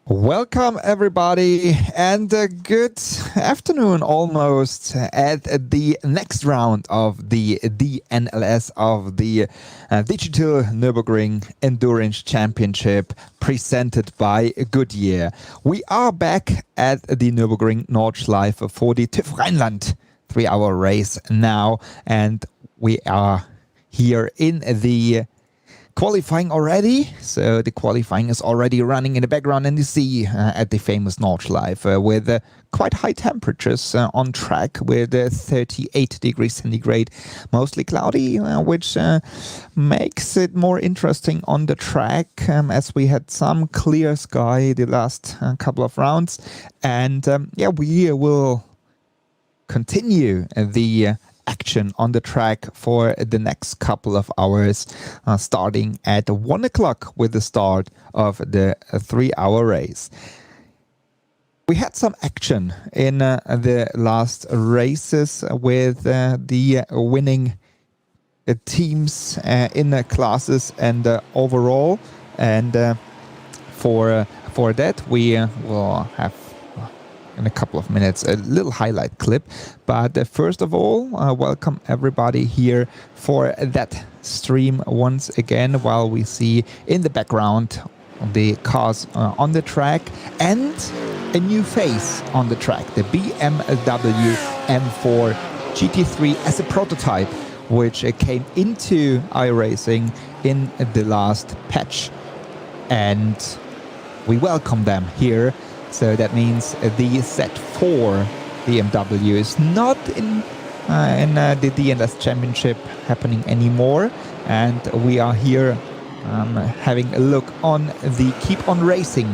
Welcome everybody and good afternoon almost at the next round of the DNLS of the Digital Nürburgring Endurance Championship presented by Goodyear. We are back at the Nürburgring Nordschleife for the TÜV Rheinland 3-hour race now, and we are here in the qualifying already. So the qualifying is already running in the background, and you see at the famous Nordschleife with quite high temperatures on track with 38 degrees centigrade, mostly cloudy, which makes it more interesting on the track, as we had some clear sky the last couple of rounds. And yeah, we will continue the action on the track for the next couple of hours, starting at 1 o'clock with the start of the 3-hour race. We had some action in the last races with the winning teams in the classes and overall, and for that we will have in a couple of minutes a little highlight clip. But first of all, welcome everybody here for that stream once again, while we see in the background the cars on the track and a new face on the track, the BMW M4 GT3 as a prototype, which came into iRacing in the last patch, and we welcome them here. So that means the Z4 BMW is not in the DNLS Championship happening anymore, and we are here having a look on the Keep On Racing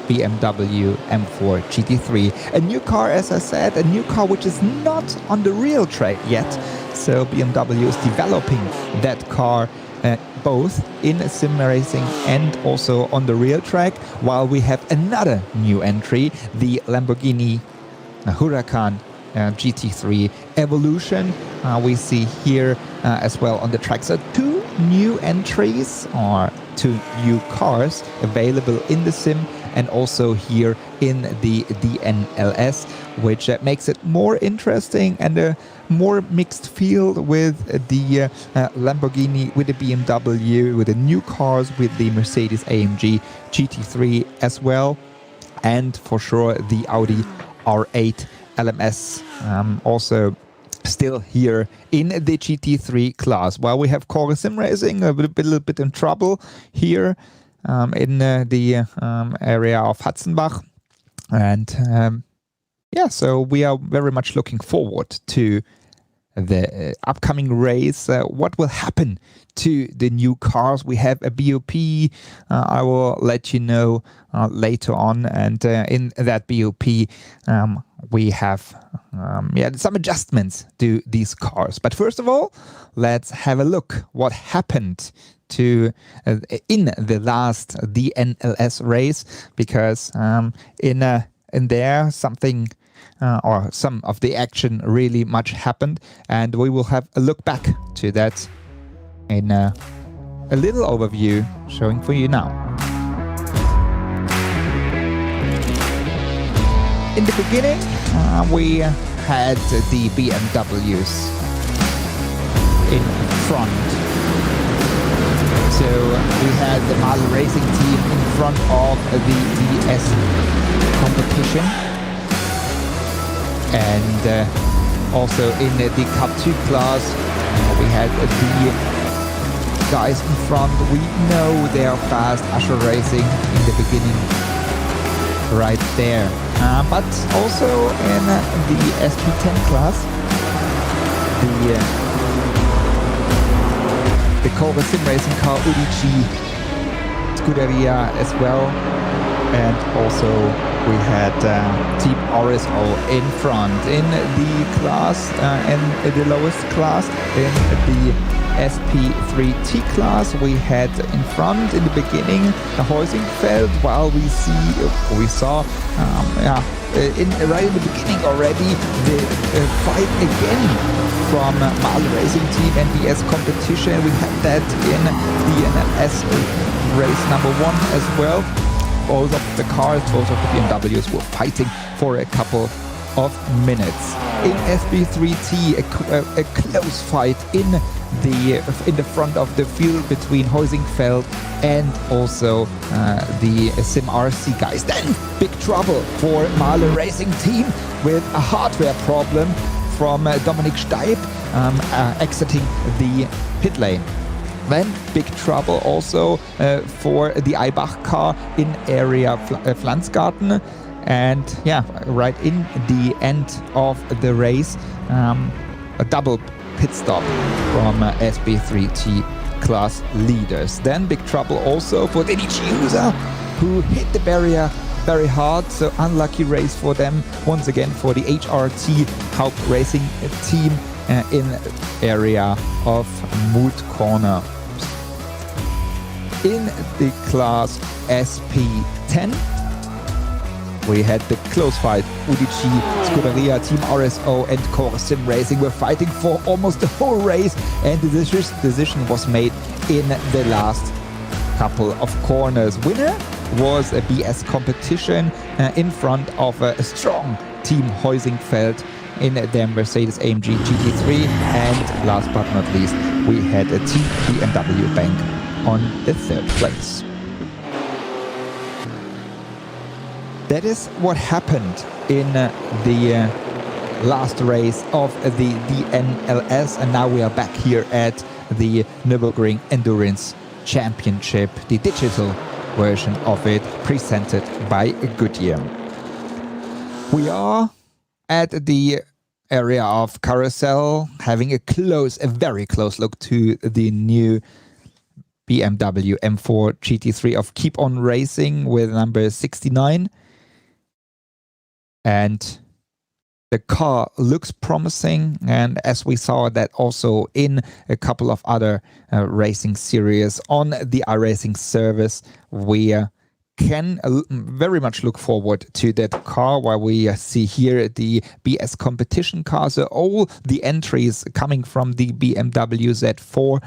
BMW M4 GT3. A new car, as I said, a new car which is not on the real track yet. So BMW is developing that car both in sim racing and also on the real track, while we have another new entry, the Lamborghini Huracán GT3 Evolution. We see here as well on the track. So two new entries, or two new cars available in the sim and also here in the DNLS, which makes it more interesting and a more mixed field with the Lamborghini, with the BMW, with the new cars, with the Mercedes AMG GT3 as well, and for sure the Audi R8 LMS also still here in the GT3 class. While we have Core Sim Racing a little bit in trouble here in the area of Hatzenbach, and yeah, so we are very much looking forward to the upcoming race. What will happen to the new cars? We have a BOP, I will let you know later on, and in that BOP we have some adjustments to these cars. But first of all, let's have a look what happened to in the last DNLS race, because in there something or some of the action really much happened, and we will have a look back to that in a little overview showing for you now. In the beginning we had the BMWs in front. So we had the Marl Racing team in front of the DS competition, and also in the Cup 2 class we had the guys in front. We know they are fast, Usher Racing in the beginning right there, but also in the SP10 class the Core Sim Racing car UDG Scuderia as well, and also we had Team RSO in front in the class, and the lowest class in the SP3T class. We had in front in the beginning the Heusingfeld, while we saw right in the beginning already the fight again from Marl Racing Team and DS competition. We had that in the DNLS race number 1 as well. both of the cars, both of the BMWs were fighting for a couple of minutes. In SB3T, a close fight in the front of the field between Heusingfeld and also the Sim RC guys. Then big trouble for Mahle Racing Team with a hardware problem from Dominik Steib exiting the pit lane. Then big trouble also for the Eibach car in area Pflanzgarten. And yeah, right in the end of the race, a double pit stop from SB3T class leaders. Then big trouble also for the User, who hit the barrier very hard. So unlucky race for them. Once again for the HRT Haupt Racing team in area of Moot Corner. In the class SP10, we had the close fight. UDG, Scuderia, Team RSO and Core Sim Racing were fighting for almost the whole race, and the decision was made in the last couple of corners. Winner was a BS competition in front of a strong Team Heusingfeld in their Mercedes AMG GT3, and last but not least, we had a Team BMW Bank on the third place. That is what happened in the last race of the DNLS, and now we are back here at the Nürburgring Endurance Championship, the digital version of it, presented by Goodyear. We are at the area of Carousel, having a very close look to the new BMW M4 GT3 of Keep On Racing with number 69. And the car looks promising, and as we saw that also in a couple of other racing series on the iRacing service, we can very much look forward to that car. While we see here the BS competition cars, so all the entries coming from the BMW Z4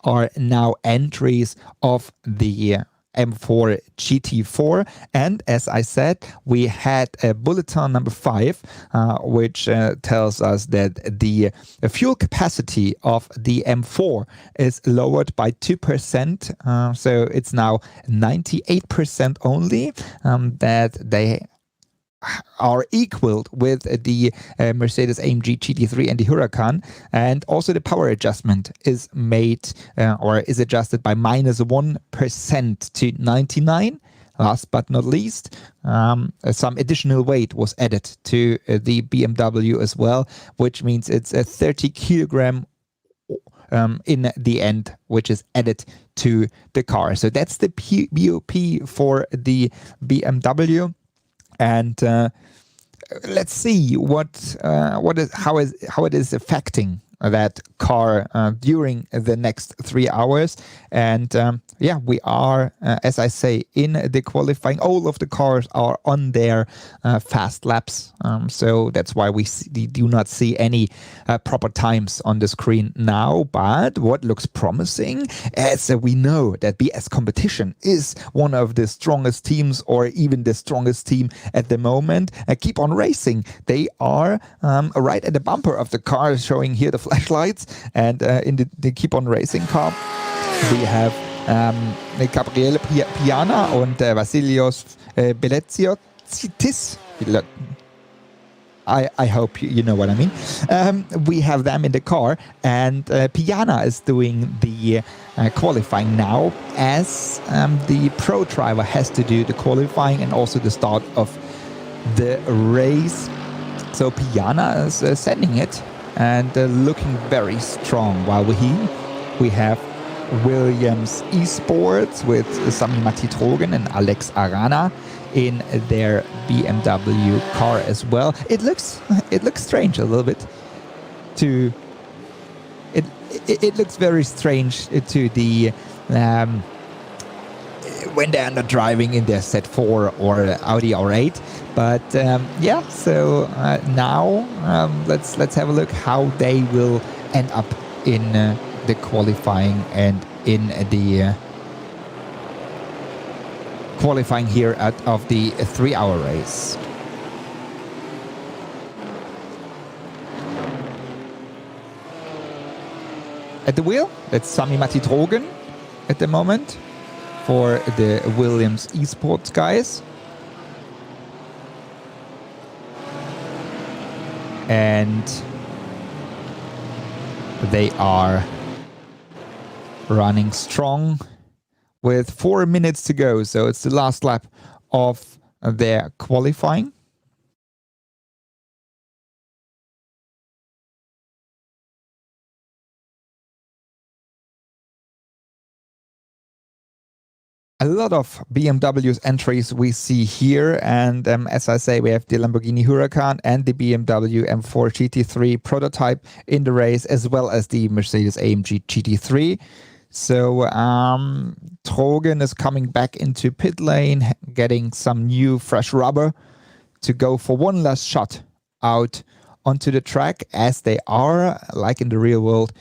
are now entries of the M4 GT4, and as I said, we had a bulletin number 5 which tells us that the fuel capacity of the M4 is lowered by 2%, so it's now 98% only, that they are equaled with the Mercedes AMG GT3 and the Huracan, and also the power adjustment is made or is adjusted by -1% to 99. Last but not least, some additional weight was added to the BMW as well, which means it's a 30 kilogram in the end, which is added to the car. So that's the BOP for the BMW. And let's see how it is affecting that car during the next 3 hours. And yeah, we are, as I say, in the qualifying. All of the cars are on their fast laps. So that's why we do not see any proper times on the screen now. But what looks promising, as we know that BS Competition is one of the strongest teams, or even the strongest team at the moment. Keep On Racing. They are right at the bumper of the car, showing here the flashlights. And in the Keep On Racing car, we have Gabriele Piana und Vasilios Beletsiotis. I hope you know what I mean. We have them in the car, and Piana is doing the qualifying now, as the pro driver has to do the qualifying and also the start of the race. So Piana is sending it and looking very strong, while we have Williams Esports with Sami Matitrogen and Alex Arana in their BMW car as well. It looks strange a little bit. It looks very strange to the when they're not driving in their Z4 or Audi R8. But yeah, so now let's have a look how they will end up in the qualifying and in the qualifying here out of the 3-hour race. At the wheel, that's Sami-Matti Drogen at the moment for the Williams Esports guys. And they are running strong with 4 minutes to go. So it's the last lap of their qualifying. A lot of BMW's entries we see here, and as I say, we have the Lamborghini Huracán and the BMW M4 GT3 prototype in the race, as well as the Mercedes-AMG GT3. So Drogen is coming back into pit lane, getting some new fresh rubber to go for one last shot out onto the track, as they are, like in the real world,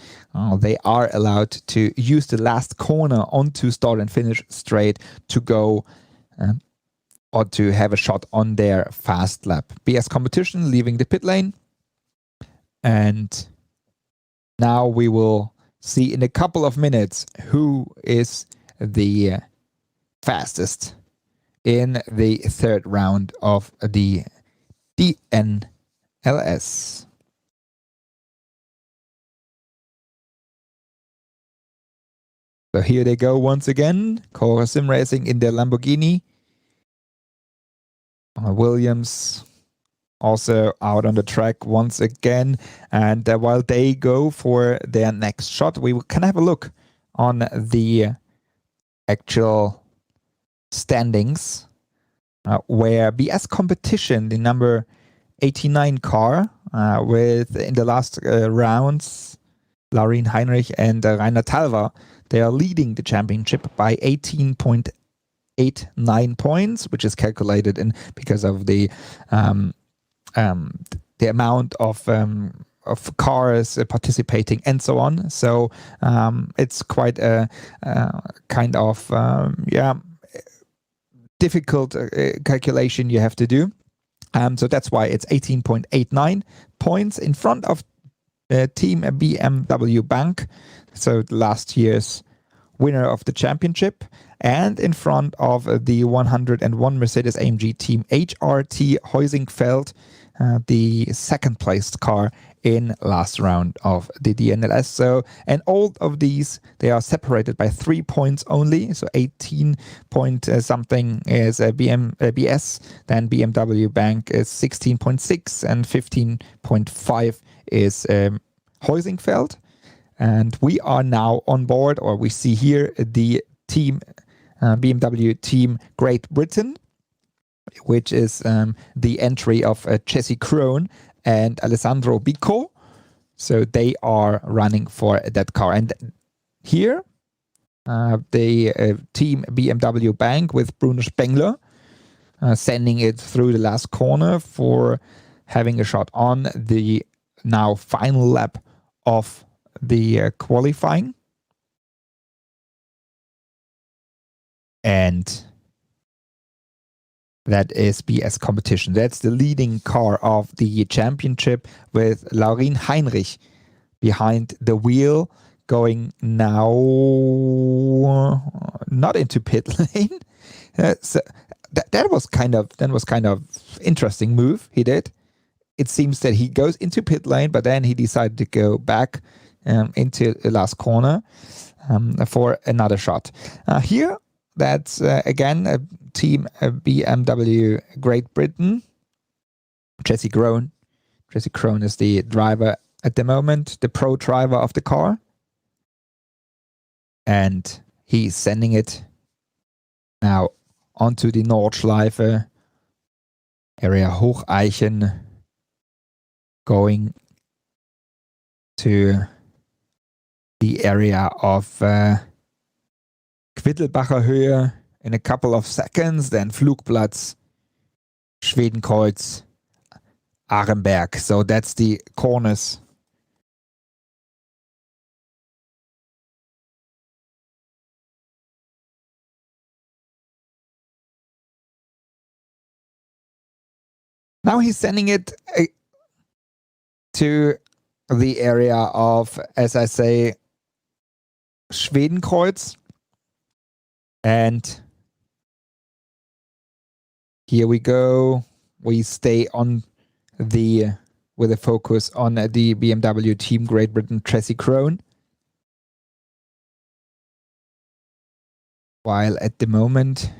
they are allowed to use the last corner onto start and finish straight to go or to have a shot on their fast lap. BS Competition leaving the pit lane. And now we will see in a couple of minutes who is the fastest in the third round of the DNLS. So here they go once again. Cora Sim Racing in their Lamborghini. Williams also out on the track once again. And while they go for their next shot, we can have a look on the actual standings, where BS Competition, the number 89 car, with in the last rounds, Laurin Heinrich and Rainer Talver, they are leading the championship by 18.89 points, which is calculated in because of the amount of cars participating and so on. So it's quite a kind of difficult calculation you have to do. So that's why it's 18.89 points in front of Team BMW Bank, so last year's winner of the championship, and in front of the 101 Mercedes-AMG Team HRT Heusingfeld, the second placed car in last round of the DNLS. So, and all of these, they are separated by 3 points only. So 18 point something is BS, then BMW Bank is 16.6 and 15.5 is Heusingfeld. And we are now on board, or we see here the team, BMW Team Great Britain, which is the entry of Jesse Krohn and Alessandro Bico. So they are running for that car. And here, the team BMW Bank with Bruno Spengler sending it through the last corner for having a shot on the now final lap of the qualifying. And that is BS Competition. That's the leading car of the championship, with Laurin Heinrich behind the wheel, going now not into pit lane. So that was kind of interesting move he did. It seems that he goes into pit lane, but then he decided to go back into the last corner for another shot. Here, that's again a team BMW Great Britain. Jesse Krohn. Jesse Krohn is the driver at the moment, the pro driver of the car. And he's sending it now onto the Nordschleife area, Hocheichen, going to the area of Quittelbacher Höhe in a couple of seconds, then Flugplatz, Schwedenkreuz, Arenberg. So that's the corners. Now he's sending it to the area of, as I say, Schwedenkreuz. And here we go. We stay on with a focus on the BMW Team Great Britain chassis Krone. While at the moment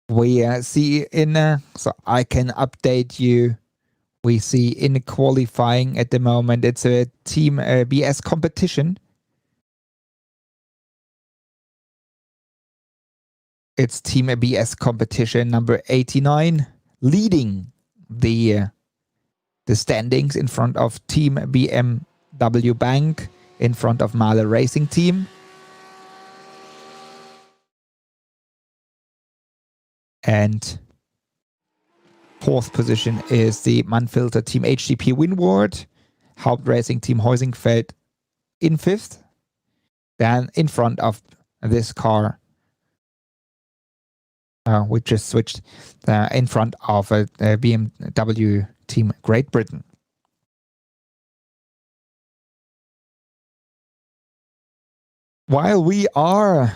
we see so I can update you. We see in qualifying at the moment, it's a Team BS competition. It's Team BS competition number 89, leading the standings in front of Team BMW Bank, in front of Mahle Racing Team. And fourth position is the Mannfilter Team HTP Winward, Haupt Racing Team Heusingfeld in fifth. Then in front of this car, we just switched in front of BMW Team Great Britain. While we are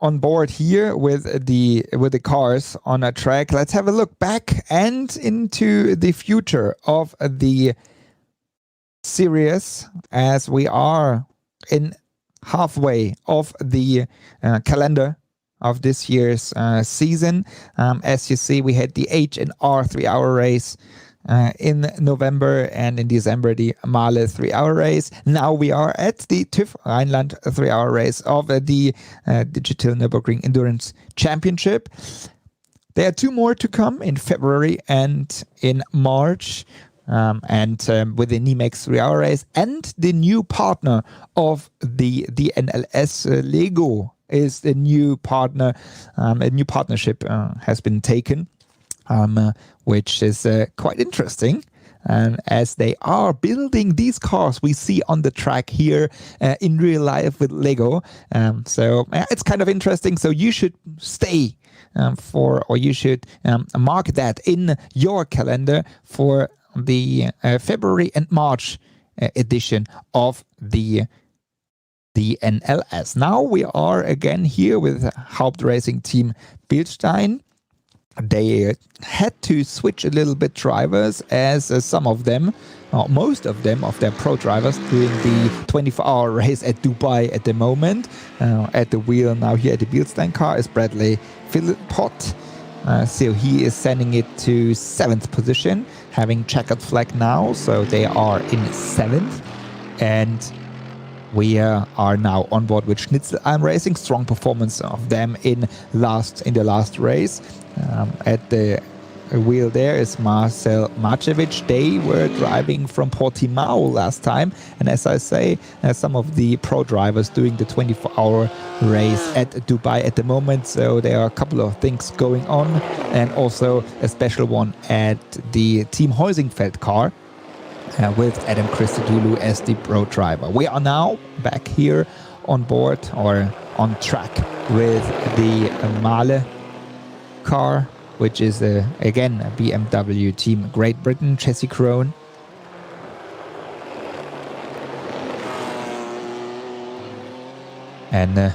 on board here with the cars on a track, let's have a look back and into the future of the series, as we are in halfway of the calendar of this year's season. As you see, we had the H&R 3-hour race in November, and in December the Mahle 3-hour race. Now we are at the TÜV Rheinland 3-hour race of the Digital Nürburgring Endurance Championship. There are two more to come in February and in March. With the Nimex 3-hour race, and the new partner of the DNLS, Lego is the new partner. A new partnership has been taken, which is quite interesting. As they are building these cars we see on the track here in real life with Lego. So it's kind of interesting. So you should stay or you should mark that in your calendar for the February and March edition of the DNLS. Now we are again here with Haupt Racing Team Bilstein. They had to switch a little bit drivers, as some of them, most of them, of their pro drivers doing the 24-hour race at Dubai at the moment. At the wheel now here at the Bilstein car is Bradley Philpott. So he is sending it to 7th position, having checkered flag now, so they are in 7th. And we are now on board with Schnitzelalm Racing. Strong performance of them in the last race. At the wheel there is Marcel Marcevic. They were driving from Portimao last time, and as I say, some of the pro drivers doing the 24-hour race at Dubai at the moment, so there are a couple of things going on, and also a special one at the Team Heusingfeld car with Adam Christodoulou as the pro driver. We are now back here on board, or on track, with the Mahle car, which is again a BMW Team Great Britain chassis Krone. And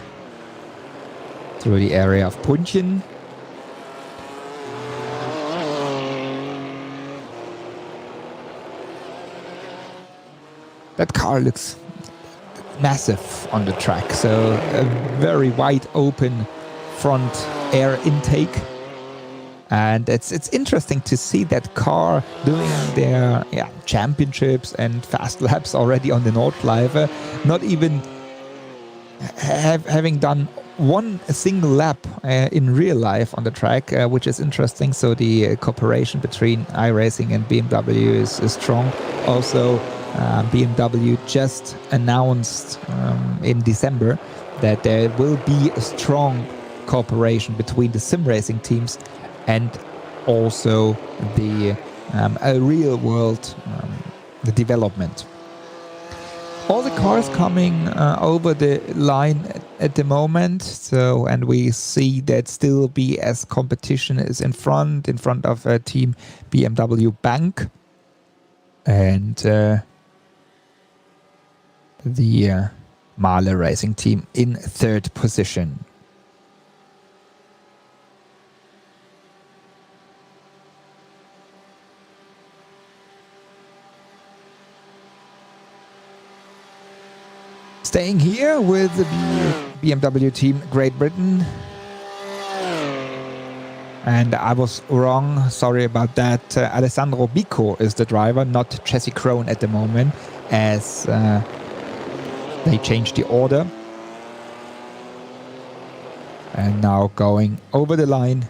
through the area of Puntchen. That car looks massive on the track, so a very wide open front air intake. And it's interesting to see that car doing their championships and fast laps already on the Nordschleife, not even having done one single lap in real life on the track, which is interesting. So the cooperation between iRacing and BMW is strong. Also, BMW just announced in December that there will be a strong cooperation between the sim racing teams and also the real world the development. All the cars coming over the line at the moment. So, and we see that still BS competition is in front of team BMW Bank. And the Mahle Racing team in third position. Staying here with the BMW team Great Britain. And I was wrong, sorry about that. Alessandro Bico is the driver, not Jesse Krohn at the moment, as they changed the order. And now going over the line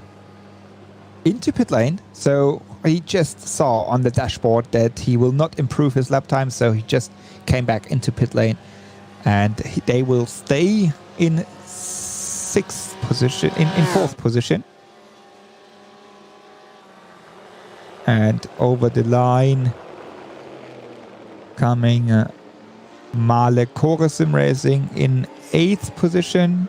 into pit lane. So he just saw on the dashboard that he will not improve his lap time, so he just came back into pit lane. And they will stay in sixth position, in fourth position. And over the line, coming Mahle Sim Racing in 8th position.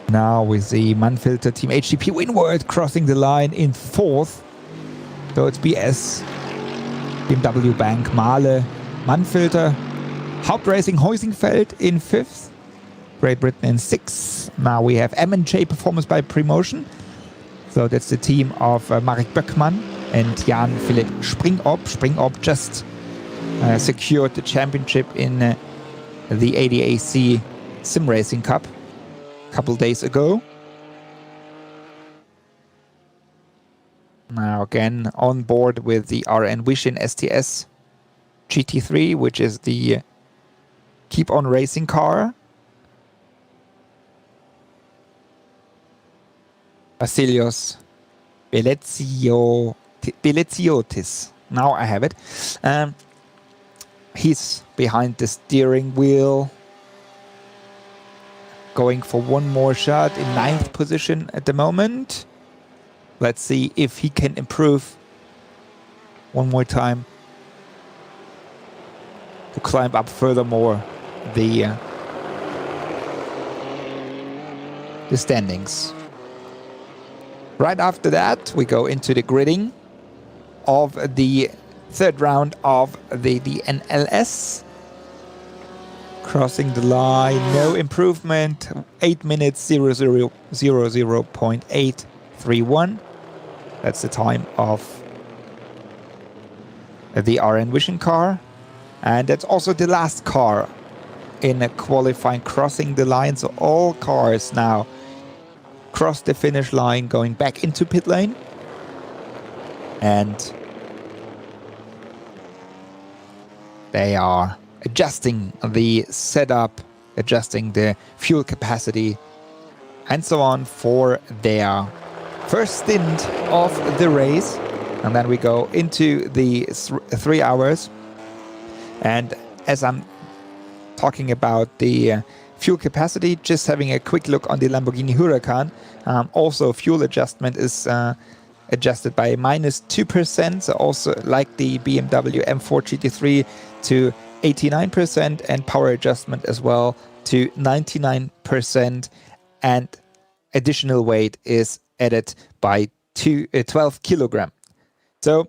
Now we see Manfilter Team HTP Winward crossing the line in 4th. So it's BS, BMW Bank, Mahle, Manfilter, Haupt Racing Heusingfeld in 5th. Great Britain in 6th. Now we have M&J Performance by Premotion. So that's the team of Marek Böckmann and Jan-Philipp Springop. Springop just secured the championship in the ADAC Sim Racing Cup a couple days ago. Now again on board with the RN Vision STS GT3, which is the Keep On Racing car. Vasilios Beleziotis. Now I have it. He's behind the steering wheel, going for one more shot in 9th position at the moment. Let's see if he can improve one more time to climb up furthermore the standings. Right after that, we go into the gridding of the third round of the DNLS. Crossing the line, no improvement, 8 minutes 00.831. That's the time of the RN Vision car. And that's also the last car in a qualifying crossing the line. So all cars now cross the finish line, going back into pit lane. And they are adjusting the setup, adjusting the fuel capacity, and so on for their first stint of the race. And then we go into the 3 hours. And as I'm talking about the fuel capacity, just having a quick look on the Lamborghini Huracán. Also, fuel adjustment is adjusted by -2%. So also like the BMW M4 GT3 to 89%, and power adjustment as well to 99%. And additional weight is added by 12 kilogram. So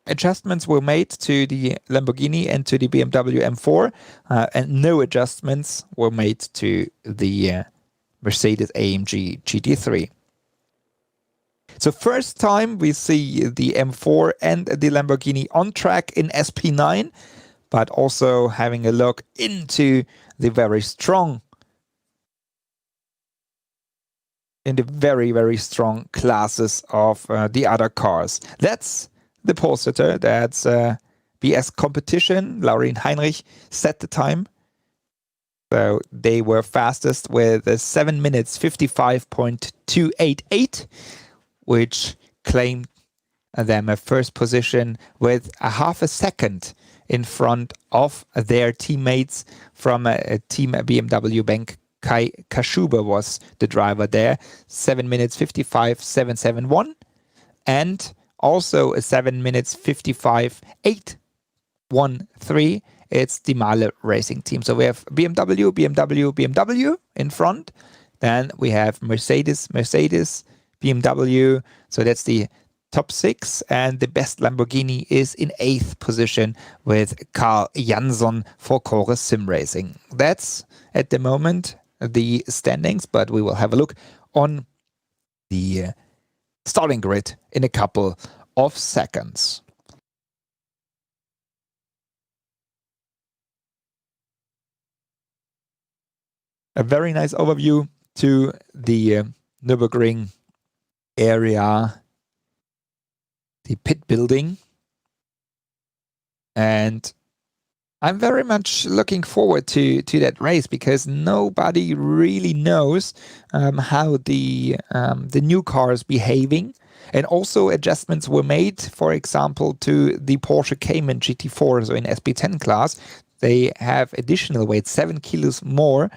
adjustments were made to the Lamborghini and to the BMW M4, and no adjustments were made to the Mercedes AMG GT3. So first time we see the M4 and the Lamborghini on track in SP9, but also having a look into the very strong, in the very, very strong classes of the other cars. That's the pole sitter. That's BS competition. Laurin Heinrich set the time. So they were fastest with 7 minutes 55.288, which claimed them a first position with a half a second in front of their teammates from Team BMW Bank. Kai Kashuba was the driver there. 7 minutes 55.771. And also a 7 minutes 55.813. It's the Mahle Racing Team. So we have BMW, BMW, BMW in front. Then we have Mercedes, Mercedes, BMW. So that's the top 6. And the best Lamborghini is in 8th position with Carl Jansson for Chorus Sim Racing. That's at the moment the standings, but we will have a look on the starting grid in a couple of seconds. A very nice overview to the Nürburgring area, the pit building. And I'm very much looking forward to that race because nobody really knows how the new car is behaving. And also adjustments were made, for example, to the Porsche Cayman GT4, so in SP10 class. They have additional weight, 7 kilos more.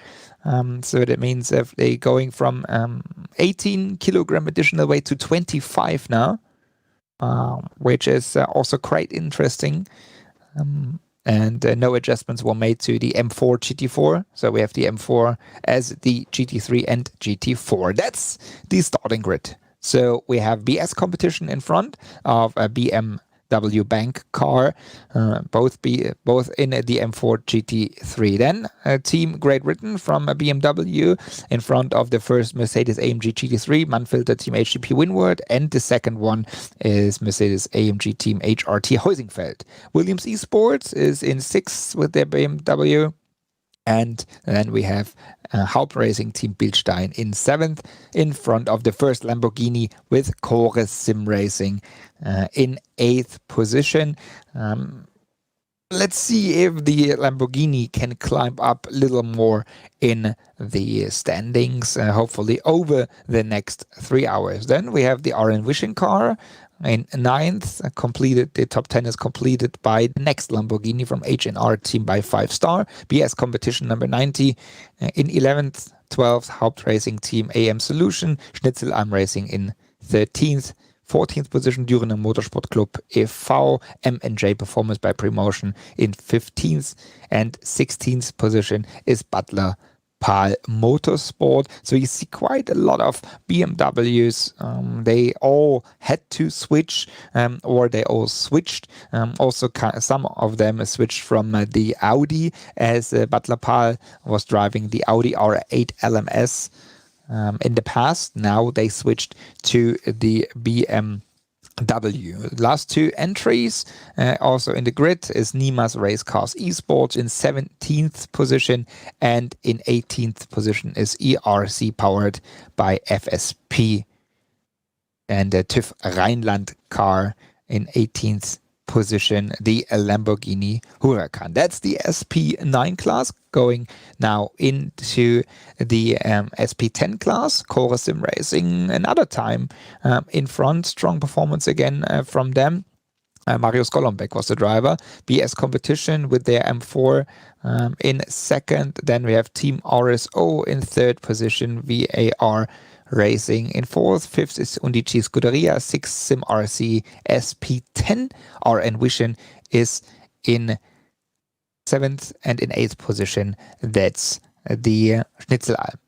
So that means if they're going from 18 kilogram additional weight to 25 now, which is also quite interesting. And no adjustments were made to the M4 GT4. So we have the M4 as the GT3 and GT4. That's the starting grid. So we have BS competition in front of a BMW Bank car, both in the M4 GT3. Then Team Great Britain from a BMW in front of the first Mercedes AMG GT3, Manfilter Team HGP Windward, and the second one is Mercedes AMG Team HRT Heusingfeld. Williams Esports is in 6th with their BMW. And then we have Haupt Racing Team Bilstein in 7th, in front of the first Lamborghini with Chorus Sim Racing in 8th position. Let's see if the Lamborghini can climb up a little more in the standings, hopefully over the next 3 hours. Then we have the RN Vision car. In 9th, completed. The top 10 is completed by the next Lamborghini from H&R Team by 5-star. BS competition number 90. In 11th, 12th, Haupt Racing Team AM Solution. Schnitzelalm Racing in 13th. 14th position, Dürener Motorsport Club e.V. M&J Performance by Promotion in 15th. And 16th position is Butler Pahl Motorsport. So you see quite a lot of BMWs. They all had to switch, or they all switched. Also, some of them switched from the Audi, as Butler Pahl was driving the Audi R8 LMS in the past. Now they switched to the BMW. Last 2 entries also in the grid is Nimas Race Cars Esports in 17th position, and in 18th position is ERC powered by FSP, and the TÜV Rheinland car in 18th position, the Lamborghini Huracán. That's the SP9 class. Going now into the SP10 class, Chorus Sim Racing, another time in front. Strong performance again from them. Marius Golombek was the driver. BS competition with their M4 in 2nd. Then we have Team RSO in 3rd position. VAR Racing in 4th. 5th is Undici Scuderia. 6th Sim RC SP10. RN Vision is in 7th, and in 8th position, that's the Schnitzelalm.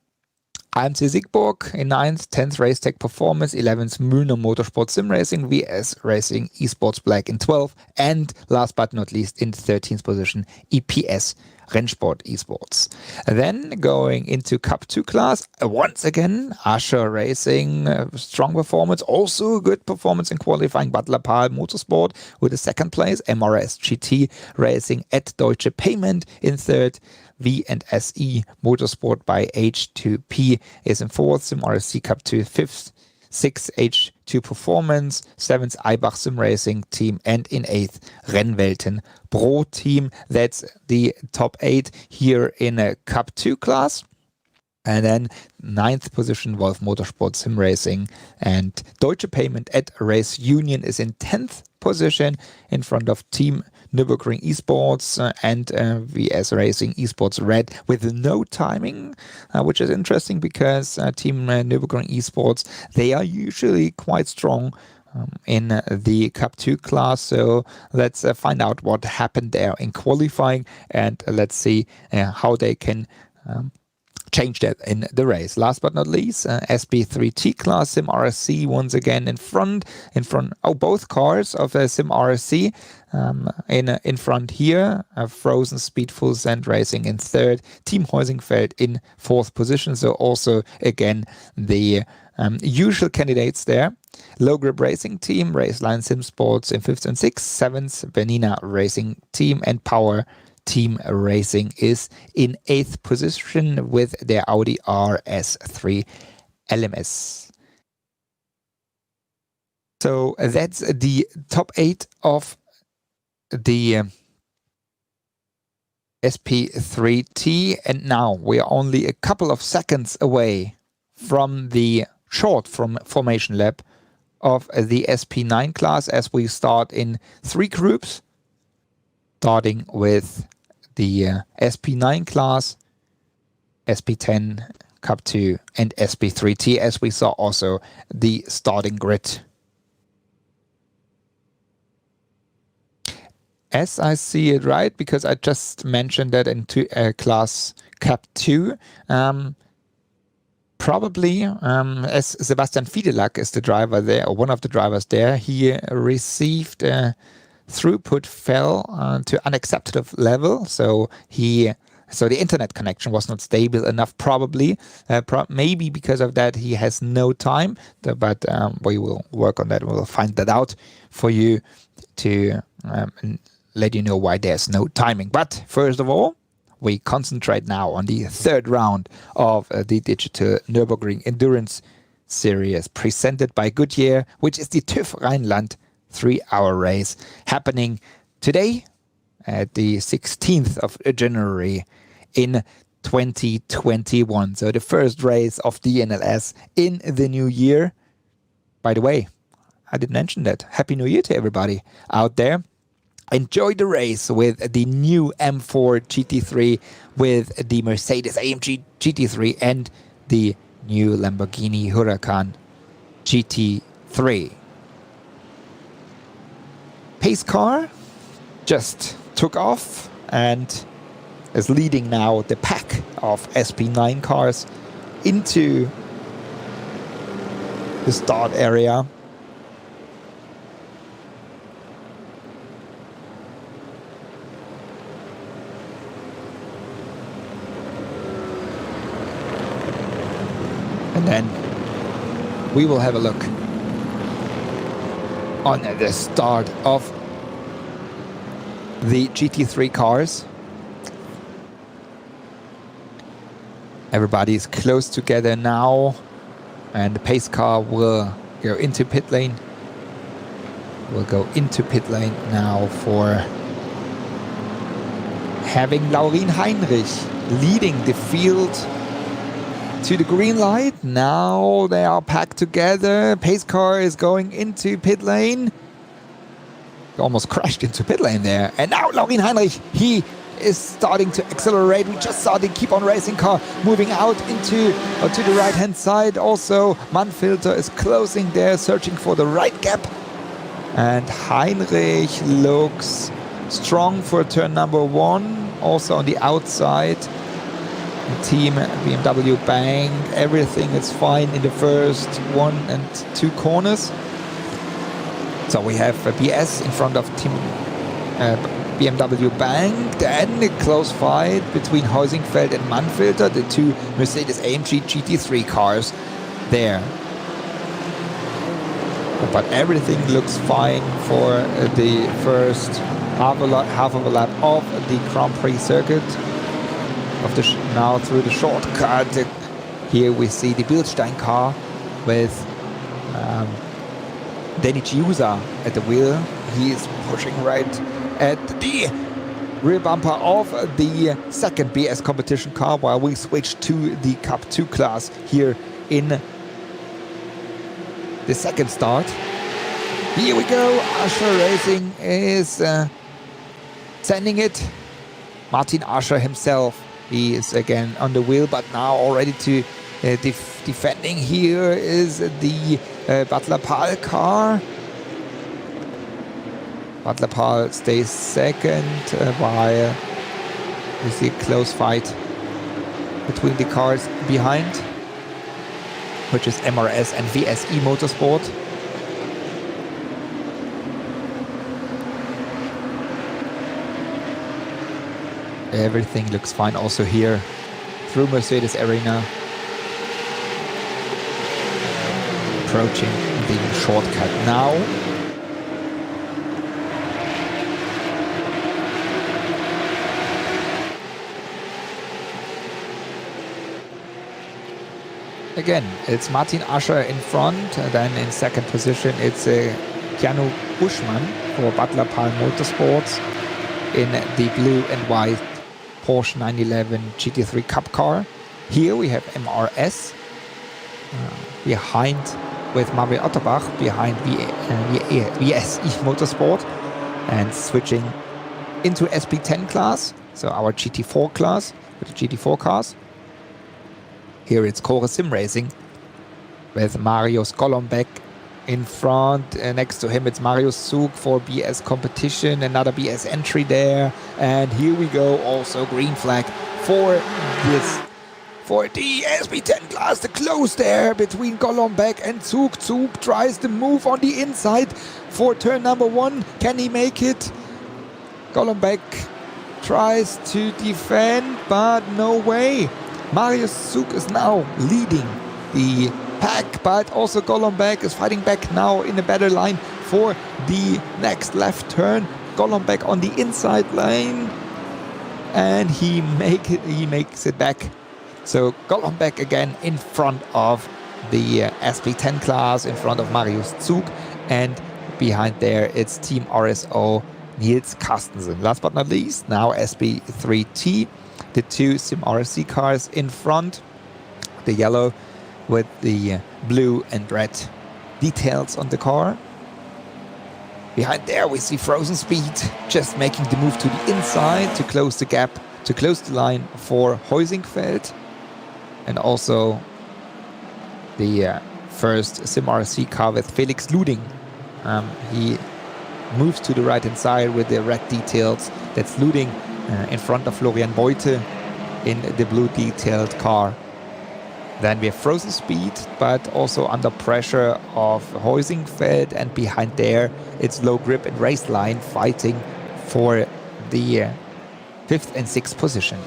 AMC Siegburg in 9th, 10th Race Tech Performance, 11th Mühlner Motorsport Sim Racing, VS Racing Esports Black in 12th, and last but not least in 13th position, EPS Rennsport Esports. Then going into Cup 2 class, once again, Asher Racing, strong performance, also good performance in qualifying. Butler Pahl Motorsport with the 2nd place, MRS GT Racing at Deutsche Payment in 3rd. V&SE Motorsport by H2P is in 4th, Sim RSC Cup 2 5th, 6th H2 Performance, 7th Eibach Sim Racing Team, and in 8th Rennwelten Pro Team. That's the top 8 here in a Cup 2 class. And then 9th position, Wolf Motorsport Sim Racing, and Deutsche Payment at Race Union is in 10th position in front of Team Nürburgring Esports and VS Racing Esports Red with no timing, which is interesting because Team Nürburgring Esports, they are usually quite strong in the Cup 2 class. So let's find out what happened there in qualifying, and let's see how they can change that in the race. Last but not least, SP3T class Sim RSC once again in front. Oh, both cars of Sim RSC in front here. Frozen Speed Full Send Racing in third. Team Heusingfeld in fourth position. So also again the usual candidates there. Low Grip Racing Team, Raceline Sim Sports in fifth and sixth. Seventh, Bernina Racing Team, and Power Team Racing is in 8th position with their Audi RS3 LMS. So that's the top 8 of the SP3T, and now we are only a couple of seconds away from the short formation lap of the SP9 class, as we start in 3 groups, starting with the SP9 class, SP10, Cup 2, and SP3T, as we saw also the starting grid. As I see it right, because I just mentioned that into class Cup 2, probably as Sebastian Fiedelak is the driver there, or one of the drivers there, he received throughput fell to unacceptable level, so the internet connection was not stable enough, probably. Maybe because of that he has no time, but we will work on that. We'll find that out for you to let you know why there's no timing. But first of all, we concentrate now on the third round of the Digital Nürburgring Endurance Series presented by Goodyear, which is the TÜV Rheinland 3-hour race happening today at the 16th of January in 2021. So the first race of DNLS in the new year. By the way, I didn't mention that. Happy New Year to everybody out there. Enjoy the race with the new M4 GT3, with the Mercedes-AMG GT3 and the new Lamborghini Huracán GT3. Pace car just took off and is leading now the pack of SP9 cars into the start area. And then we will have a look on the start of the GT3 cars. Everybody is close together now, and the pace car will go into pit lane. We'll go into pit lane now for having Laurin Heinrich leading the field to the green light. Now they are packed together. Pace car is going into pit lane. Almost crashed into pit lane there. And now Laurin Heinrich, he is starting to accelerate. We just saw the Keep On Racing car moving out into to the right hand side. Also Mannfilter is closing there, searching for the right gap. And Heinrich looks strong for turn number 1. Also on the outside, Team BMW Bang, everything is fine in the first 1 and 2 corners. So we have BS in front of Team BMW Bang. Then a close fight between Heusingfeld and Mannfilter, the 2 Mercedes-AMG GT3 cars there. But everything looks fine for the first half of a lap of the Grand Prix circuit. Now through the shortcut, here we see the Bildstein car with Denic User at the wheel. He is pushing right at the rear bumper of the second BS competition car, while we switch to the Cup 2 class here in the second start. Here we go. Ascher Racing is sending it. Martin Ascher himself, he is again on the wheel, but now already to defending. Here is the Butler Pal car. Butler Pal stays second while we see a close fight between the cars behind, which is MRS and VSE Motorsport. Everything looks fine also here through Mercedes Arena. Approaching the shortcut now. Again, it's Martin Ascher in front, and then in second position it's Keanu Buschmann for Butler Pal Motorsports in the blue and white Porsche 911 GT3 Cup car. Here we have MRS behind with Marvin Otterbach behind VSE Motorsport, and switching into SP10 class, so our GT4 class with the GT4 cars. Here it's Core Sim Racing with Marius Golombek in front. Next to him it's Marius Zug for BS competition, another BS entry there. And here we go, also green flag for the SP10 class. The close there between Golombek and Zug. Zug tries to move on the inside for turn number 1. Can he make it? Golombek tries to defend, but no way. Marius Zug is now leading the pack, but also Golombek is fighting back now in a better line for the next left turn. Golombek on the inside lane, and he makes it back. So Golombek again in front of the SP10 class, in front of Marius Zug, and behind there it's Team RSO Niels Carstensen. Last but not least, now SP3T. The two Sim RSC cars in front, the yellow with the blue and red details on the car. Behind there we see Frozen Speed just making the move to the inside to close the gap, to close the line for Heusingfeld. And also the first Sim RSC car with Felix Luding. He moves to the right hand side with the red details. That's Luding in front of Florian Beute in the blue detailed car. Then we have Frozen Speed, but also under pressure of Heusingfeld, and behind there it's Low Grip and Raceline fighting for the 5th and 6th position.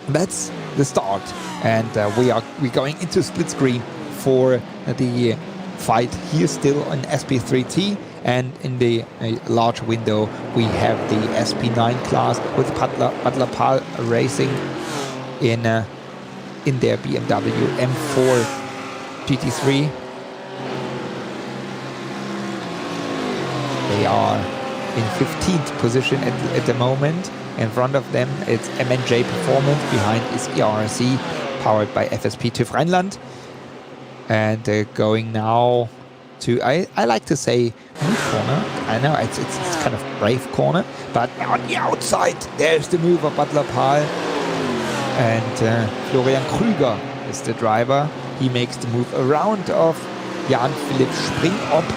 That's the start, and we're going into split screen for the fight here still on SP3T. And in the large window, we have the SP9 class with Butler Pal Racing in their BMW M4 GT3. They are in 15th position at the moment. In front of them, it's MNJ Performance. Behind is ERC, powered by FSP TÜV Rheinland. And going now to, I like to say, mid corner. I know it's kind of brave corner, but on the outside there's the move of Butler Pal, and Florian Krüger is the driver. He makes the move around of Jan-Philipp Springop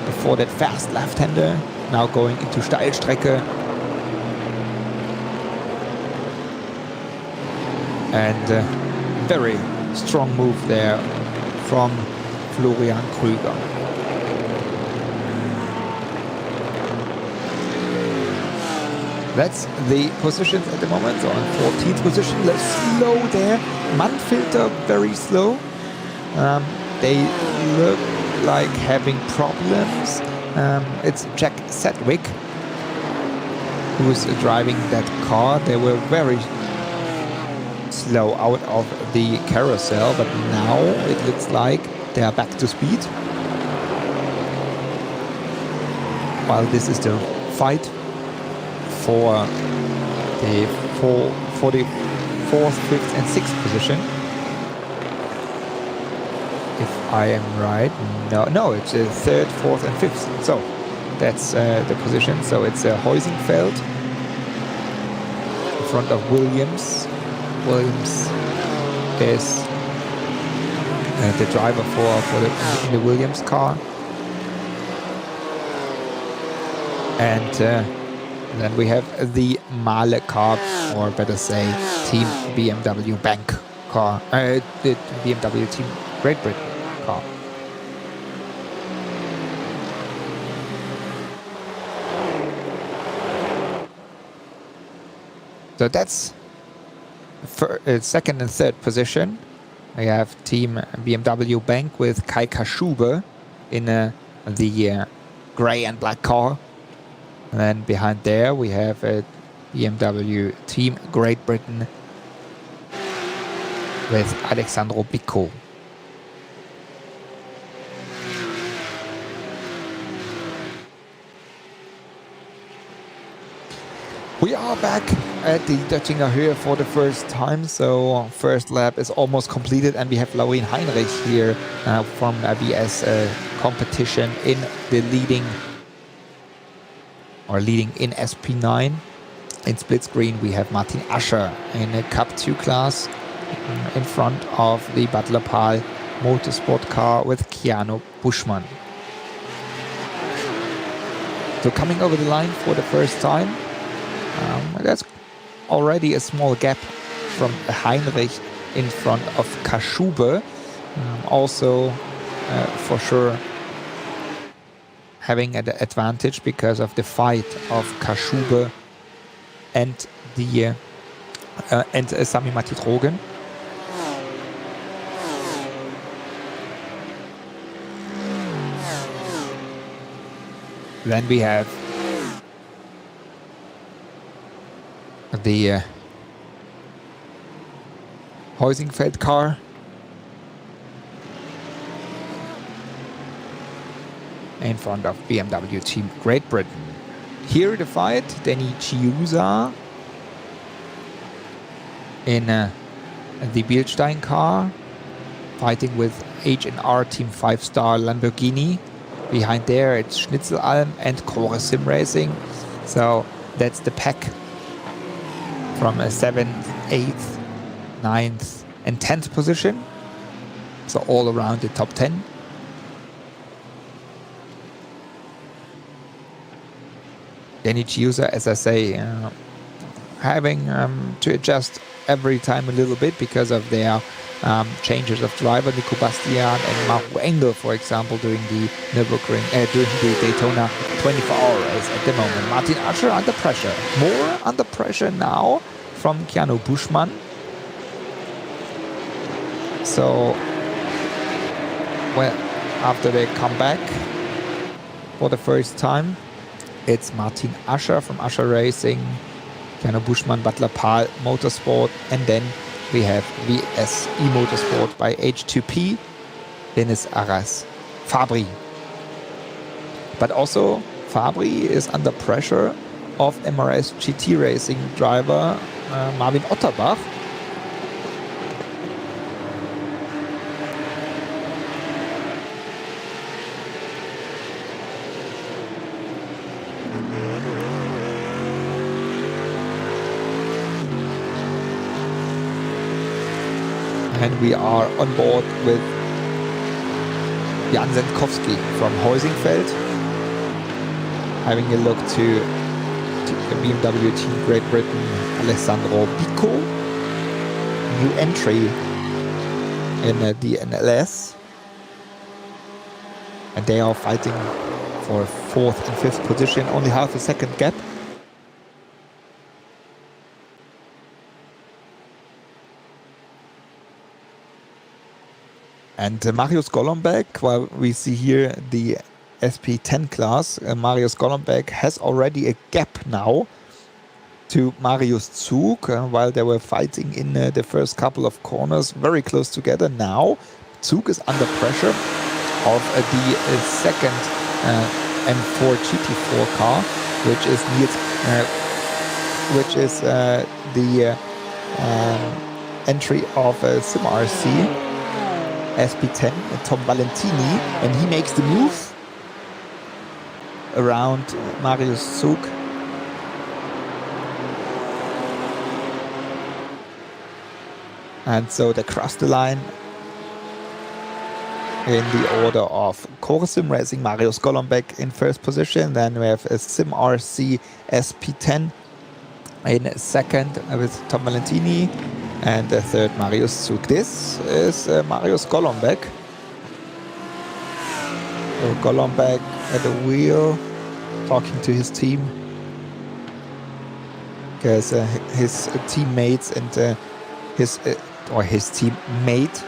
before that fast left-hander, now going into Steilstrecke. And very strong move there from Florian Krüger. That's the positions at the moment. So on 14th position, let's slow there. Manfilter very slow. They look like having problems. It's Jack Sedgwick who's driving that car. They were very slow out of the carousel, but now it looks like they are back to speed. While this is the fight for the 4th, 5th and 6th position. If I am right, no, it's 3rd, 4th and 5th. So that's the position. So it's Heusingfeld in front of Williams. Williams is the driver for the Williams car. And then we have the Mahle car, or better say, Team BMW Bank car, the BMW Team Great Britain car. So that's for second and third position. We have Team BMW Bank with Kai Kaschube in the gray and black car. And then behind there we have a BMW Team Great Britain with Alessandro Bicco. We are back at the Döttinger Höhe for the first time, so first lap is almost completed, and we have Laurin Heinrich here from BS competition in the leading in SP9. In split screen we have Martin Ascher in a Cup 2 class in front of the Butler Pal Motorsport car with Keanu Buschmann. So coming over the line for the first time, that's already a small gap from Heinrich in front of Kaschube. Also, for sure, having an advantage because of the fight of Kaschube and the Sami Matitrogen. Then we have the Heusingfeld car. In front of BMW Team Great Britain. Here the fight, Danny Chiusa in the Bielstein car, fighting with H&R Team 5-star Lamborghini. Behind there it's Schnitzelalm and Core Sim Racing. So that's the pack from a 7th, 8th, 9th and 10th position. So all around the top 10. Danny Chiusa, as I say, having to adjust every time a little bit because of their changes of driver. Nico Bastian and Marco Engel, for example, during the Nürburgring, during the Daytona 24-hour race at the moment. Martin Ascher under pressure. More under pressure now from Keanu Buschmann. So, well, after they come back for the first time, it's Martin Ascher from Ascher Racing, Keanu Buschmann, Butler Pal Motorsport, and then we have VSE Motorsport by H2P, Dennis Arras, Fabri. But also Fabri is under pressure of MRS GT Racing driver Marvin Otterbach. And we are on board with Jan Zenkowski from Heusingfeld, having a look to the BMW Team Great Britain, Alessandro Bicco, new entry in DNLS, and they are fighting for 4th and 5th position, only half a second gap. And Marius Golombek, while we see here the SP10 class, Marius Golombek has already a gap now to Marius Zug, while they were fighting in the first couple of corners very close together. Now Zug is under pressure of the second M4 GT3 car, which is the entry of Sim RC. SP10, Tom Valentini, and he makes the move around Marius Zug. And so they cross the line. in the order of Core Sim Racing, Marius Golombek in first position. Then we have a Sim RC SP10 in second with Tom Valentini, and the third Marius Zug. This is Marius Golombek. So Golombek at the wheel, talking to his team, because his teammates and his teammate,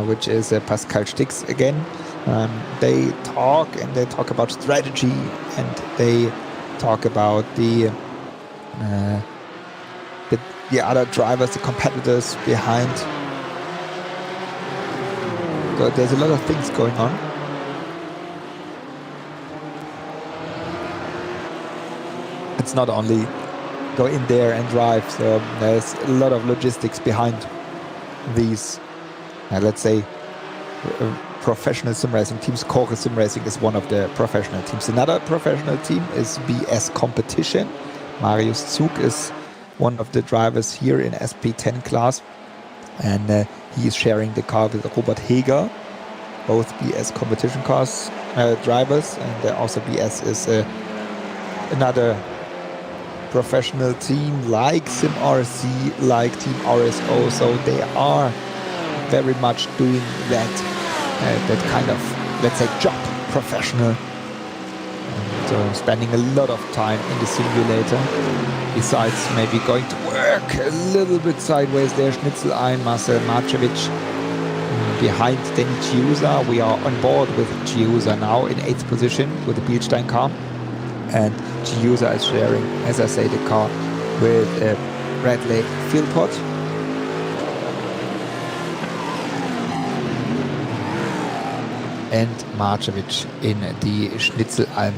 which is Pascal Stix again, they talk about strategy, and they talk about the other drivers, the competitors behind. So there's a lot of things going on. It's not only go in there and drive, so there's a lot of logistics behind these, let's say, professional sim racing teams. Core Sim Racing is one of the professional teams. Another professional team is BS Competition. Marius Zug is one of the drivers here in SP10 class, and he is sharing the car with Robert Heger, both BS Competition cars drivers, and also BS is another professional team like Sim RC, like Team RSO, so they are very much doing that kind of, let's say, job professional, and spending a lot of time in the simulator, besides maybe going to work a little bit sideways there. Schnitzelein, Marcel Marcevic behind Danny Chiusa. We are on board with Chiusa now in 8th position with the Bielstein car, and Chiusa is sharing, as I say, the car with Bradley Philpott. And Marcevic in the Schnitzelalm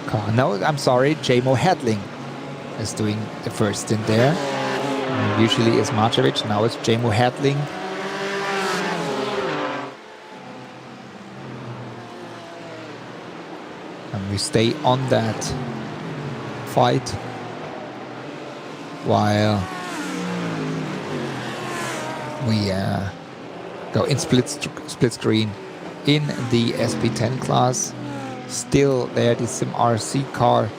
car. No, I'm sorry, Jamo Hadling is doing the first stint there. Usually is Marcevic, now it's Jamo Hadling. And we stay on that fight while we go in split screen in the SP10 class. Still there, the Sim RC car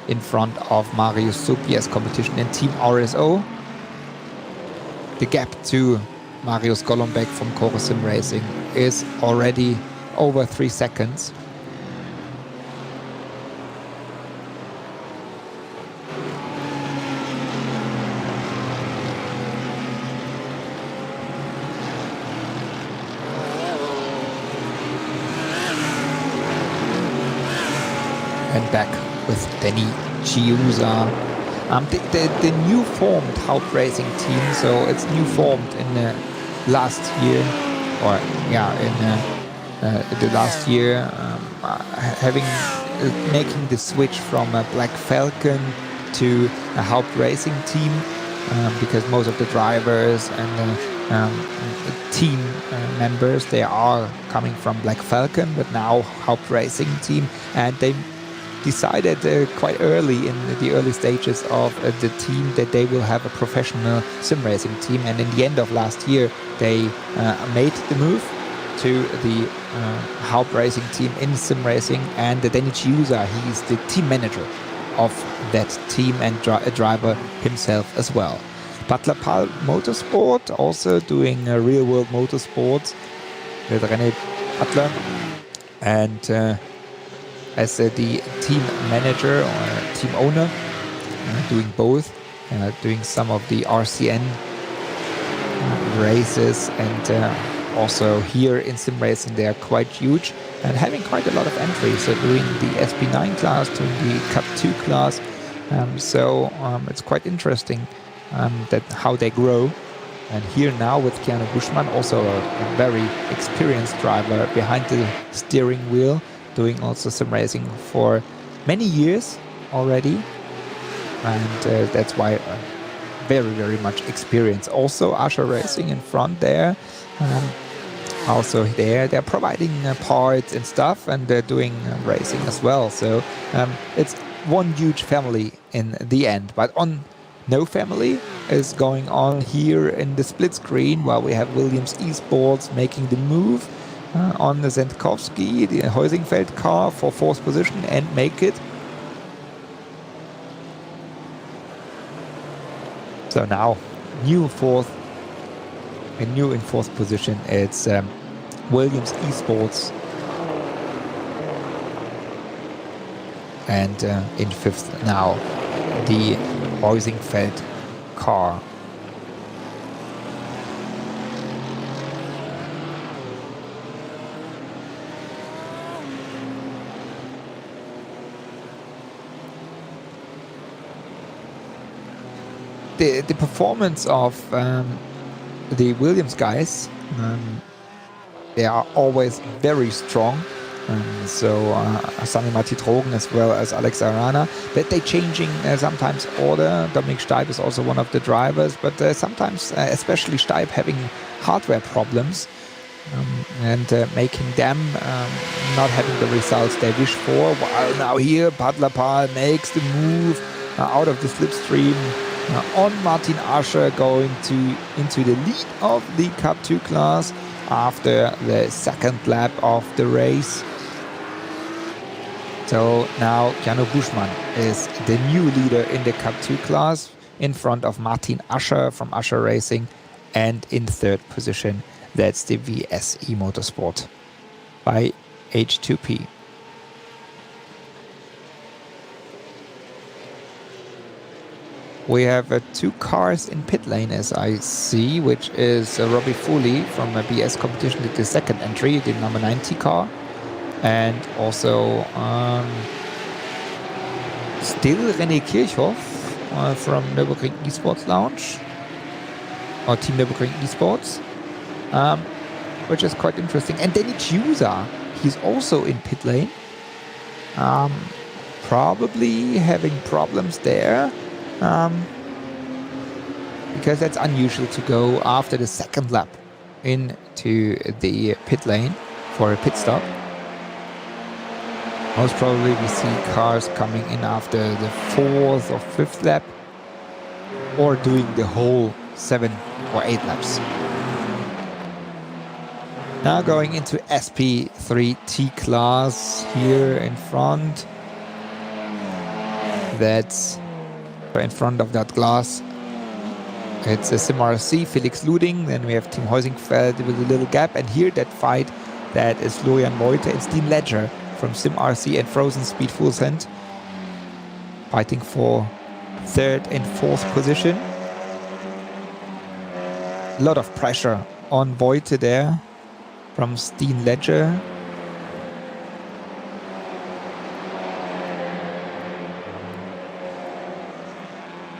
in front of Marius Zug, BS Competition and Team RSO. The gap to Marius Golombek from Core Sim Racing is already over 3 seconds. And back with Danny Chiusa. The new formed Haupt Racing team, so it's new formed in last year, or in the last year, making the switch from a Black Falcon to a Haupt Racing team, because most of the drivers and team members, they are coming from Black Falcon, but now Haupt Racing team, and they decided quite early in the early stages of the team that they will have a professional sim racing team, and in the end of last year they made the move to the Haupt Racing team in sim racing, and Danny Chiusa, he is the team manager of that team and a driver himself as well. Butler Pal Motorsport also doing real world motorsports with René Butler, and as the team manager or team owner, doing both, doing some of the RCN races, and also here in sim racing they are quite huge and having quite a lot of entries, so doing the SP9 class, doing the Cup 2 class, so it's quite interesting that how they grow. And here now with Keanu Buschmann, also a very experienced driver behind the steering wheel, doing also sim racing for many years already, and that's why very much experience. Also Asher Racing in front there, also there they're providing parts and stuff, and they're doing racing as well, so it's one huge family in the end. But on No family is going on here in the split screen, while we have Williams Esports making the move on the Zentkowski, the Heusingfeld car for 4th position, and make it. So now, new in 4th position, it's Williams Esports. And in 5th now, the Heusingfeld car. The performance of the Williams guys, they are always very strong. Sami Mati-Trogen as well as Alex Arana, that they changing sometimes order. Dominik Steib is also one of the drivers, but sometimes, especially Steib, having hardware problems and making them not having the results they wish for. While now here, Padlapal makes the move out of the slipstream on Martin Ascher, going into the lead of the Cup 2 class after the 2nd lap of the race. So now Jano Buschmann is the new leader in the Cup 2 class, in front of Martin Ascher from Ascher Racing, and in 3rd position, that's the VSE Motorsport by H2P. We have 2 cars in pit lane, as I see, which is Robbie Foley from BS Competition, the 2nd entry, the number 90 car. And also still René Kirchhoff from Nürburgring Esports Lounge, or Team Nürburgring Esports, which is quite interesting. And Danny Chiusa, he's also in pit lane, probably having problems there, because that's unusual to go after the 2nd lap into the pit lane for a pit stop. Most probably we see cars coming in after the 4th or 5th lap, or doing the whole 7 or 8 laps. Now going into SP3T class here in front. That's in front of that glass. It's a SimRC, Felix Luding. Then we have Team Heusingfeld with a little gap. And here that fight, that is Florian Voite and Dean Ledger from SimRC and Frozen Speed Full Send, fighting for 3rd and 4th position. A lot of pressure on Voite there from Steen Ledger.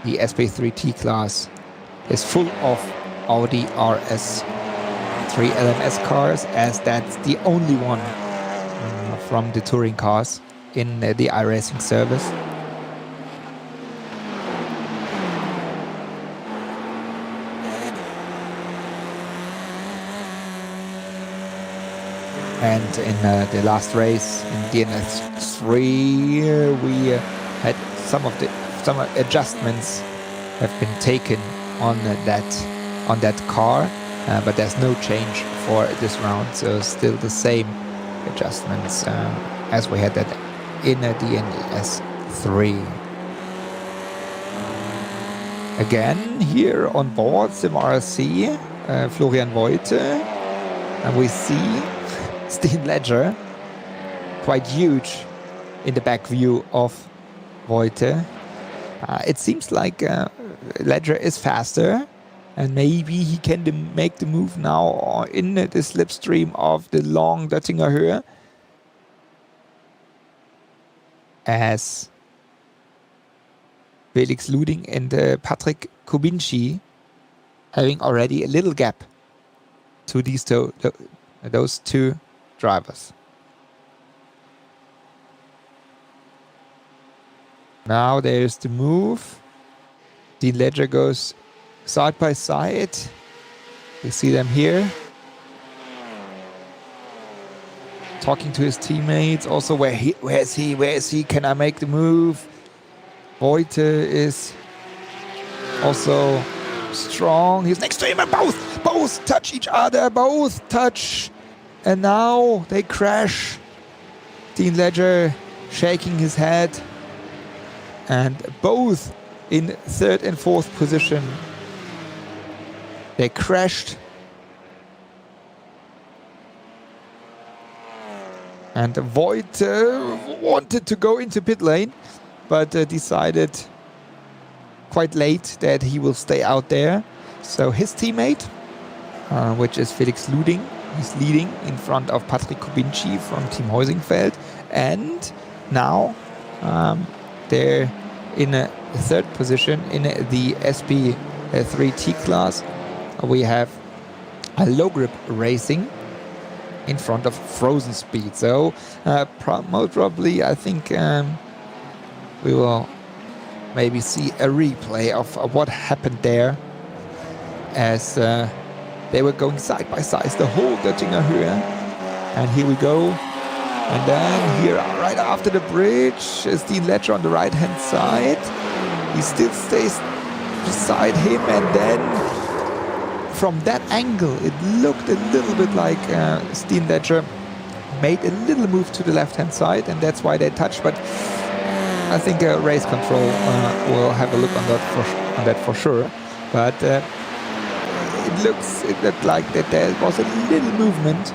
The SP3T class is full of Audi RS3 LMS cars, as that's the only one from the touring cars in the iRacing service. And in the last race in DNLS 3, we had some adjustments have been taken on that car, but there's no change for this round, so still the same adjustments as we had that in DNLS 3. Again here on board SimRC, Florian Voite, and we see Steen Ledger, quite huge in the back view of Voite. It seems like Ledger is faster, and maybe he can make the move now in the slipstream of the long Döttinger Höhe, as Felix Luding and Patrick Kubinci having already a little gap to those 2 drivers. Now there's the move. Dean Ledger goes side by side. You see them here. Talking to his teammates. Also, where is he? Can I make the move? Voite is also strong. He's next to him and both touch each other, both touch. And now they crash. Dean Ledger shaking his head. And both in third and fourth position. They crashed. And Voigt wanted to go into pit lane, but decided quite late that he will stay out there. So his teammate, which is Felix Luding, he's leading in front of Patrick Kubinci from Team Heusingfeld. And now they're in a third position in the SP3T class. We have a low grip racing in front of Frozen Speed. So most probably I think we will maybe see a replay of what happened there, as they were going side by side the whole Göttinger Höhe. And here we go. And then here right after the bridge is Dean Ledger on the right hand side. He still stays beside him, and then from that angle, it looked a little bit like Dean Ledger made a little move to the left-hand side, and that's why they touched. But I think race control will have a look on that for sure. But it looked like that there was a little movement.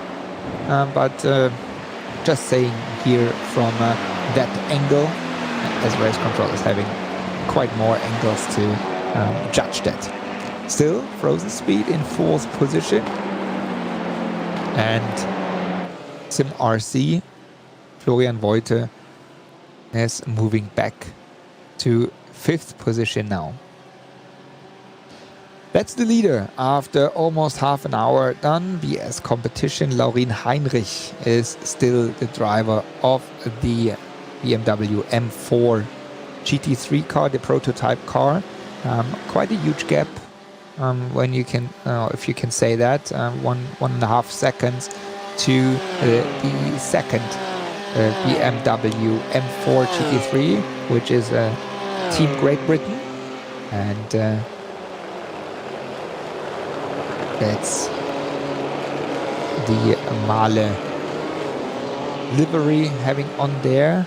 But just saying here from that angle, as race control is having quite more angles to judge that. Still, Frozen Speed in fourth position. And Sim RC, Florian Voite, is moving back to fifth position now. That's the leader after almost half an hour done. BS competition. Laurin Heinrich is still the driver of the BMW M4 GT3 car, the prototype car. Quite a huge gap. When you can, if you can say that, 1.5 seconds to the second BMW M4 GT3, which is Team Great Britain, and that's the Mahle livery having on there.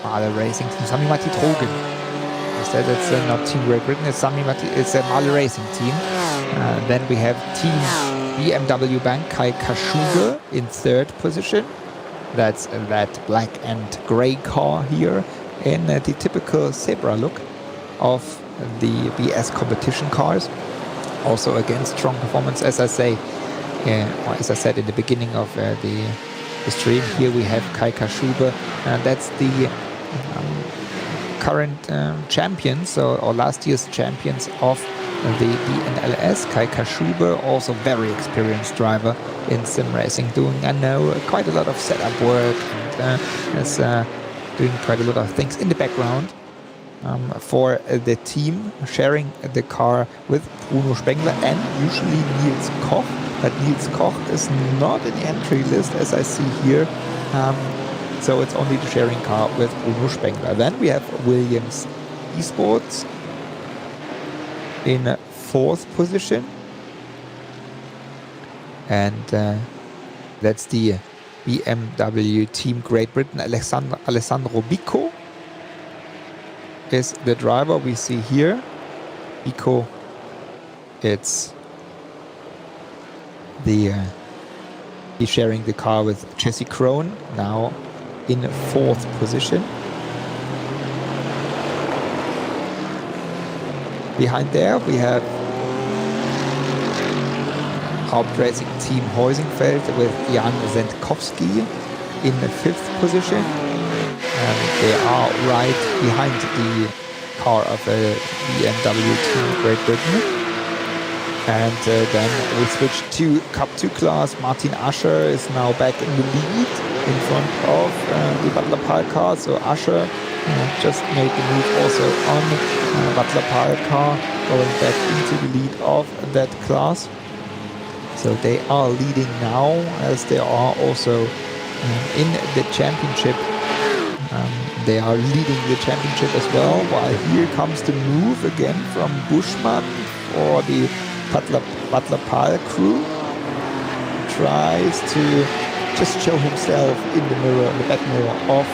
Mahle Racing Team, Sami Matti Trogen. Instead, it's not Team Great Britain, it's a Mahle Racing Team. Then we have Team BMW Bank, Kai Kashuge in third position. That's that black and grey car here in the typical zebra look of the BS competition cars. Also again, strong performance, as I say, or as I said in the beginning of the stream. Here we have Kai Kashuge, and that's the current champions, or last year's champions of the DNLS. Kai Kashuge, also very experienced driver in sim racing, doing, I know, quite a lot of setup work, and is doing quite a lot of things in the background for the team, sharing the car with Bruno Spengler and usually Nils Koch. But Nils Koch is not in the entry list, as I see here. So it's only the sharing car with Bruno Spengler. Then we have Williams Esports in fourth position. And that's the BMW Team Great Britain. Alessandro Bico is the driver we see here. Bico, it's the he's sharing the car with Jesse Krohn, now in fourth position. Behind there we have Hauptracing Team Heusingfeld with Jan Zentkowski in the fifth position. And they are right behind the car of the BMW Team Great Britain. And then we switch to Cup 2 class. Martin Ascher is now back in the lead in front of the Butler Pal car. So Ascher just made the move also on Butler Pal car, going back into the lead of that class. So they are leading now, as they are also in the championship They are leading the championship as well, while here comes the move again from Buschmann for the Butler Pal crew. Tries to just show himself in the mirror, the back mirror of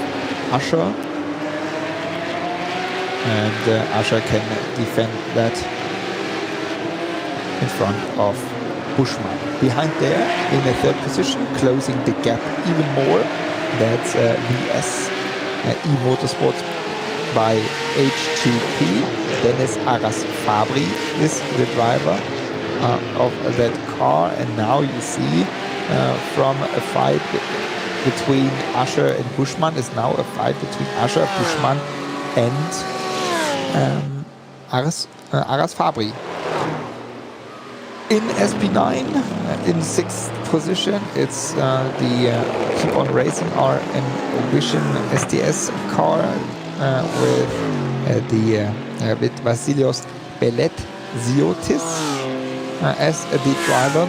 Usher. And Usher can defend that in front of Buschmann. Behind there, in the third position, closing the gap even more. That's VS E-Motorsport by H2P. Dennis Aras Fabri is the driver of that car. And now you see from a fight between Usher and Buschmann is now a fight between Usher, Buschmann and Aras Fabri. In SP9, in 6th position, it's the Keep On Racing RM Vision SDS car with Vasilios Bellet-Ziotis as the driver.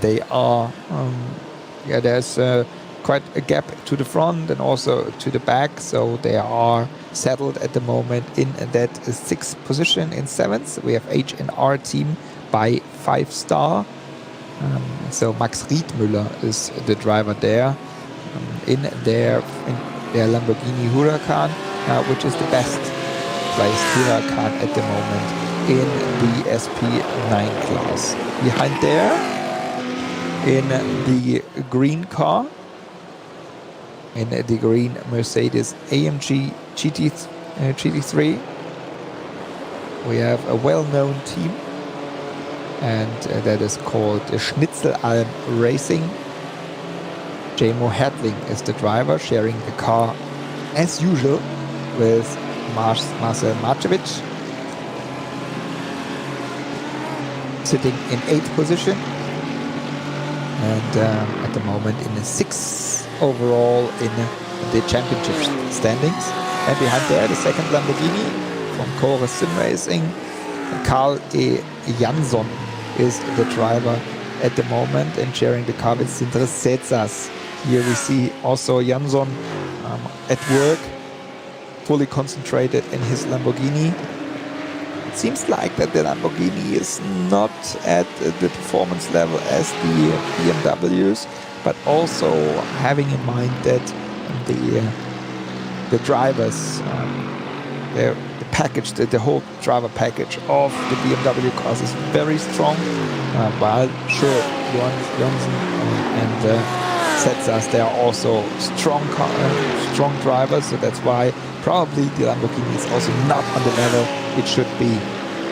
They are, there's quite a gap to the front and also to the back, so they are settled at the moment in that 6th position. In 7th, we have H&R team by 5-star. So Max Riedmüller is the driver there in their Lamborghini Huracán, which is the best placed Huracán at the moment in the SP9 class. Behind there, in the green car, in the green Mercedes AMG GT3, we have a well-known team, and that is called Schnitzelalm Racing. Jamo Hertling is the driver, sharing the car as usual with Marcel Marcevic, sitting in 8th position, and at the moment in the 6th overall in the championship standings. And behind there, the second Lamborghini from Chorus Sim Racing, Carl E. Jansson is the driver at the moment, and sharing the car with Sindre Setsas. Here we see also Jansson at work, fully concentrated in his Lamborghini. It seems like that the Lamborghini is not at the performance level as the BMWs, but also having in mind that the drivers, the package, the whole driver package of the BMW cars is very strong. While sure, Jansson and Setsas, they are also strong drivers, so that's why probably the Lamborghini is also not on the level it should be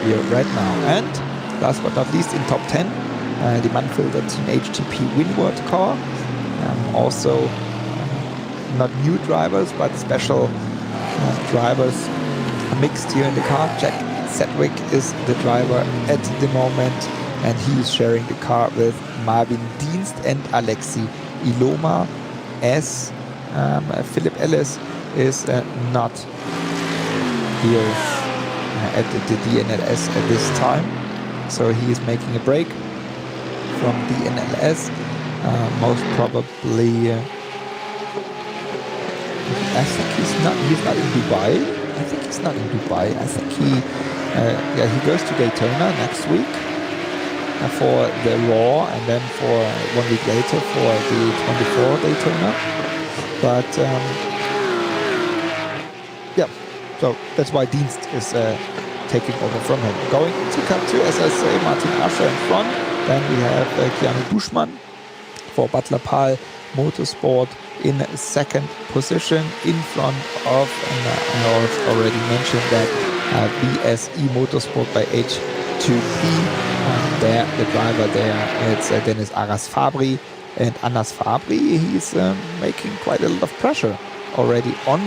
here right now. And last but not least, in top 10, the Manfilter Team HTP Winward car. Also not new drivers, but special drivers mixed here in the car. Jack Sedgwick is the driver at the moment, and he is sharing the car with Marvin Dienst and Alexi Iloma, as Philip Ellis is not here at the DNLS at this time. So he is making a break from DNLS, most probably. I think he's not in Dubai. I think he's not in Dubai. I think he goes to Daytona next week for the Raw, and then for 1 week later for the 24 Daytona. But yeah, so that's why Dienst is taking over from him. Going to come to, as I say, Martin Usher in front. Then we have Keanu Buschmann for Butler Pal Motorsport in 2nd position, in front of, and I already mentioned that, BSE Motorsport by H2P. There, the driver there, it's Dennis Aras Fabri. And Anas Fabri, he's making quite a lot of pressure already on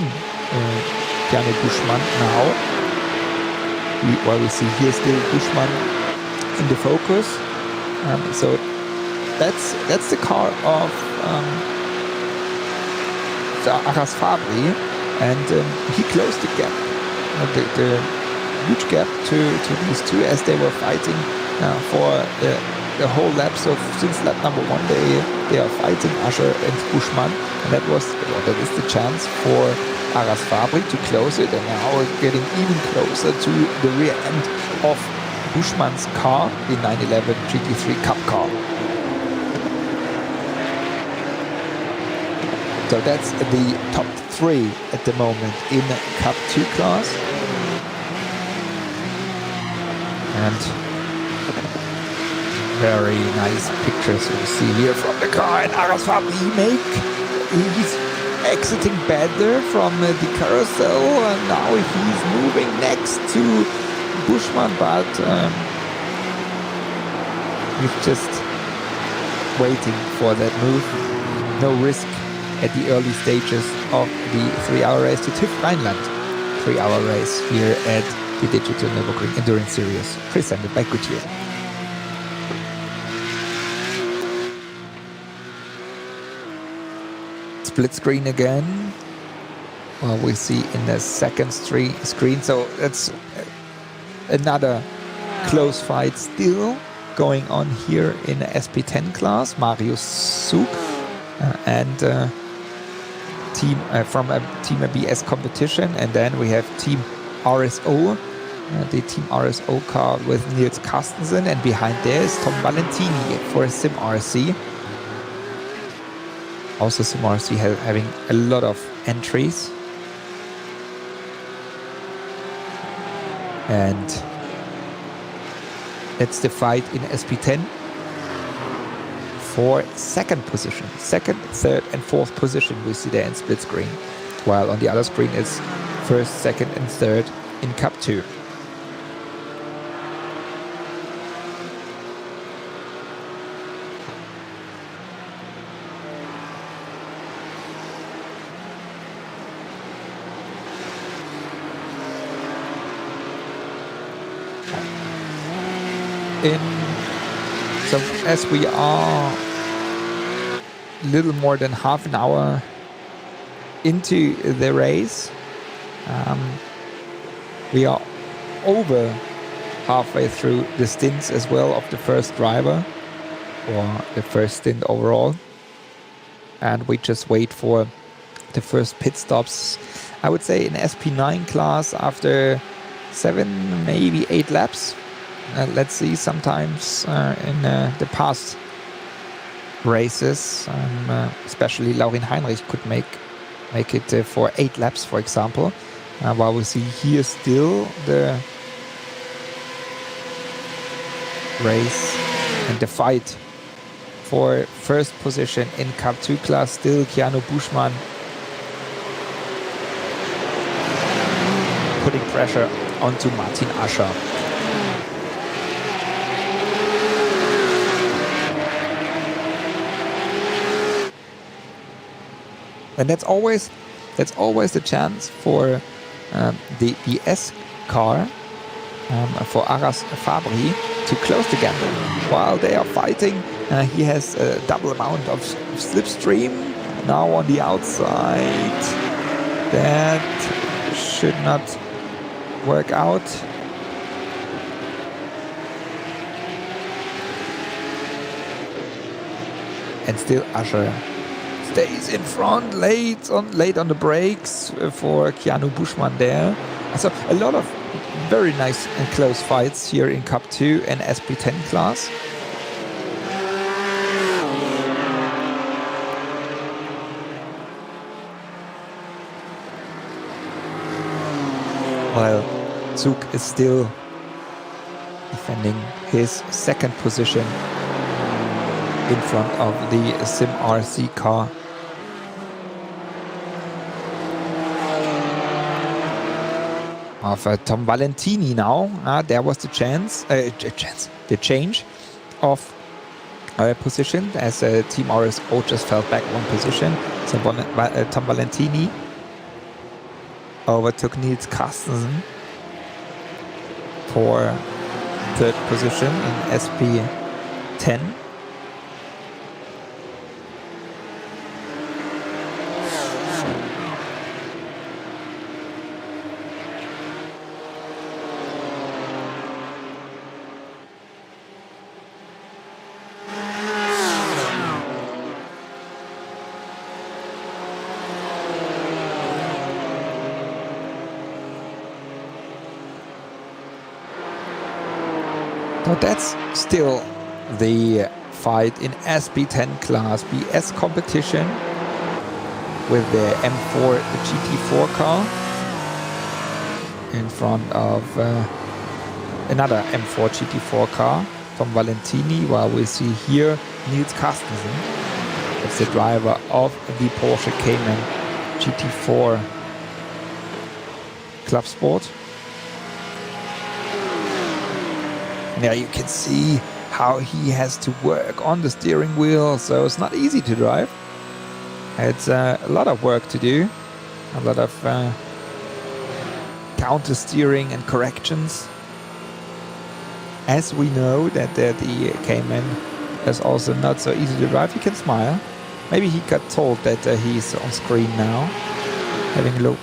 Keanu Buschmann now. While we see here still Buschmann in the focus. So that's the car of Aras Fabri, and he closed the gap, the huge gap to these two, as they were fighting for the the whole lap. So since lap number 1, they are fighting Ascher and Buschmann, and that is the chance for Aras Fabri to close it, and now getting even closer to the rear end of Buschmann's car, the 911 GT3 Cup car. So that's the top 3 at the moment in Cup 2 class. And very nice pictures you see here from the car, and Aras Fabri he's exiting better from the carousel, and now he's moving next to Buschmann, but he's just waiting for that move. No risk at the early stages of the 3-hour race to TÜV Rheinland 3-hour race here at the Digital Nürburgring Endurance Series, presented by Goodyear. Split screen again. Well, we see in the second screen, so that's another close fight still going on here in the SP10 class. Marius Zug and team from a Team ABS competition, and then we have Team RSO, the Team RSO car with Nils Carstensen, and behind there is Tom Valentini for Sim RC. Also Sim RC having a lot of entries. And that's the fight in SP10 for second position. Second, third and fourth position we see there in split screen. While on the other screen it's first, second and third in Cup 2. So as we are a little more than half an hour into the race, we are over halfway through the stints as well of the first driver, or the first stint overall, and we just wait for the first pit stops. I would say in SP9 class after 7, maybe 8 laps. Let's see, sometimes in the past races, especially Laurin Heinrich could make it for 8 laps, for example. While we see here still the race and the fight for first position in Cup 2 class, still Keanu Buschmann putting pressure onto Martin Ascher. And that's always the chance for the S car, for Aras Fabri, to close the gap. While they are fighting, he has a double amount of slipstream now on the outside. That should not work out. And still Ascher stays in front, late on the brakes for Keanu Buschmann there. So a lot of very nice and close fights here in Cup 2 and SP10 class. While Zug is still defending his second position in front of the Sim RC car. Of Tom Valentini now. There was the the change of position as Team RSO just fell back one position. So Tom Valentini overtook Nils Carstensen for third position in SP10. So that's still the fight in SP10 class BS competition with the M4 GT4 car in front of another M4 GT4 car from Valentini, while we see here Nils Carstensen. It's the driver of the Porsche Cayman GT4 Club Sport. Yeah, you can see how he has to work on the steering wheel, so it's not easy to drive. It's a lot of work to do, a lot of counter steering and corrections. As we know that the Cayman is also not so easy to drive. You can smile. Maybe he got told that he's on screen now, having a look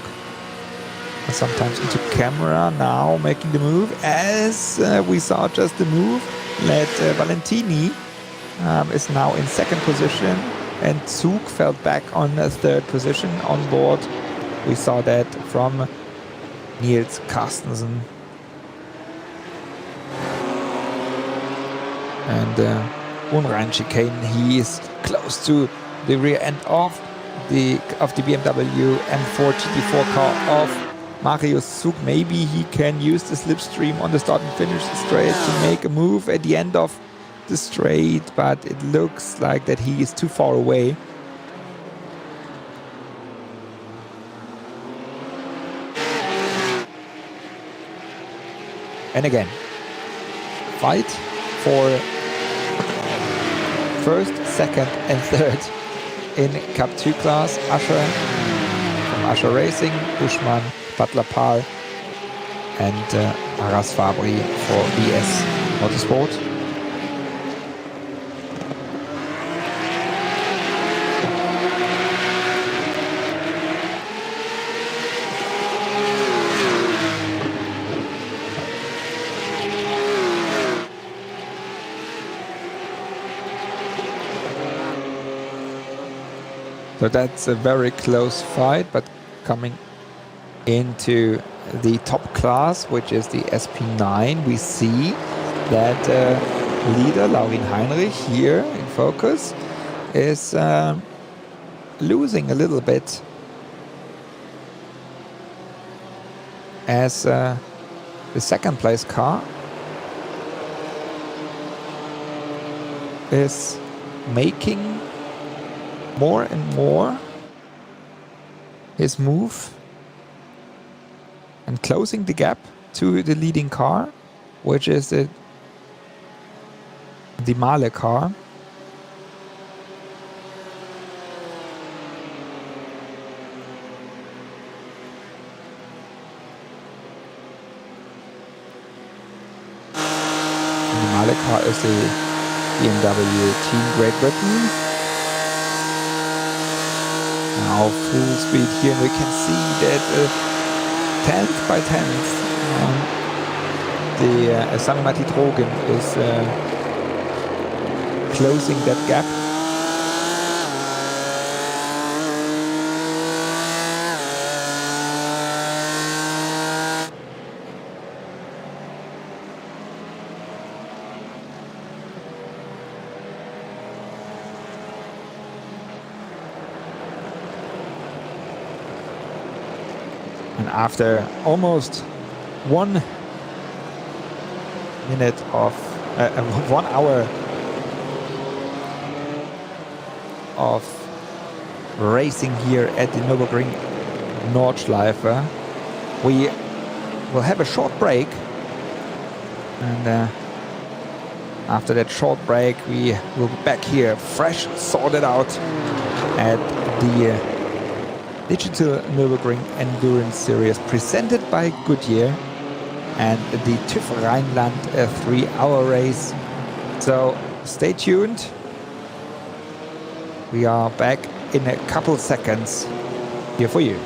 sometimes into camera, now making the move. As we saw just the move, that Valentini is now in second position and Zug fell back on a third position on board. We saw that from Nils Carstensen. And Rheinland chicane, he is close to the rear end of the BMW M4 GT4 car of Marius Zug. Maybe he can use the slipstream on the start and finish straight to make a move at the end of the straight, but it looks like that he is too far away. And again, fight for first, second and third in Cup 2 class. Usher from Usher Racing, Buschmann, Butler Pahl and Aras Fabri for BS Motorsport. So that's a very close fight, but coming into the top class, which is the SP9, we see that leader Laurin Heinrich here in focus is losing a little bit as the second place car is making more and more his move and closing the gap to the leading car, which is the Male car. The Male car is the BMW Team Great Britain. Now full speed here, and we can see that 10th by 10th the Sami Matti Trogen is closing that gap. And after almost 1 minute of 1 hour of racing here at the Nürburgring Nordschleife, we will have a short break, and after that short break we will be back here fresh, sorted out at the Digital Nürburgring Endurance Series presented by Goodyear and the TÜV Rheinland 3-hour race. So stay tuned. We are back in a couple seconds here for you.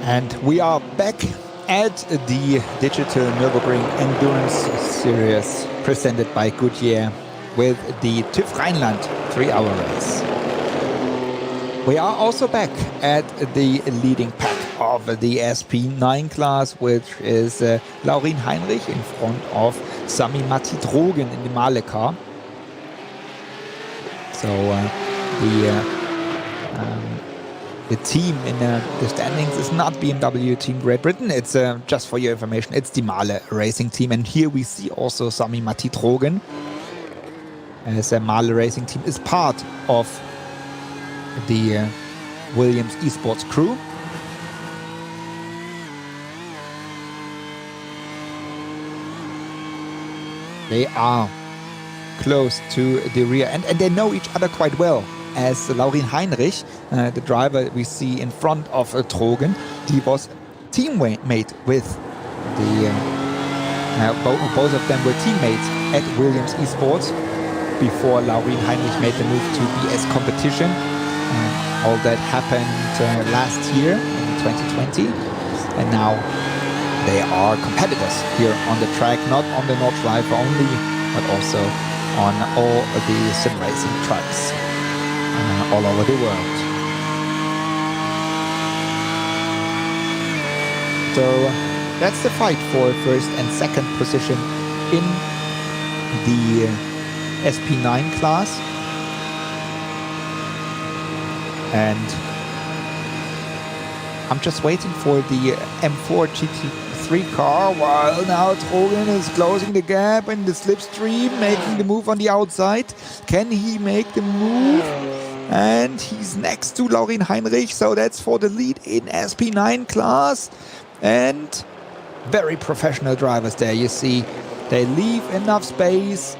And we are back at the Digital Nürburgring Endurance Series presented by Goodyear with the TÜV Rheinland 3-hour race. We are also back at the leading pack of the SP9 class, which is Laurin Heinrich in front of Sami Matti-Drogen in the Male car. So the team in the standings is not BMW Team Great Britain. It's just for your information, it's the Male Racing Team. And here we see also Sami Matti-Drogen, as a Male Racing Team is part of the Williams Esports crew. They are close to the rear end, and they know each other quite well. As Laurin Heinrich, the driver we see in front of Drogen, he was teammate with the both of them were teammates at Williams Esports before Laurin Heinrich made the move to BS competition. All that happened last year in 2020, and now they are competitors here on the track, not on the Nordschleife only, but also on all the sim racing tracks all over the world. So that's the fight for first and second position in the SP9 class. And I'm just waiting for the M4 GT3 car, while now Drogen is closing the gap in the slipstream, making the move on the outside. Can he make the move? And he's next to Laurin Heinrich, so that's for the lead in SP9 class. And very professional drivers there, you see. They leave enough space.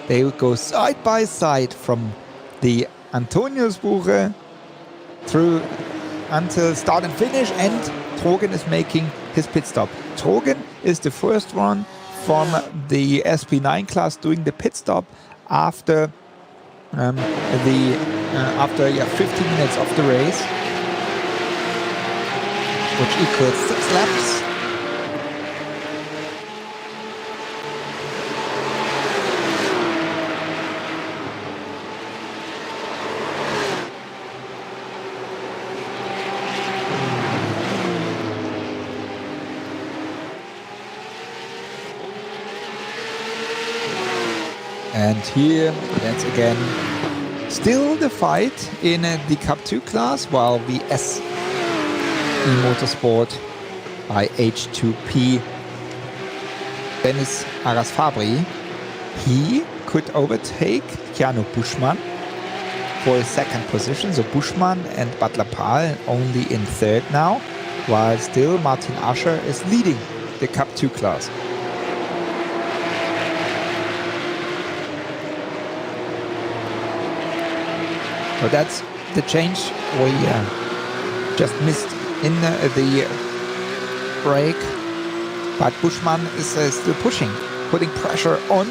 They go side by side from the Antoniusbuche through until start and finish, and Drogen is making his pit stop. Drogen is the first one from the SP9 class doing the pit stop after 15 minutes of the race, which equals 6 laps. And here, that's again still the fight in the Cup 2 class, while the SE Motorsport by H2P Dennis Arasfabri, he could overtake Keanu Buschmann for his second position. So Buschmann and Butler Pahl only in third now, while still Martin Ascher is leading the Cup 2 class. So that's the change we just missed in the break. But Buschmann is still pushing, putting pressure on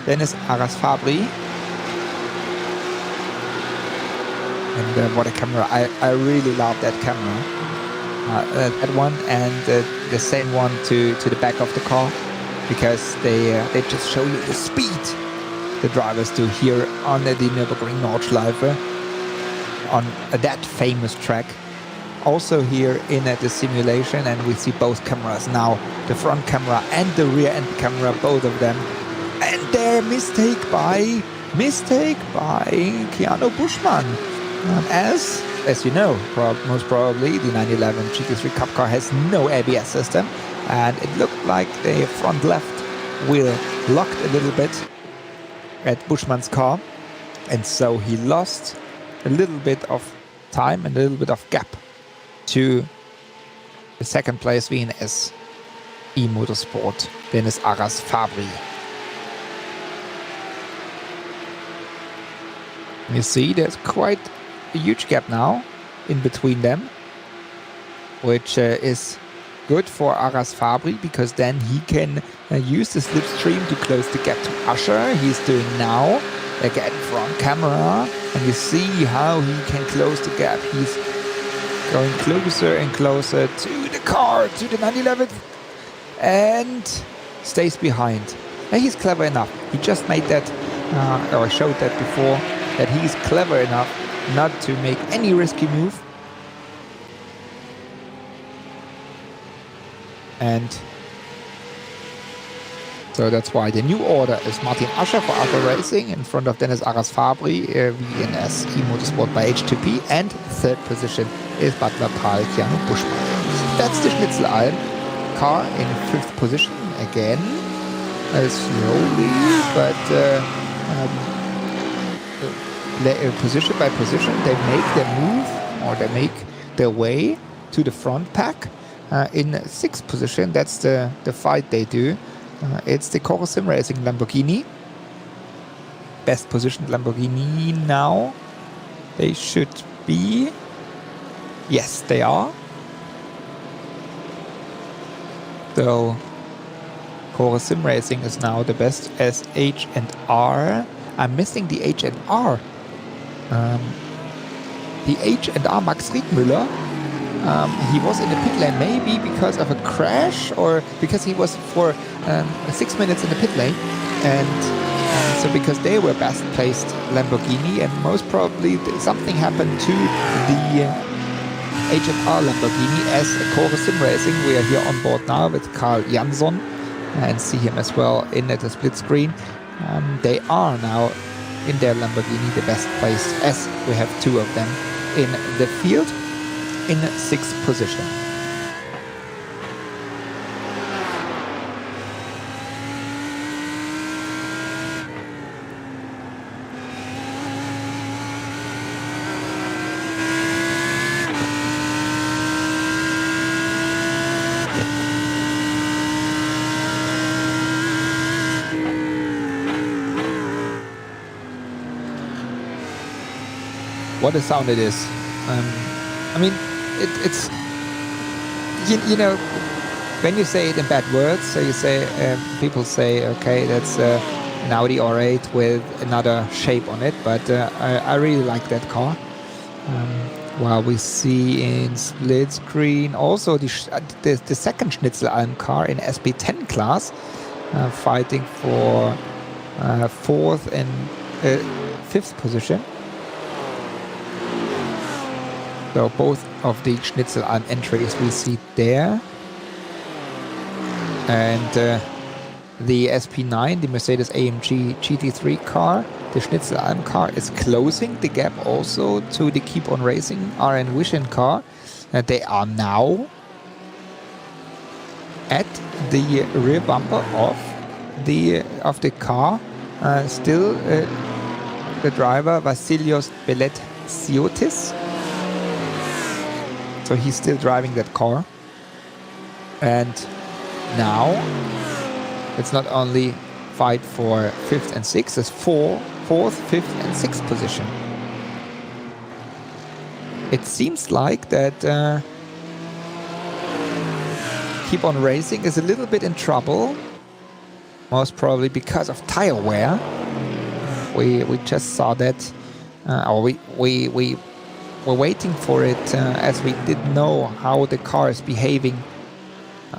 Dennis Arasfabri. And what a camera. I really love that camera. That one and the same one to the back of the car, because they just show you the speed the drivers do here on the Nürburgring Nordschleife, on that famous track. Also here in the simulation, and we see both cameras now, the front camera and the rear end camera, both of them. And their mistake by Keanu Buschmann. As you know, most probably the 911 GT3 Cup car has no ABS system, and it looked like the front left wheel locked a little bit at Buschmann's car, and so he lost a little bit of time and a little bit of gap to the second place VNS E-Motorsport Dennis Arasfabri. You see there's quite a huge gap now in between them, which is good for Arasfabri, because then he can use the slipstream to close the gap to Ascher. He's doing now, again front camera, and you see how he can close the gap. He's going closer and closer to the car, to the 911th, and stays behind. And he's clever enough. He just made that, or showed that before, that he's clever enough not to make any risky move. And so that's why the new order is Martin Ascher for Alpha Racing in front of Dennis Aras Fabri, VNS E-Motorsport by H2P, and third position is Butler Paul Keanu Buschmann. That's the Schnitzelalm car in fifth position again, slowly, but position by position they make their move, or they make their way to the front pack. In sixth position, that's the fight they do. It's the Cora Sim Racing Lamborghini. Best positioned Lamborghini now. They should be. Yes, they are. So Cora Sim Racing is now the best as H and R. I'm missing the H and R. The H and R Max Riedmüller. He was in the pit lane maybe because of a crash, or because he was for 6 minutes in the pit lane, and so because they were best placed Lamborghini, and most probably something happened to the H&R Lamborghini as Cora Sim Racing. We are here on board now with Carl Jansson and see him as well in at the split screen. They are now in their Lamborghini the best placed, as we have two of them in the field. In sixth position. What a sound it is. I mean, it's you know, when you say it in bad words, so you say people say, okay, that's an Audi R8 with another shape on it, but I really like that car. While we see in split screen also the second Schnitzelalm car in SB10 class, fighting for fourth and fifth position. So both of the Schnitzelalm entries we see there. And the SP9, the Mercedes AMG GT3 car, the Schnitzelalm car is closing the gap also to the Keep On Racing RN Vision car. They are now at the rear bumper of the car. Still the driver Vasilios Beletsiotis. So he's still driving that car. And now it's not only fight for fifth and sixth, it's fourth, fifth and sixth position. It seems like that Keep On Racing is a little bit in trouble, most probably because of tire wear. We just saw that, or we were waiting for it as we didn't know how the car is behaving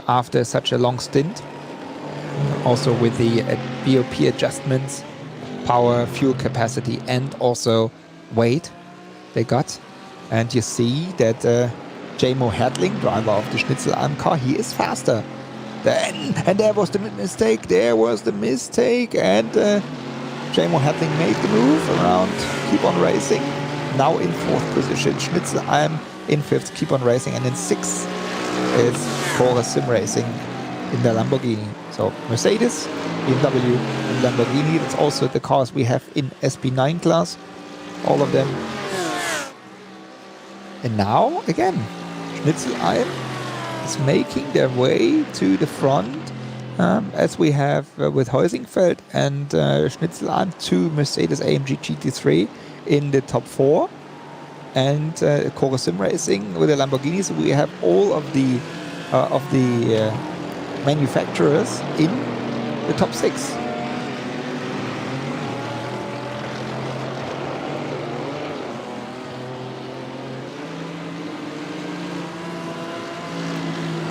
after such a long stint. Also with the BOP adjustments, power, fuel capacity, and also weight they got. And you see that Jamo Hadling, driver of the Schnitzelalm car, he is faster. And there was the mistake, and Jamo Hadling made the move around Keep On Racing. Now in fourth position, Schnitzelalm in fifth, Keep On Racing, and in sixth is Cora Sim Racing in the Lamborghini. So Mercedes, BMW, and Lamborghini. That's also the cars we have in SP9 class, all of them. And now again, Schnitzelalm is making their way to the front, as we have with Heusingfeld and Schnitzelalm, two Mercedes AMG GT3 in the top four, and Cora Sim Racing with the Lamborghinis. We have all of the manufacturers in the top six.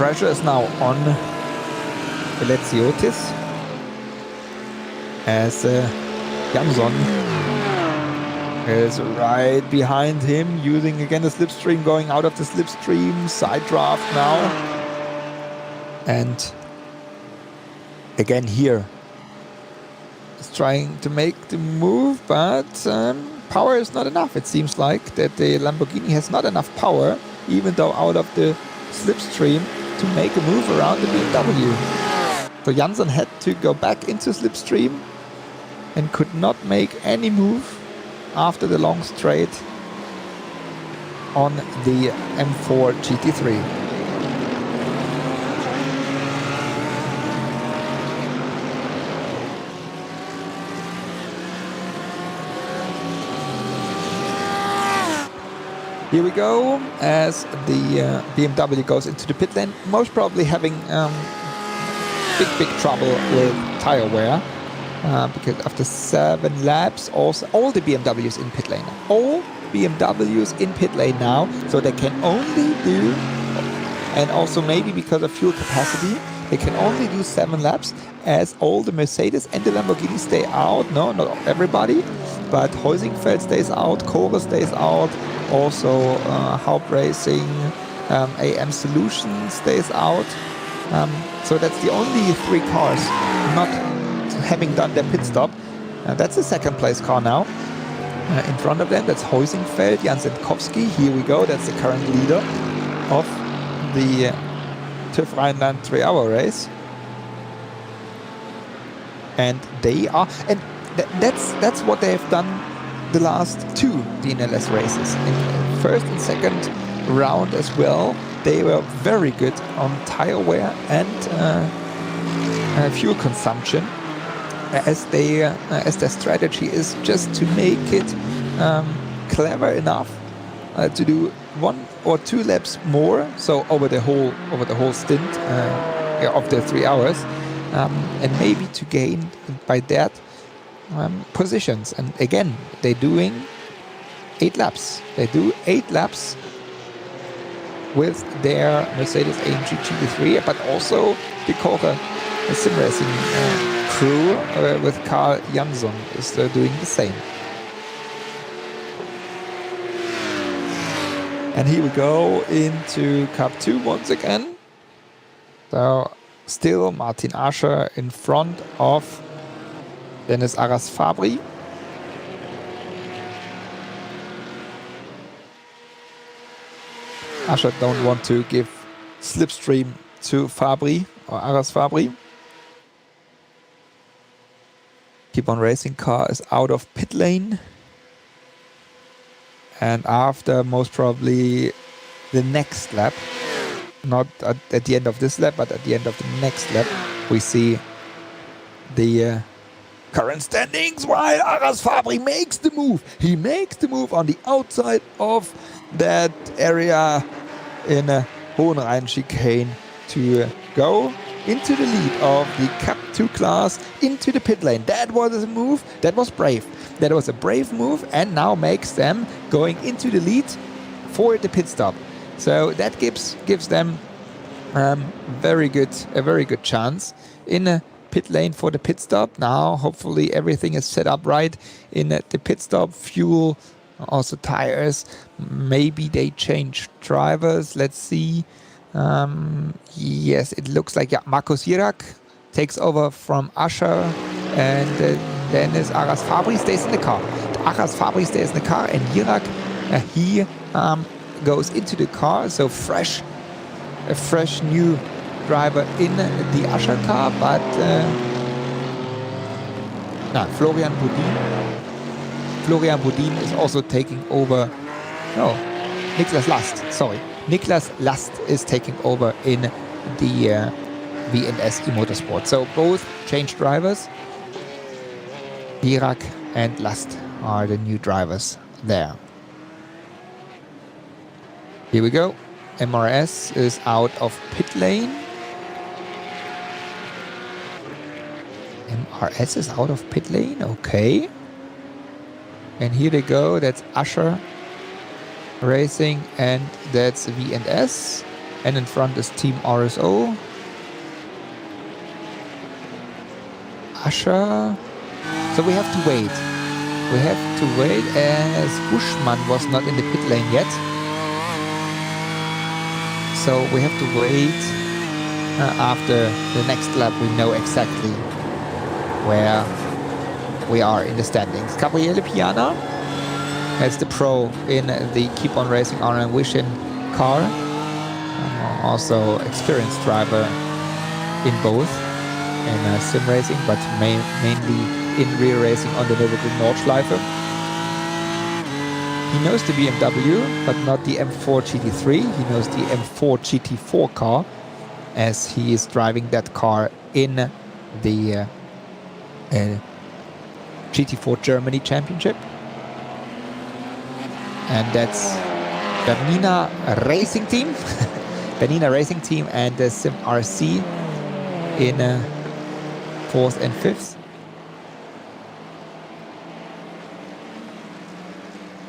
pressure is now on Veleziotis as Jansson is right behind him, using again the slipstream, going out of the slipstream, side draft now. And again here, is trying to make the move, but power is not enough. It seems like that the Lamborghini has not enough power, even though out of the slipstream, to make a move around the BMW. So Jansson had to go back into slipstream and could not make any move after the long straight on the M4 GT3. Here we go, as the BMW goes into the pit lane, most probably having big trouble with tire wear, because after 7 laps, also all the BMWs in pit lane. All BMWs in pit lane now, so they can only do, and also maybe because of fuel capacity, they can only do 7 laps, as all the Mercedes and the Lamborghini stay out. No, not everybody, but Heusingfeld stays out, Kore stays out, also Haupt Racing, AM Solutions stays out. So that's the only 3 cars not having done their pit stop. That's the second place car now. In front of them, that's Heusingfeld, Jan Sendkowski. Here we go, that's the current leader of the TÜV Rheinland 3-hour race. And they are, and that's what they have done the last 2 DNLS races. In the first and second round as well, they were very good on tire wear and fuel consumption, as their strategy is just to make it clever enough to do 1 or 2 laps more, so over the whole stint of the 3 hours, and maybe to gain by that positions. And again, they're doing 8 laps. They do 8 laps with their Mercedes AMG GT3, but also the Kore sim racing crew with Carl Jansson is doing the same. And here we go into Cup 2 once again. So still Martin Ascher in front of Dennis Arras Fabri. Ascher don't want to give slipstream to Fabri or Arras Fabri. Keep on Racing car is out of pit lane. And after most probably the next lap, not at the end of this lap, but at the end of the next lap, we see the current standings, while Arras Fabri makes the move. He makes the move on the outside of that area in a Hohenrhein chicane to go into the lead of the Cup 2 class into the pit lane. That was a move, that was brave. That was a brave move, and now makes them going into the lead for the pit stop. So that gives them a very good chance in a pit lane for the pit stop. Now hopefully everything is set up right in the pit stop. Fuel, also tires, maybe they change drivers. Let's see. Yes, it looks like, yeah, Markus Jirak takes over from Ascher, and Dennis Arras Fabri stays in the car. Arras Fabri stays in the car, and Jirak he goes into the car. So a fresh new driver in the Ascher car, but Florian Bodin is also taking over. No, Niklas Last. Sorry, Niklas Last is taking over in the VNS eMotorsport. So both change drivers. Jirak and Last are the new drivers there. Here we go. MRS is out of pit lane. MRS is out of pit lane, okay. And here they go, that's Ascher Racing, and that's VNS. And in front is Team RSO. Ascher. So we have to wait. We have to wait as Buschmann was not in the pit lane yet. So we have to wait after the next lap. We know exactly where we are in the standings. Gabriele Piana as the pro in the Keep On Racing Arne Wishin car. Also experienced driver in both, in sim racing, but mainly in real racing on the Nürburgring Nordschleife. He knows the BMW, but not the M4 GT3. He knows the M4 GT4 car, as he is driving that car in the GT4 Germany Championship. And that's Bernina Racing Team. Bernina Racing Team and the Sim RC in 4th and 5th.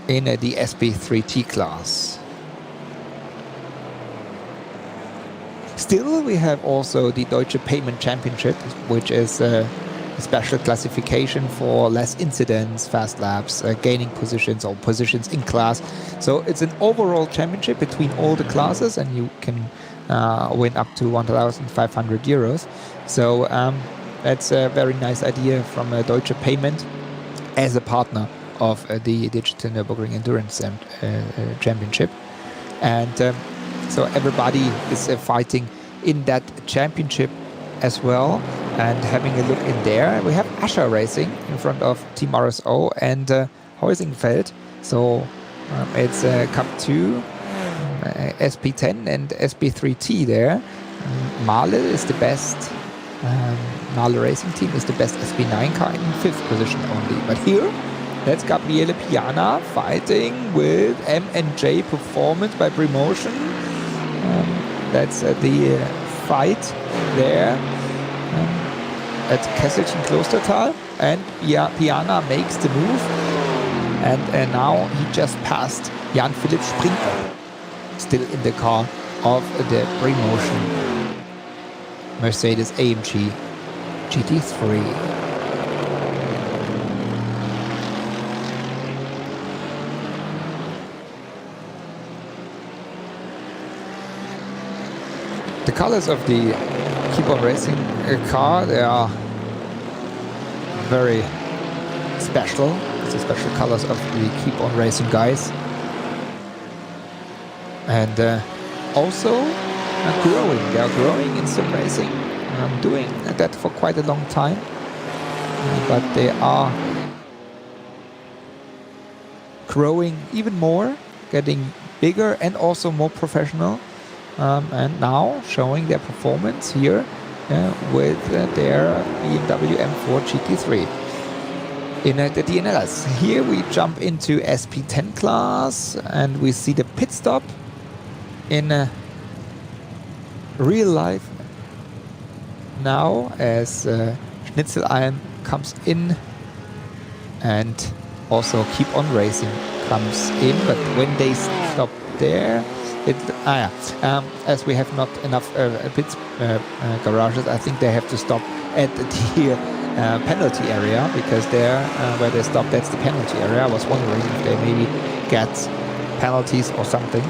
In the SP3T class. Still, we have also the Deutsche Payment Championship, which is a special classification for less incidents, fast laps, gaining positions or positions in class. So it's an overall championship between all the classes, and you can win up to 1,500 euros. So that's a very nice idea from Deutsche Payment as a partner of the Digital Nürburgring Endurance Championship. And so everybody is fighting in that championship as well. And having a look in there, we have Ascher Racing in front of Team RSO and Heusingfeld. So it's Cup 2, SP10 and SP3T there. Mahle is the best. Mahle Racing Team is the best SP9 car in 5th position only. But here, that's Gabriele Piana fighting with M&J Performance by Premotion. That's the fight there at Kesselchen-Klostertal. And Piana makes the move. And now he just passed Jan-Philipp Springer, still in the car of the Premotion Mercedes AMG GT3. The colors of the Keep On Racing car, they are very special. It's the special colors of the Keep On Racing guys. And also growing. They are growing in sim racing. I'm doing that for quite a long time. But they are growing even more, getting bigger and also more professional. And now showing their performance here with their BMW M4 GT3 in the DNLS. Here we jump into SP10 class and we see the pit stop in real life now as Schnitzelalm comes in and also Keep On Racing comes in. But when they stop there, as we have not enough pit garages, I think they have to stop at the penalty area, because there where they stop, that's the penalty area. I was wondering if they maybe get penalties or something.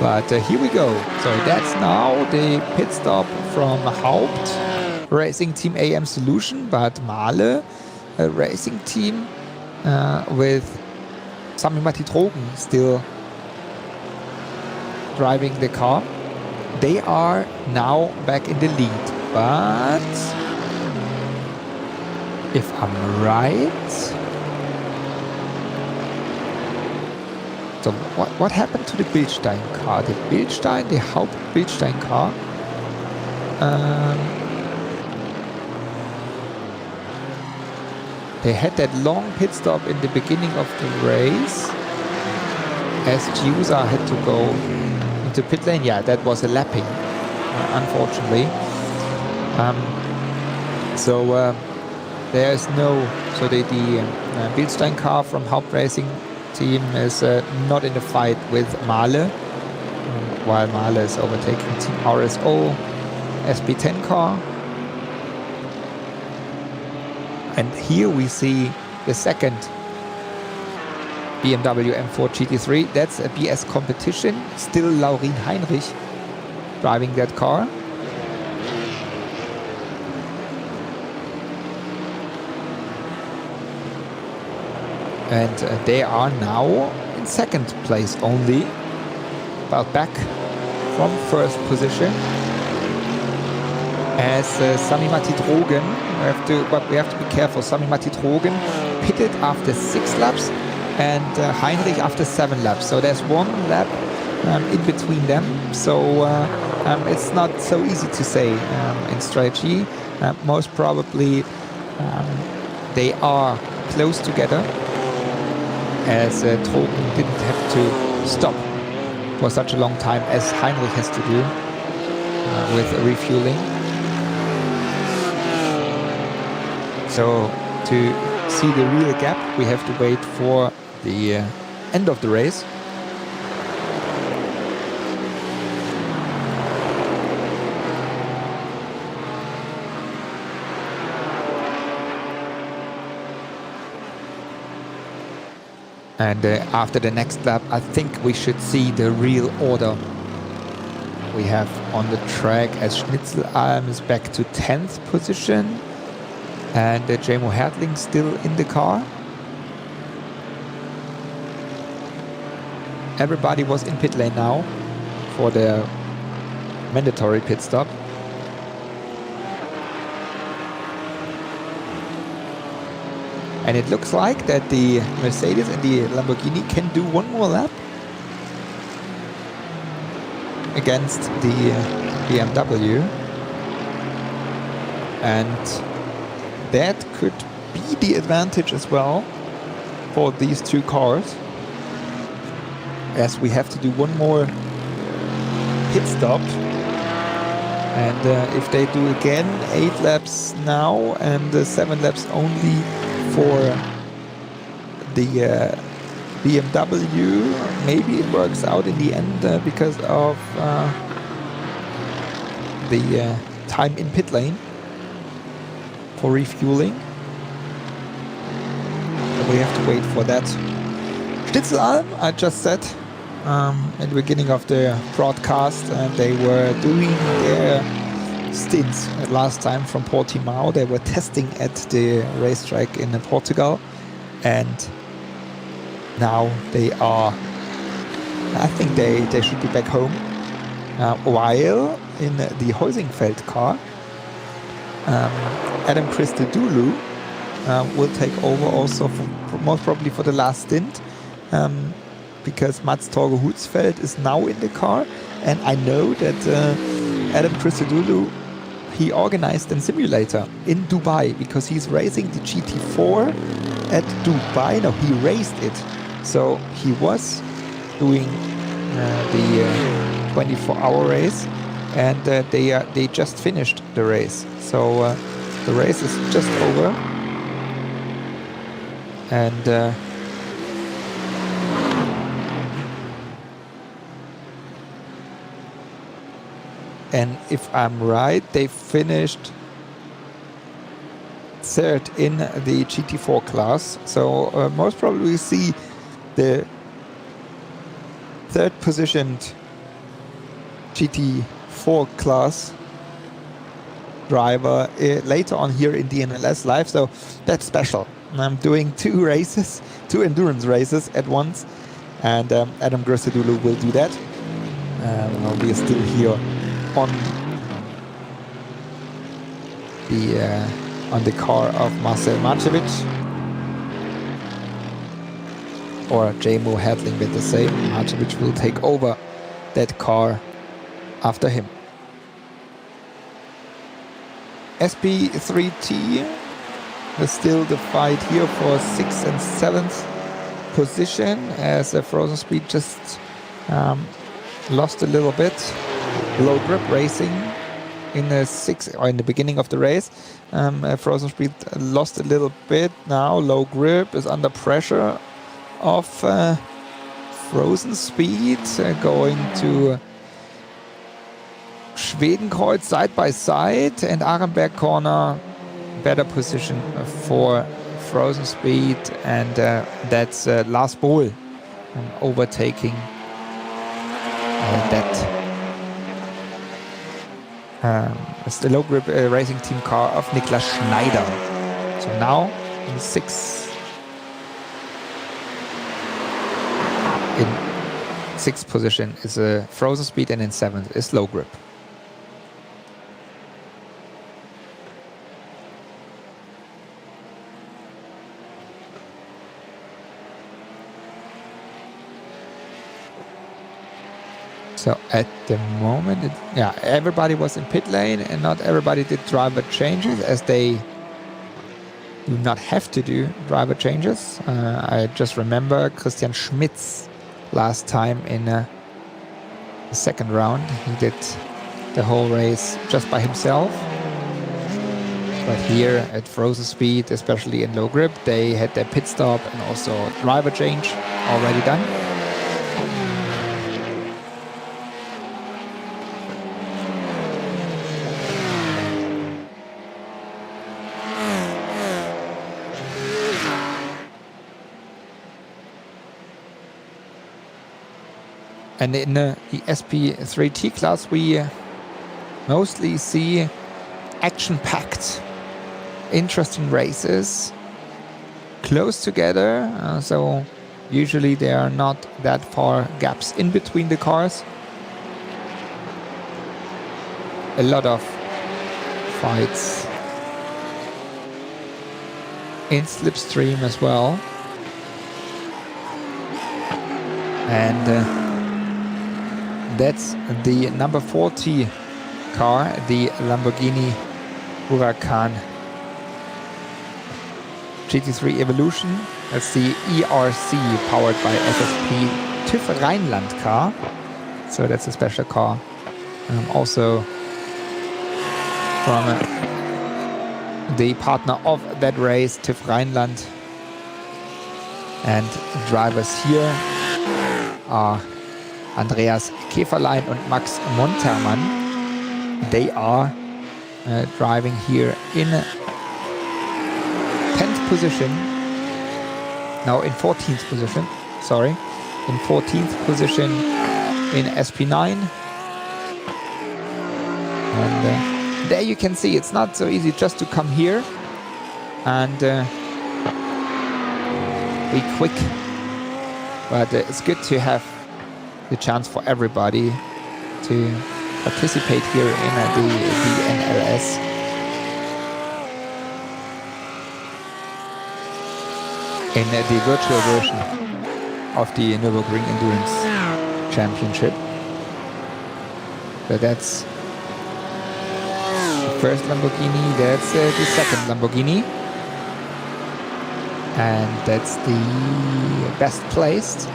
But here we go. So that's now the pit stop from Haupt Racing Team AM Solution, but Mahle Racing Team with Sami Matti Drogen still driving the car. They are now back in the lead, but if I'm right, so what happened to the Bilstein car? The Haupt Bilstein car, they had that long pit stop in the beginning of the race as Giusa had to go into pit lane. Yeah, that was a lapping, unfortunately. There's no, so the Bilstein car from Haupt Racing Team is not in the fight with Mahle. while Mahle is overtaking Team RSO SB10 car. And here we see the second BMW M4 GT3. That's a BS competition. Still Laurin Heinrich driving that car. And they are now in second place only, about back from first position. As Sami Matti-Drogen, we have to be careful. Sami Matti-Drogen pitted after 6 laps and Heinrich after 7 laps. So there's 1 lap in between them. So it's not so easy to say in strategy. Most probably they are close together, as Drogen didn't have to stop for such a long time as Heinrich has to do with refueling. So to see the real gap, we have to wait for the end of the race. And after the next lap, I think we should see the real order we have on the track, as Schnitzelalm is back to 10th position. And Jamo Hertling still in the car. Everybody was in pit lane now for the mandatory pit stop. And it looks like that the Mercedes and the Lamborghini can do 1 more lap against the BMW. And that could be the advantage as well for these 2 cars, as we have to do 1 more pit stop. And if they do again 8 laps now and 7 laps only for the BMW, maybe it works out in the end because of the time in pit lane for refueling. We have to wait for that. Schnitzelalm, I just said at the beginning of the broadcast, they were doing their stints last time from Portimao. They were testing at the racetrack in Portugal, and now they are, I think they should be back home. While in the Heusingfeld car, Adam Christodoulou will take over also most probably for the last stint, because Mats Torge Hutzfeld is now in the car, and I know that Adam Christodoulou, he organized a simulator in Dubai because he's racing the GT4 at Dubai. No, he raced it. So he was doing the 24-hour race, and they just finished the race. So the race is just over, and if I'm right, they finished 3rd in the GT4 class. So most probably we see the 3rd positioned GT4 class driver later on here in DNLS Live. So that's special. I'm doing 2 races, 2 endurance races at once, and Adam Christodoulou will do that. We are still here on the car of Marcel Marcevic, or Jamo Hertling, better say. Marcevic will take over that car after him. SP3T is still the fight here for 6th and 7th position, as Frozen Speed just lost a little bit. Low grip racing in the beginning of the race. Frozen Speed lost a little bit now. Low grip is under pressure of Frozen Speed, going to Schwedenkreuz side by side, and Arenberg corner, better position for frozen speed, and that's Lars Bohl overtaking that it's the low grip racing team car of Niklas Schneider. So now in sixth position is a frozen speed, and in 7th is low grip. So at the moment, everybody was in pit lane, and not everybody did driver changes, as they do not have to do driver changes. I just remember Christian Schmitz last time in the second round. He did the whole race just by himself. But here at frozen speed, especially in low grip, they had their pit stop and also driver change already done. And in the SP3T class, we mostly see action-packed, interesting races, close together. So usually there are not that far gaps in between the cars. A lot of fights in slipstream as well. And that's the number 40 car, the Lamborghini Huracán GT3 Evolution. That's the ERC powered by SSP TÜV Rheinland car. So that's a special car. Also from the partner of that race, TÜV Rheinland. And drivers here are Andreas Käferlein and Max Montermann. They are driving here in 10th position. No, in 14th position. Sorry. In 14th position in SP9. And there you can see it's not so easy just to come here and be quick. But it's good to have the chance for everybody to participate here in the DNLS. In the virtual version of the Nürburgring Endurance Championship. So that's the first Lamborghini, that's the second Lamborghini. And that's the best placed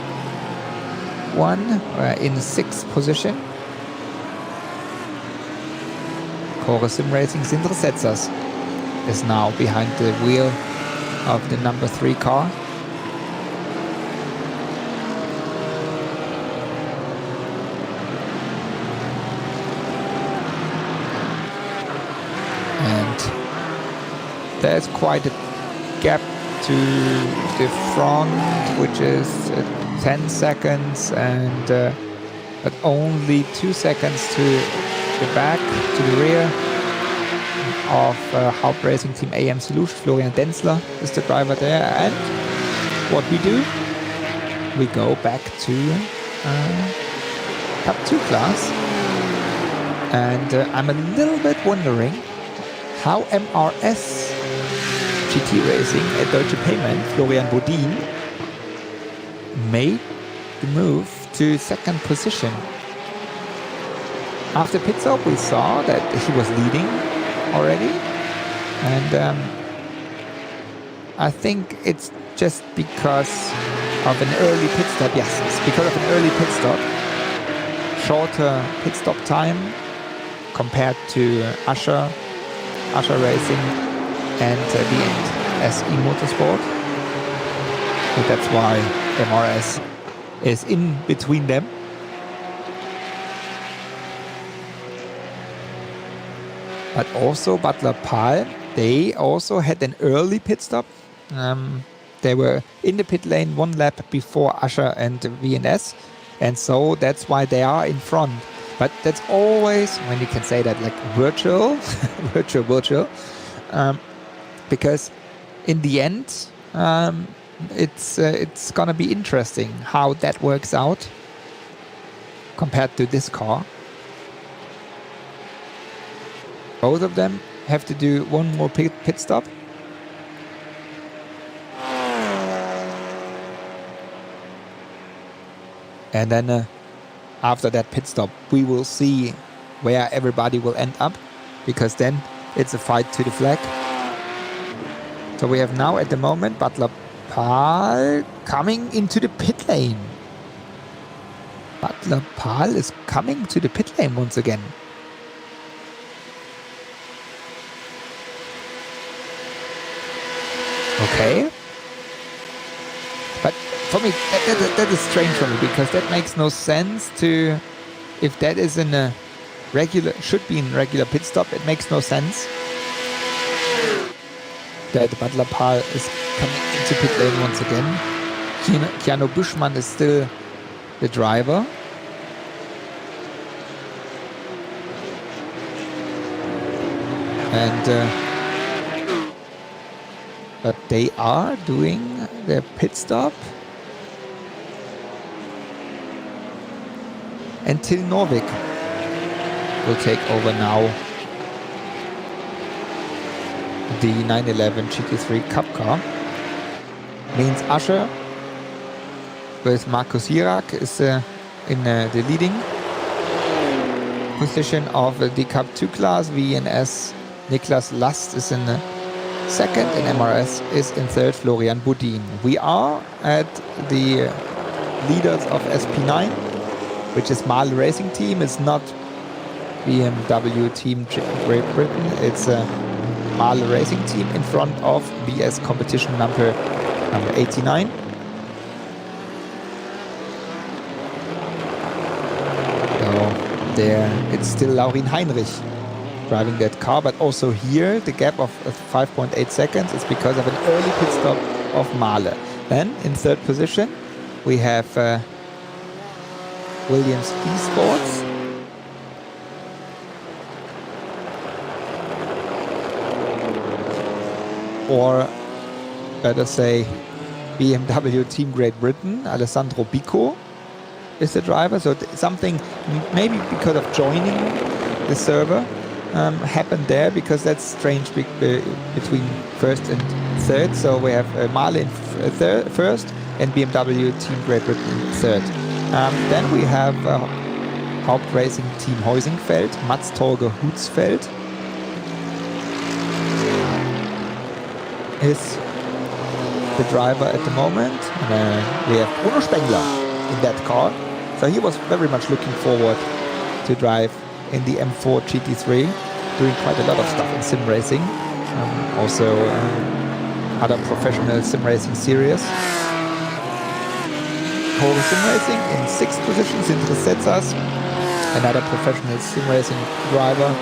one in 6th position. Core Sim Racing Sindre Setzers is now behind the wheel of the number 3 car. And there's quite a gap to the front, which is 10 seconds, and but only 2 seconds to the back, to the rear of Haupt Racing Team AM Solution. Florian Denzler is the driver there, and what we do, we go back to Cup 2 class, and I'm a little bit wondering how MRS GT Racing at Deutsche Payment, Florian Bodin, made the move to 2nd position. After pit stop, we saw that he was leading already, and I think it's just because of an early pit stop. Yes, it's because of an early pit stop. Shorter pit stop time compared to Usher Racing and SE Motorsport. So that's why MRS is in between them. But also Butler Pal, they also had an early pit stop. They were in the pit lane 1 lap before Usher and VNS, and so that's why they are in front. But that's always, when you can say that, like virtual, virtual, because in the end, it's gonna be interesting how that works out compared to this car. Both of them have to do one more pit stop. And then after that pit stop, we will see where everybody will end up, because then it's a fight to the flag. So we have now at the moment Butler Pal coming into the pit lane. Butler Pal is coming to the pit lane once again. Okay. But for me, that is strange for me, because that makes no sense to, if that is in a regular, should be in regular pit stop, it makes no sense that Butler Pal is coming into pit lane once again. Keanu Buschmann is still the driver. And but they are doing their pit stop. And Till Norvik will take over now the 911 GT3 Cup car. Means Usher with Markus Hirak is in the leading position of the Cup 2 class. VNS Niklas Last is in the second, and MRS is in third, Florian Budin. We are at the leaders of SP9, which is Mahle Racing Team. It's not BMW Team Great Britain. It's a Mahle Racing Team in front of BS competition number 89. So there, it's still Laurin Heinrich driving that car, but also here the gap of 5.8 seconds is because of an early pit stop of Mahle. Then in third position we have Williams Esports. Or better say BMW Team Great Britain. Alessandro Bico is the driver. So something maybe because of joining the server happened there, because that's strange between first and third. So we have Mahle in first and BMW Team Great Britain in third. Then we have Hauptracing Team Heusingfeld, Mats Torge Hutzfeld is the driver at the moment. We have Bruno Spengler in that car. So he was very much looking forward to drive in the M4 GT3, doing quite a lot of stuff in sim racing, also other professional sim racing series. Pole sim racing in 6th position, Sindre Setsas, another professional sim racing driver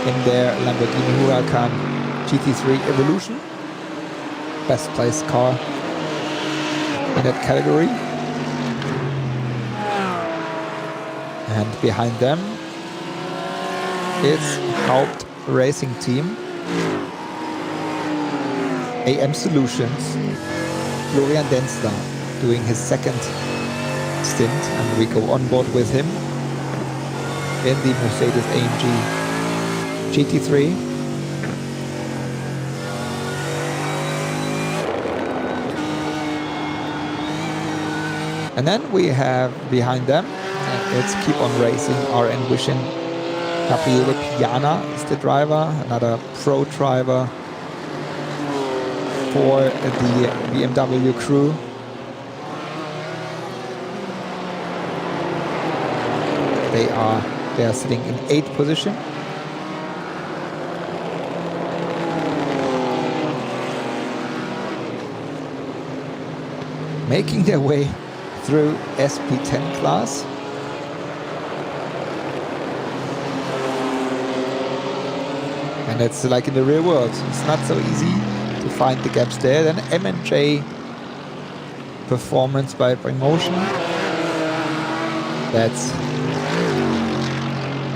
in their Lamborghini Huracán GT3 Evolution, best placed car in that category. And behind them is Haupt Racing Team, AM Solutions, Florian Densler doing his second stint, and we go on board with him in the Mercedes AMG GT3. And then we have behind them, it's Keep On Racing, RN Vision. Gabriele Piana is the driver, another pro driver for the BMW crew. They are sitting in 8th position. Making their way through SP10 class. And it's like in the real world. It's not so easy to find the gaps there. Then M&J performance by promotion. That's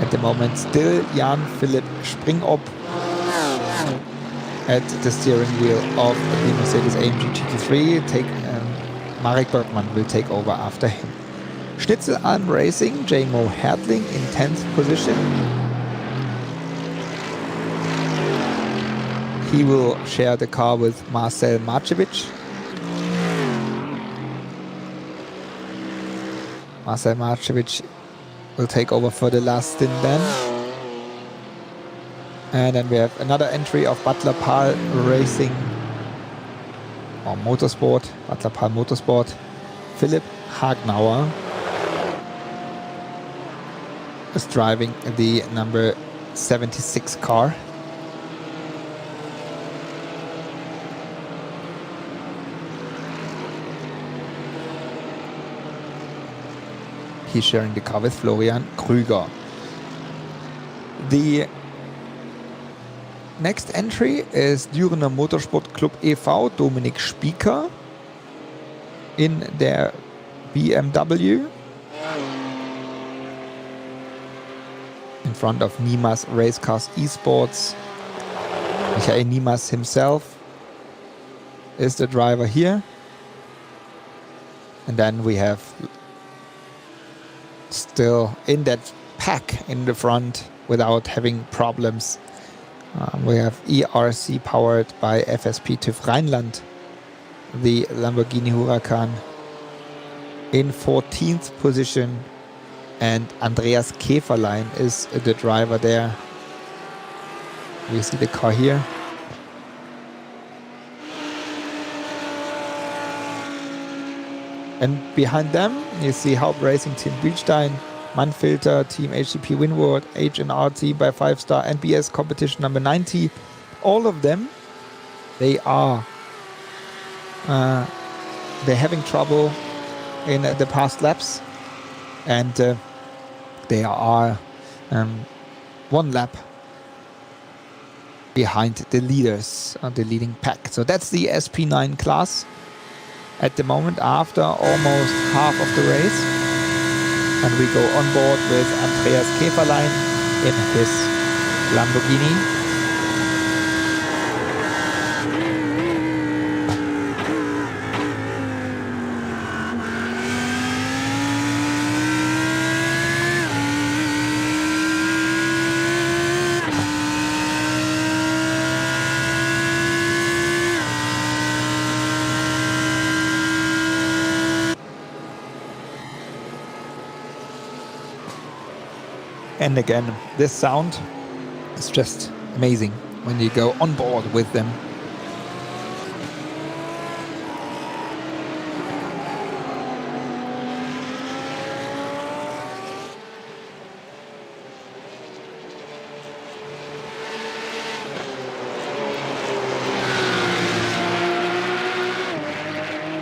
at the moment still Jan-Philipp Springop at the steering wheel of the Mercedes-AMG GT3. Marek Bergmann will take over after him. Schnitzel Alm Racing, J-Mo Hertling in 10th position. He will share the car with Marcel Marcevic. Marcel Marcevic will take over for the last stint then. And then we have another entry of Butler Pal Racing or Motorsport, Butler Pal Motorsport. Philipp Hagnauer is driving the number 76 car. He's sharing the car with Florian Krüger. The next entry is Dürener Motorsport Club e.V. Dominik Spieker in their BMW. In front of Nimas Racecars Esports. Michael Nimas himself is the driver here. And then we have still in that pack in the front without having problems. We have ERC powered by FSP TÜV Rheinland, the Lamborghini Huracán in 14th position, and Andreas Käferlein is the driver there. We see the car here. And behind them, you see Haupt Racing Team Bielstein, Mannfilter Team HCP Winward, H&R Team by 5-star, NBS Competition number 90. All of them, they're having trouble in the past laps, and they are one lap behind the leaders, the leading pack. So that's the SP9 class at the moment after almost half of the race. And we go on board with Andreas Käferlein in his Lamborghini. And again, this sound is just amazing when you go on board with them.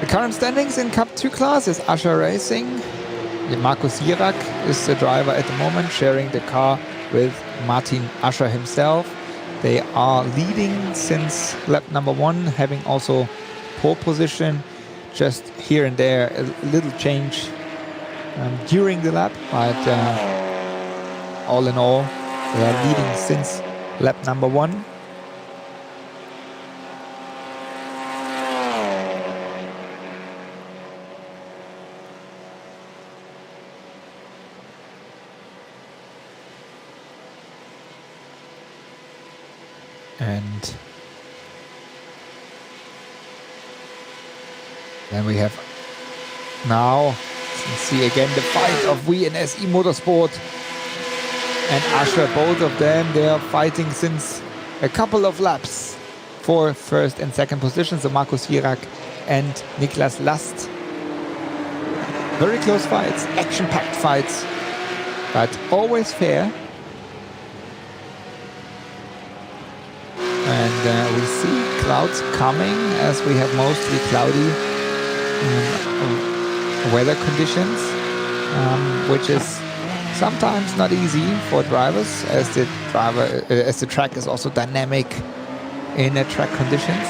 The current standings in Cup 2 class is Ascher Racing. Markus Jirak is the driver at the moment, sharing the car with Martin Ascher himself. They are leading since lap number 1, having also pole position. Just here and there, a little change during the lap, but all in all, they are leading since lap number 1. And then we have now, see again the fight of WNSE Motorsport and Ascher. Both of them, they are fighting since a couple of laps for first and second positions. So Markus Jirak and Niklas Last. Very close fights, action-packed fights, but always fair. And we see clouds coming as we have mostly cloudy weather conditions, which is sometimes not easy for drivers, as the track is also dynamic in track conditions.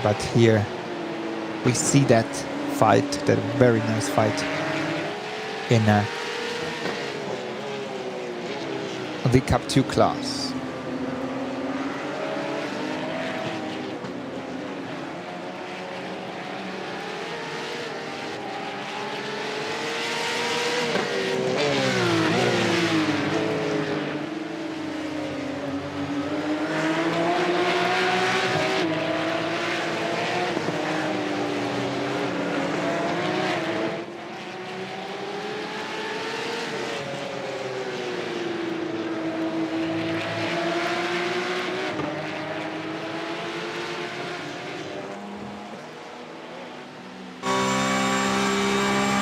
But here we see that fight, that very nice fight in the Cup 2 class.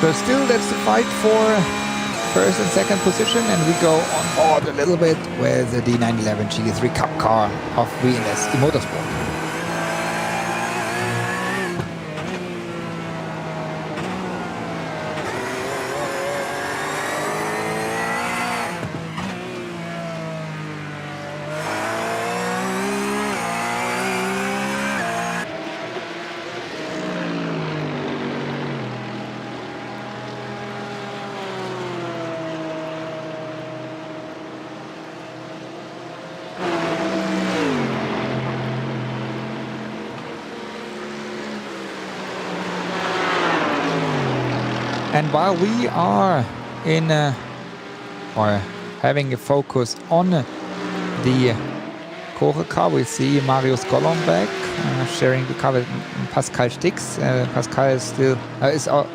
So still that's the fight for first and second position, and we go on board a little bit with the D911 GT3 Cup car of DNLS Motorsport. And while we are in or having a focus on the Core car, we see Marius Golombek sharing the car with Pascal Stix. Pascal is still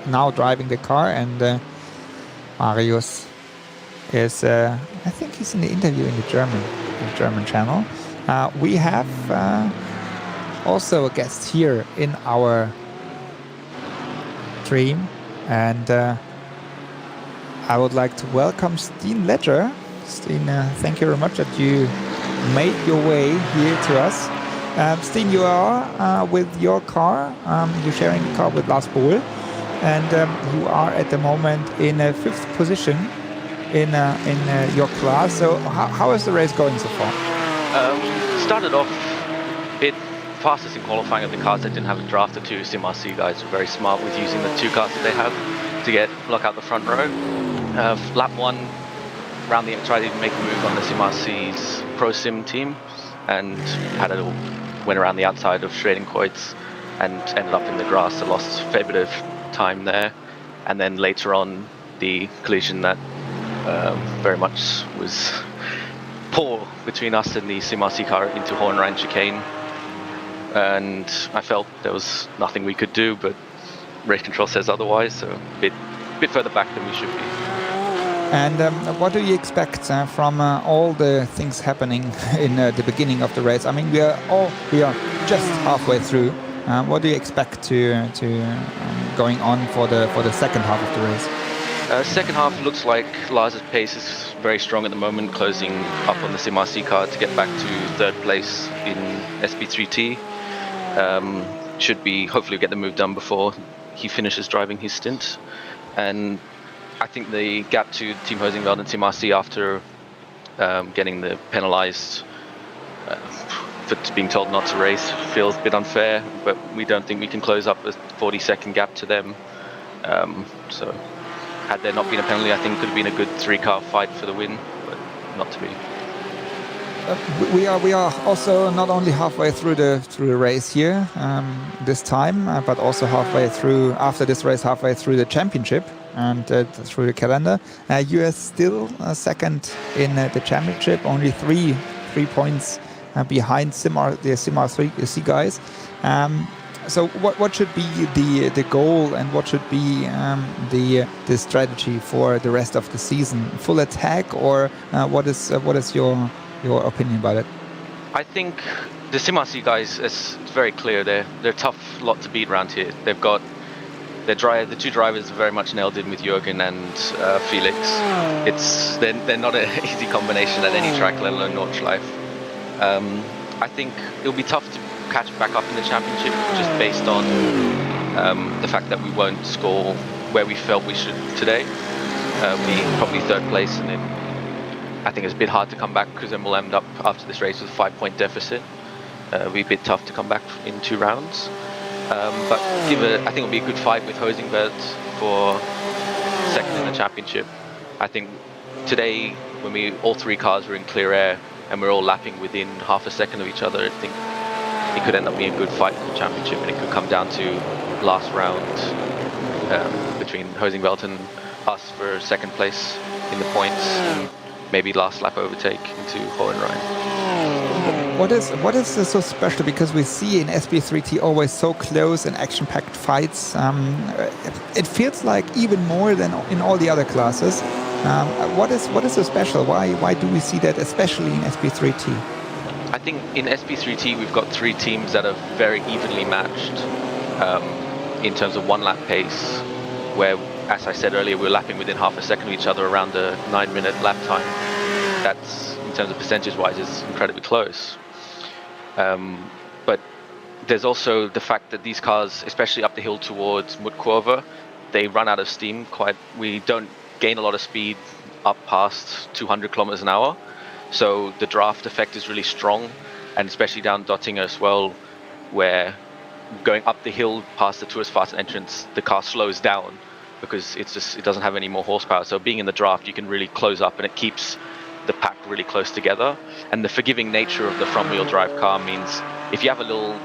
now driving the car, and Marius is I think he's in the interview in the German channel. We have also a guest here in our stream. And I would like to welcome Steen Ledger. Steen, thank you very much that you made your way here to us. Steen, you are with your car. You're sharing the car with Lars Bohl. And you are at the moment in a 5th position in your class. So how is the race going so far? Started off a bit fastest in qualifying of the cars that didn't have a draft. The two SimRC guys were very smart with using the two cars that they have to block out the front row. Lap 1, tried to make a move on the SimRC's Pro Sim team, and went around the outside of Schredenkreuz and ended up in the grass. I lost a fair bit of time there, and then later on the collision that very much was poor between us and the SimRC car into Hohenrhein chicane. And I felt there was nothing we could do, but race control says otherwise, so a bit further back than we should be. And what do you expect from all the things happening in the beginning of the race? I mean, we are just halfway through. What do you expect to going on for the second half of the race? Second half looks like Lars' pace is very strong at the moment, closing up on the SimRC car to get back to 3rd place in SP3T. Should be hopefully get the move done before he finishes driving his stint. And I think the gap to Team Hosingveld and SimRC after getting the penalized for being told not to race feels a bit unfair, but we don't think we can close up a 40-second gap to them. So had there not been a penalty, I think it could have been a good 3-car fight for the win, but not to be. We are also not only halfway through the race here this time, but also halfway through after this race, halfway through the championship and through the calendar. You are still second in the championship, only three points behind the SimRC guys. So what should be the goal, and what should be the strategy for the rest of the season? Full attack, or what is your opinion about it? I think the SimRC guys, it's very clear, they're a tough lot to beat around here. They've got the two drivers are very much nailed in with Jürgen and Felix. They're not an easy combination at any track, let alone Nordschleife. I think it'll be tough to catch back up in the championship, just based on the fact that we won't score where we felt we should today. be probably third place, and then I think it's a bit hard to come back because then we'll end up after this race with a 5-point deficit. It'll be a bit tough to come back in 2 rounds. But I think it'll be a good fight with Hosingveld for second in the championship. I think today, when all 3 cars were in clear air and we're all lapping within half a second of each other, I think it could end up being a good fight for the championship, and it could come down to last round between Hosingveld and us for second place in the points, and maybe last lap overtake into Hohenrhein. What is so special? Because we see in SP3T always so close and action-packed fights. It feels like even more than in all the other classes. What is so special? Why do we see that, especially in SP3T? I think in SP3T we've got 3 teams that are very evenly matched in terms of 1 lap pace, where, as I said earlier, we're lapping within half a second of each other around the 9-minute lap time. That's, in terms of percentage-wise, is incredibly close. But there's also the fact that these cars, especially up the hill towards Mutkurve, they run out of steam we don't gain a lot of speed up past 200 kilometers an hour. So the draft effect is really strong, and especially down Dottinger as well, where going up the hill past the Tour's fast entrance, the car slows down because it doesn't have any more horsepower. So being in the draft, you can really close up, and it keeps the pack really close together. And the forgiving nature of the front-wheel drive car means if you have a little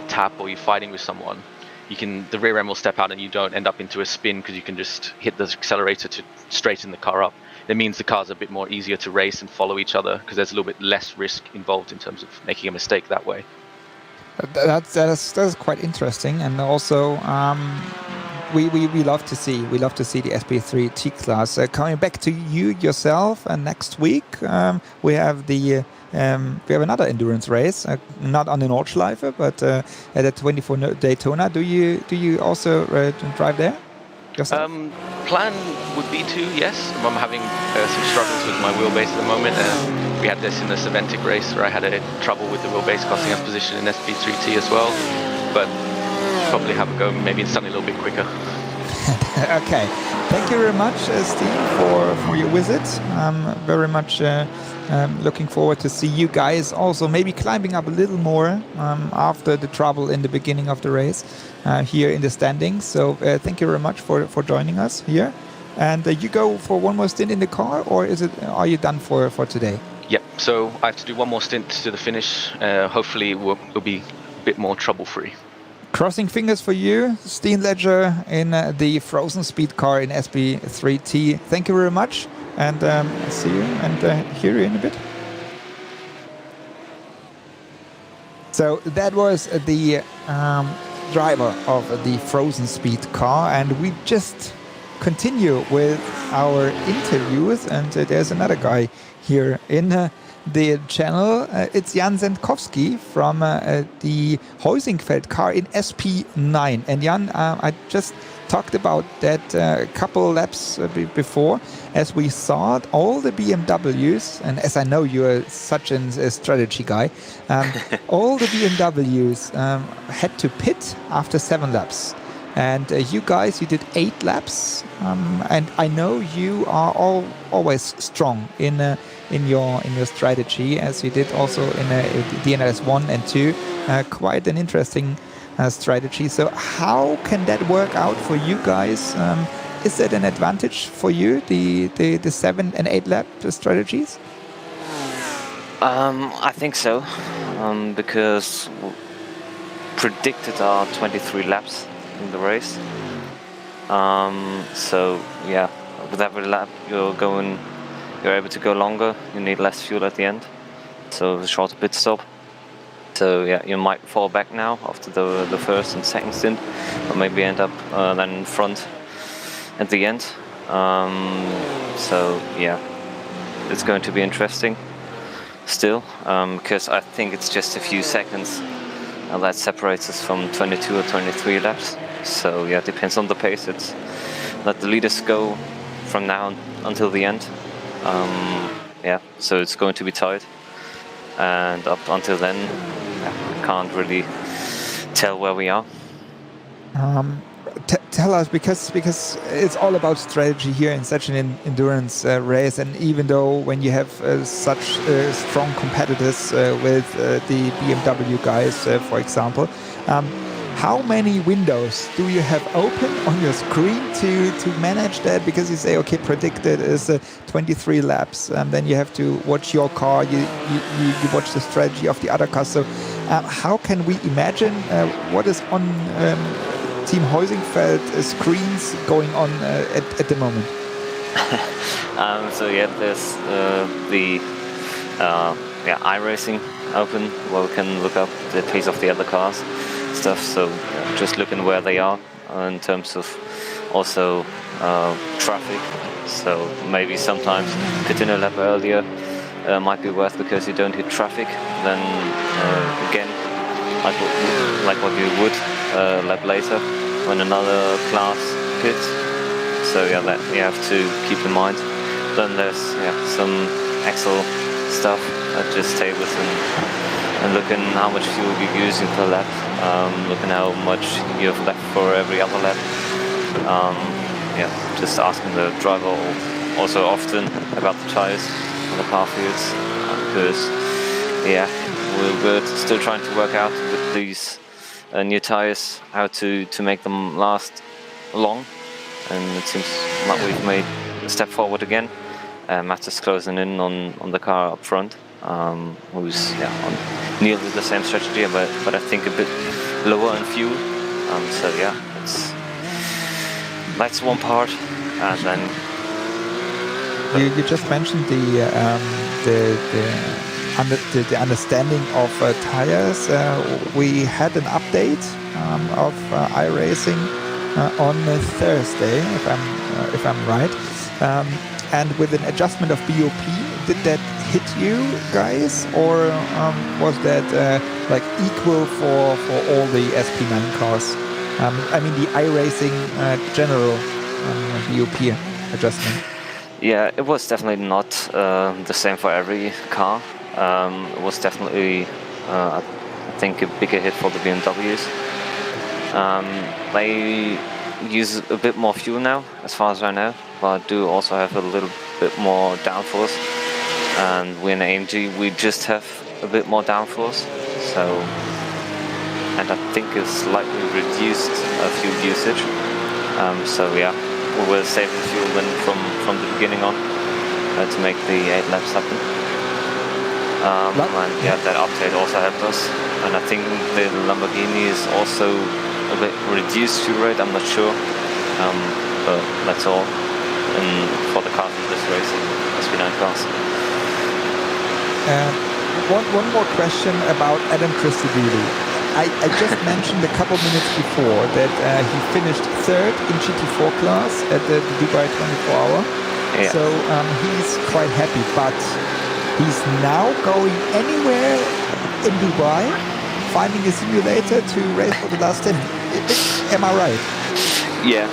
tap or you're fighting with someone, the rear end will step out and you don't end up into a spin because you can just hit the accelerator to straighten the car up. It means the car's a bit more easier to race and follow each other because there's a little bit less risk involved in terms of making a mistake that way. That's quite interesting, and also we love to see the SP3T class. Coming back to you yourself, and next week we have another endurance race, not on the Nordschleife, but at the 24 Daytona. Do you also drive there yourself? Plan would be to, yes. I'm having some struggles with my wheelbase at the moment. We had this in the Saventic race where I had trouble with the wheelbase costing us position in SP3T as well. But probably have a go maybe in something a little bit quicker. Okay. Thank you very much, Steve, for your visit. Very much looking forward to see you guys also maybe climbing up a little more after the trouble in the beginning of the race here in the standings. So thank you very much for joining us here. And you go for one more stint in the car, or are you done for today? Yep. So I have to do one more stint to the finish. Hopefully it'll be a bit more trouble-free. Crossing fingers for you, Steen Ledger in the Frozen Speed car in SP3T. Thank you very much, and see you and hear you in a bit. So that was the driver of the Frozen Speed car, and we just continue with our interviews, and there's another guy here in the channel. It's Jan Zendkowski from the Heusingfeld car in SP9. And Jan, I just talked about that a couple laps before, as we saw all the BMWs, and as I know you're such a strategy guy, all the BMWs had to pit after 7 laps. And you guys, you did 8 laps, and I know you are always strong in your strategy, as you did also in DNLS 1 and 2. Quite an interesting strategy. So how can that work out for you guys? Is that an advantage for you, the 7 and 8 lap strategies? I think so, because predicted are 23 laps in the race. So yeah, with every lap you're able to go longer, you need less fuel at the end, so a shorter pit stop. So yeah, you might fall back now after the first and second stint, but maybe end up then in front at the end. So yeah, it's going to be interesting still, because I think it's just a few seconds that separates us from 22 or 23 laps. So yeah, it depends on the pace. It's let the leaders go from now until the end. Yeah, so it's going to be tight, and up until then, I can't really tell where we are. tell us, because it's all about strategy here in such an endurance race, and even though when you have such strong competitors with the BMW guys, for example, how many windows do you have open on your screen to manage that? Because you say, okay, predicted is 23 laps, and then you have to watch your car, you watch the strategy of the other cars. So how can we imagine what is on Team Heusingfeld screens going on at the moment? So yeah, there's the iRacing open, where we can look up the pace of the other cars stuff. So just looking where they are in terms of also traffic. So maybe sometimes getting a lap earlier might be worth, because you don't hit traffic. Then again, like what you would a lap later when another class hits. So yeah, that you have to keep in mind. Then there's some Excel stuff, just tables and looking how much fuel you're using per lap, looking how much you have left for every other lap. Just asking the driver also often about the tires on the car fields, because we're still trying to work out with these new tires how to make them last long, and it seems like we've made a step forward again. Matt is closing in on the car up front, who's on nearly the same strategy, but I think a bit lower in fuel. So yeah, that's one part, and then you just mentioned the understanding of tires. We had an update of iRacing on Thursday, if I'm right, and with an adjustment of BOP. Did that hit you guys, or was that like equal for all the SP9 cars? I mean the iRacing general BOP adjustment. Yeah, it was definitely not the same for every car. It was definitely, I think, a bigger hit for the BMWs. They use a bit more fuel now, as far as I know, but do also have a little bit more downforce. And we in AMG, we just have a bit more downforce. So, and I think it's slightly reduced fuel usage. So yeah, we were saving fuel then from the beginning on to make the 8 laps happen. And yeah, that update also helped us. And I think the Lamborghini is also a bit reduced fuel rate, I'm not sure. But that's all for the cars in this race, SP9 cars. One more question about Adam Christodoulou. I just mentioned a couple minutes before that he finished 3rd in GT4 class at the Dubai 24-hour. Yeah. So he's quite happy, but he's now going anywhere in Dubai, finding a simulator to race for the last 10. Am I right? Yeah,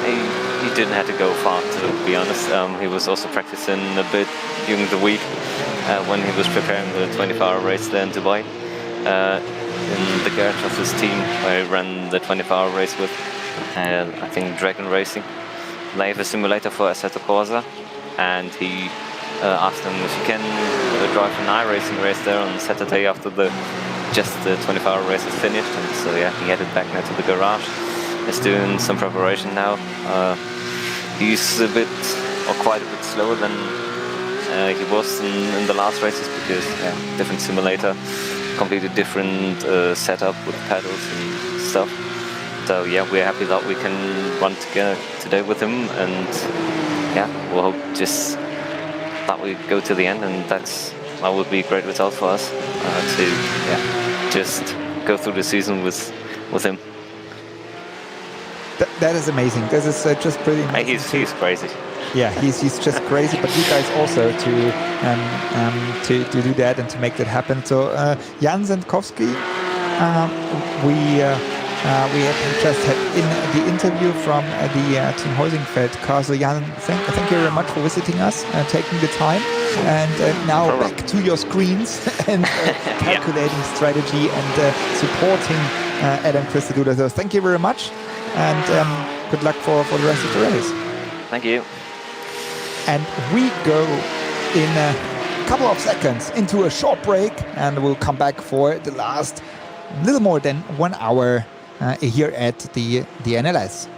he didn't have to go far, to be honest. He was also practicing a bit during the week when he was preparing the 24-hour race there in Dubai. In the garage of his team, where he ran the 24-hour race with, I think, Dragon Racing. They have a simulator for Assetto Corsa, and he asked him if he can drive an iRacing race there on Saturday after the 24-hour race is finished. And so yeah, he headed back now to the garage. He's doing some preparation now. He's quite a bit slower than he was in the last races, because different simulator, completely different setup with pedals and stuff. So yeah, we're happy that we can run together today with him, and yeah, we'll hope just that we go to the end, and that would be a great result for us to just go through the season with him. That is amazing. This is just pretty amazing. He's crazy. Yeah, he's just crazy, but you guys also to do that and to make that happen. So Jan Zendkowski, we have just had in the interview from the Team Heusingfeld car. So Jan, thank you very much for visiting us, taking the time, and now back to your screens and calculating strategy and supporting Adam Christodoulou. So thank you very much. and good luck for the rest of the race. Thank you. And we go in a couple of seconds into a short break, and we'll come back for the last little more than 1 hour here at the DNLS.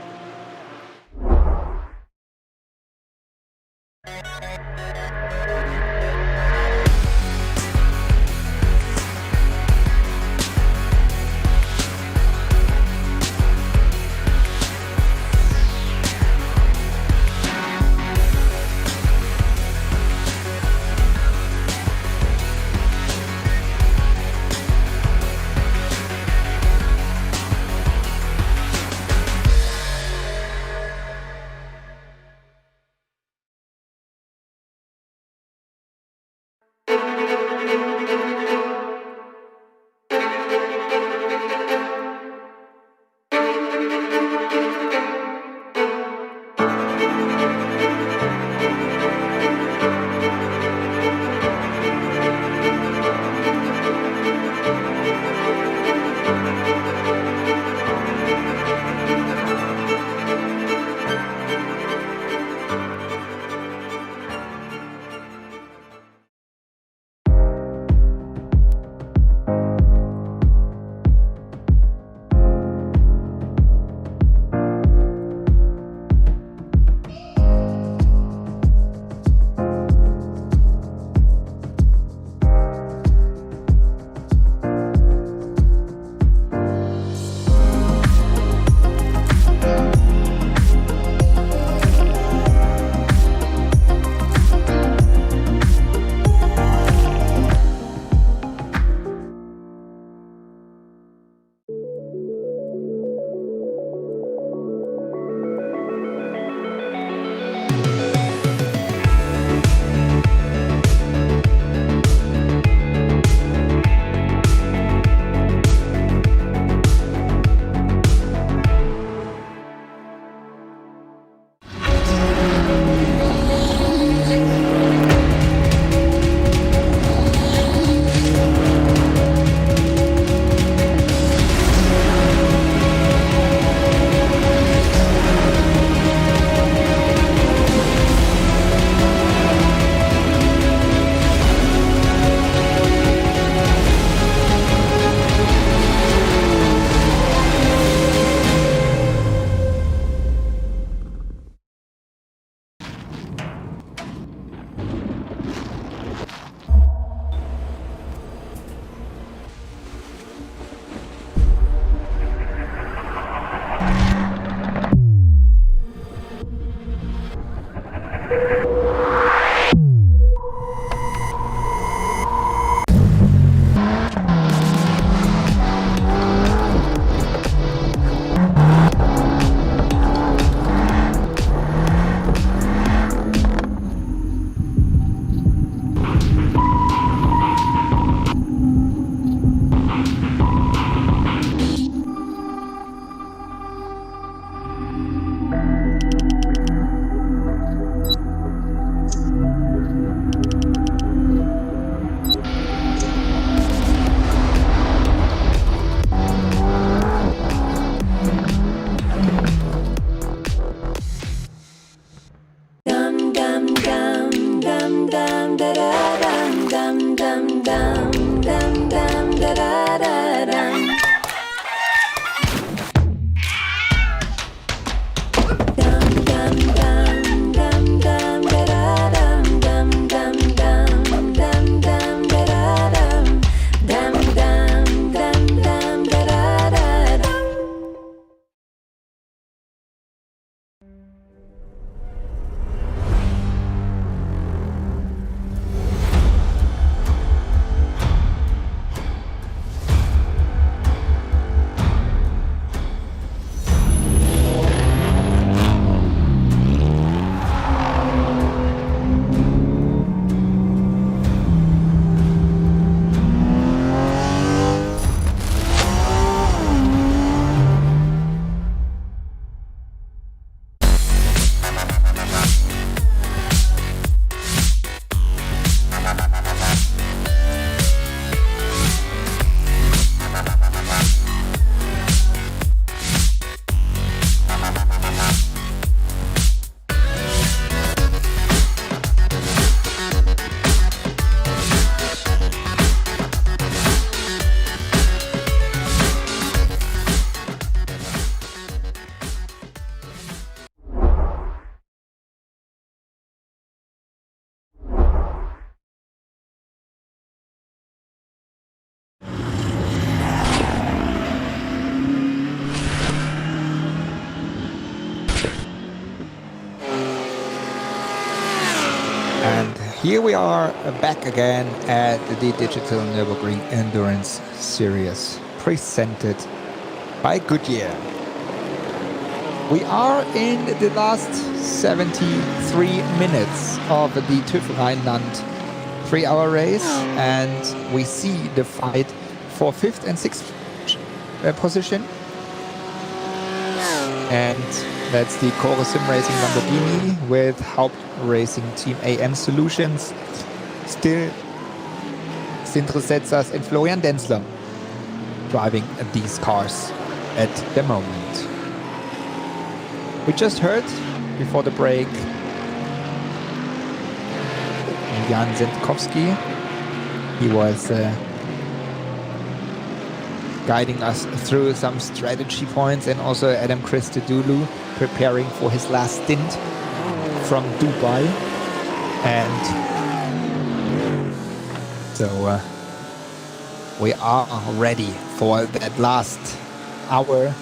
here we are back again at the Digital Nürburgring Endurance Series, presented by Goodyear. We are in the last 73 minutes of the TÜV Rheinland 3-hour race, and we see the fight for 5th and 6th position. And that's the Core Sim Racing Lamborghini with Haupt Racing Team AM Solutions. Still Sindre Setzers and Florian Denzler driving these cars at the moment. We just heard before the break Jan Zentkovsky. He was guiding us through some strategy points, and also Adam Christodoulou preparing for his last stint from Dubai. And so we are ready for that last hour,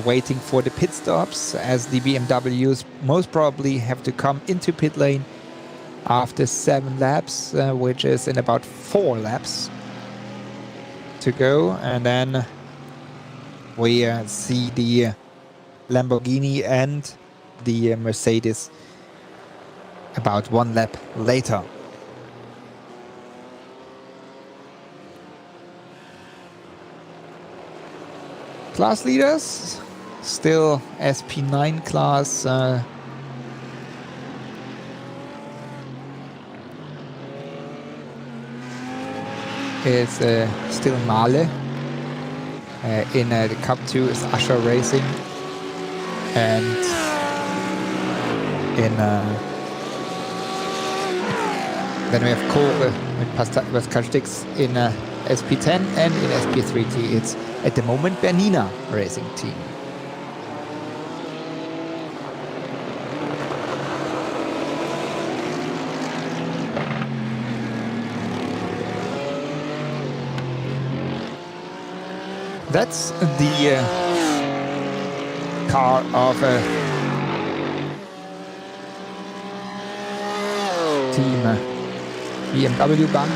waiting for the pit stops, as the BMWs most probably have to come into pit lane after 7 laps, which is in about 4 laps to go. And then we see the Lamborghini and the Mercedes about 1 lap later. Class leaders, still SP9 class. Is still Male. In the Cup 2 is Asher Racing. And in then we have Kore with Kastix in SP10, and in SP3T it's at the moment Bernina Racing Team. That's the car of Team BMW Bank.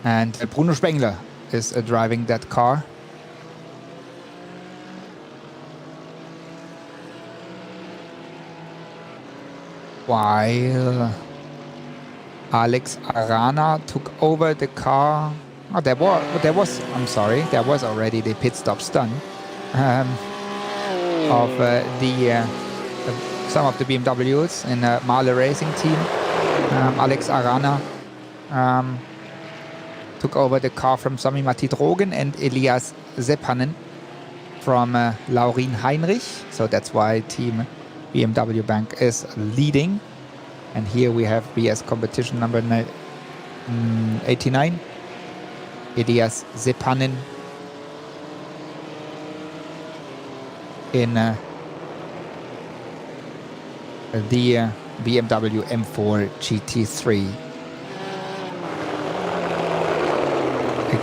And Bruno Spengler is driving that car. While Alex Arana took over the car. Oh, there was already the pit stops done of some of the BMWs in Male Racing Team. Alex Arana took over the car from Sami Matti Drogen and Elias Seppanen from Laurin Heinrich. So that's why Team BMW Bank is leading. And here we have BS competition number 89. Elias Seppanen in the BMW M4 GT3.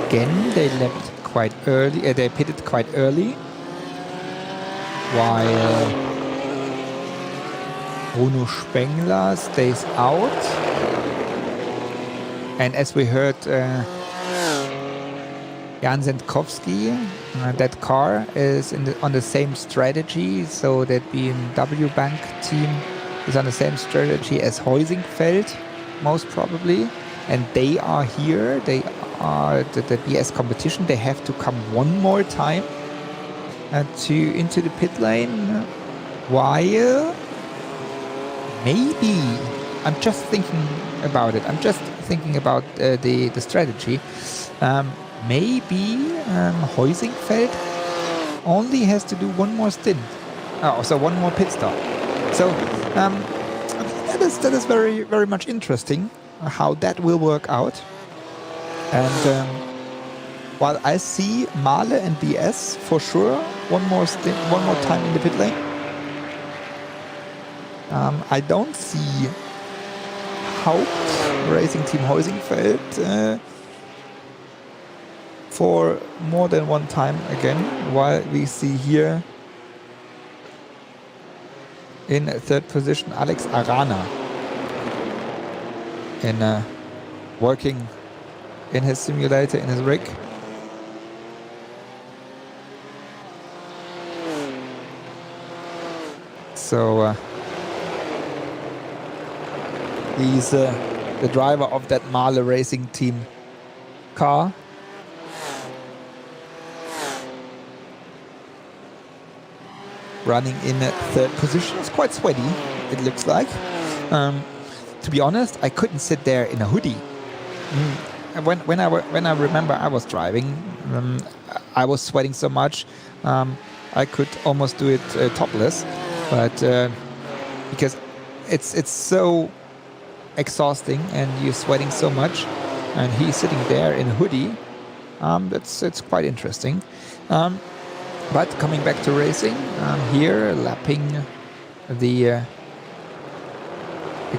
Again, they left quite early. They pitted quite early, while Bruno Spengler stays out. And as we heard, Jan Zentkovsky, that car is on the same strategy, so that BMW Bank team is on the same strategy as Heusingfeld, most probably. And they are here, they are the BS competition. They have to come one more time into the pit lane, while maybe, I'm just thinking about it, I'm just thinking about the strategy. Maybe Heusingfeld only has to do one more stint, so one more pit stop. So that is very, very much interesting how that will work out. And while I see Male and BS for sure one more time in the pit lane, I don't see Haupt Racing Team Heusingfeld for more than one time again, while we see here in third position Alex Arana in working in his simulator, in his rig. So he's the driver of that Mahle Racing Team car. Running in third position. It's quite sweaty, it looks like. To be honest, I couldn't sit there in a hoodie. When I remember I was driving, I was sweating so much, I could almost do it topless. But because it's so exhausting and you're sweating so much, and he's sitting there in a hoodie, it's quite interesting. But coming back to racing, here lapping the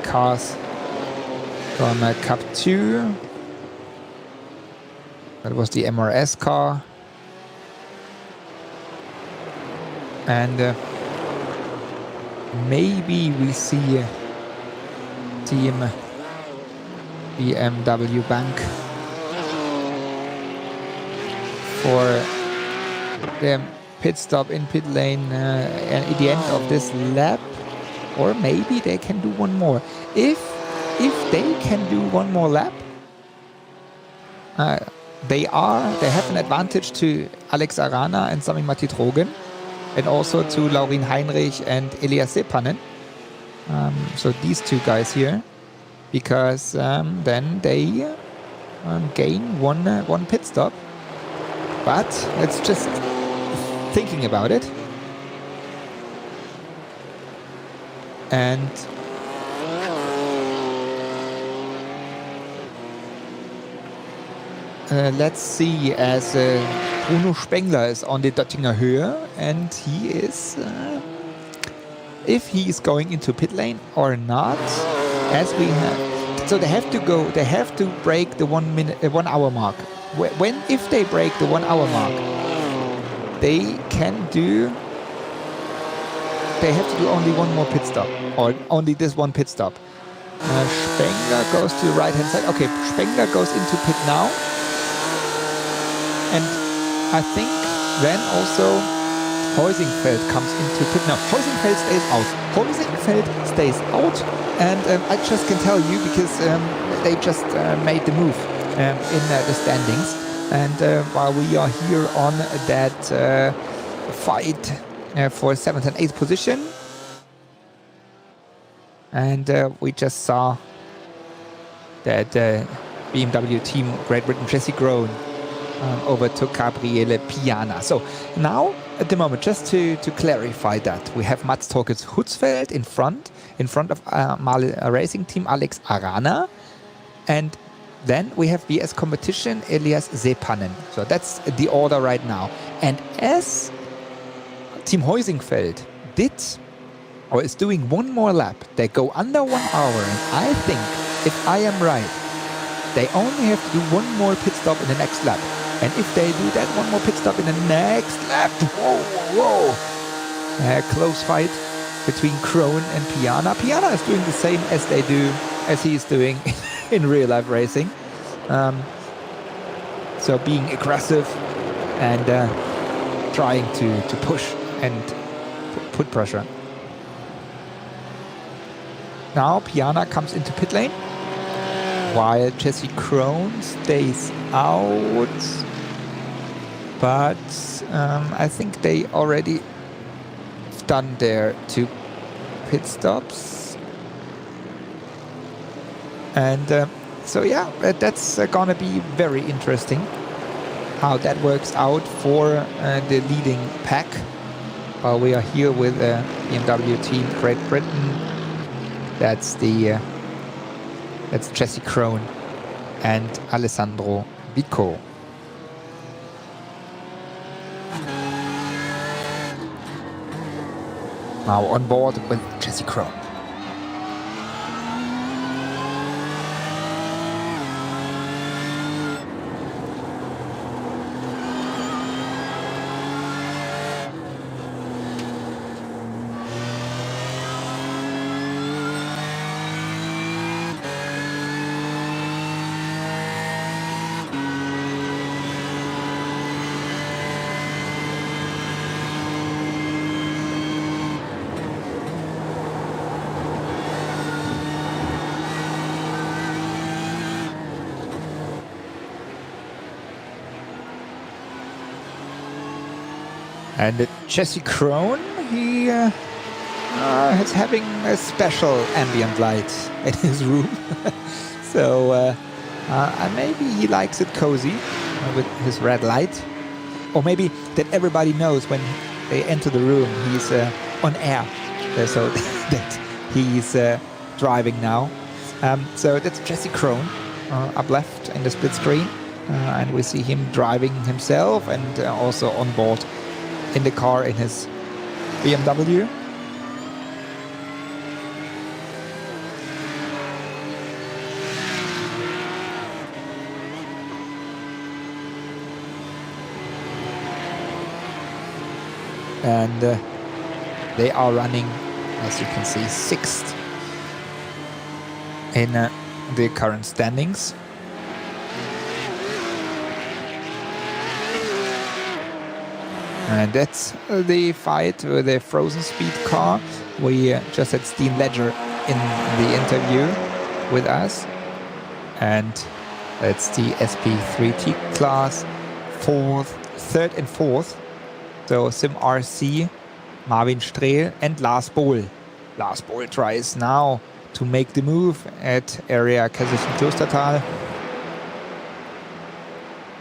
cars from Cup 2. That was the MRS car. And maybe we see Team BMW Bank for the pit stop in pit lane at the end of this lap, or maybe they can do one more. If they can do one more lap, they have an advantage to Alex Arana and Sami Matti-Trogen, and also to Laurin Heinrich and Elias Sepanen. So these two guys here, because then they gain one pit stop. But it's just thinking about it. And let's see, as Bruno Spengler is on the Döttinger Höhe, and he is, if he is going into pit lane or not, as we have. So they have to break the 1 hour mark. If they break the 1 hour mark, they have to do only one more pit stop, or only this one pit stop. Spengler goes to the right hand side. Okay, Spengler goes into pit now. And I think then also Heusingfeld comes into pit now. Heusingfeld stays out. Heusingfeld stays out. And I just can tell you, because they just made the move in the standings. And while we are here on that fight for 7th and 8th position, and we just saw that BMW team Great Britain Jesse Groen overtook Gabriele Piana. So now at the moment, just to clarify that, we have Mats Torkels Hutzfeld in front of Mahle Racing Team Alex Arana, and then we have BS Competition Elias Sepanen. So that's the order right now. And as Team Heusingfeld is doing one more lap, they go under 1 hour, and I think, if I am right, they only have to do one more pit stop in the next lap. And if they do that one more pit stop in the next lap, whoa. Close fight between Krohn and Piana. Piana is doing the same as he is doing in real life racing. So being aggressive and trying to push and put pressure. Now Piana comes into pit lane, while Jesse Krohn stays out. But I think they already done their 2 pit stops. And so yeah, that's gonna be very interesting how that works out for the leading pack. We are here with BMW team Great Britain. That's Jesse Krohn and Alessandro Vico. Now on board with Jesse Krohn. And Jesse Krohn, he is having a special ambient light in his room. So maybe he likes it cozy with his red light. Or maybe that everybody knows when they enter the room, he's on air. So that he's driving now. So that's Jesse Krohn up left in the split screen. And we see him driving himself and also on board in the car in his BMW. And they are running, as you can see, 6th in the current standings. And that's the fight with the frozen speed car. We just had Steen Ledger in the interview with us. And that's the SP3T class, 3rd and 4th. So Sim RC, Marvin Strehl and Lars Bohl. Lars Bohl tries now to make the move at area Kaiserslautern-Klostertal.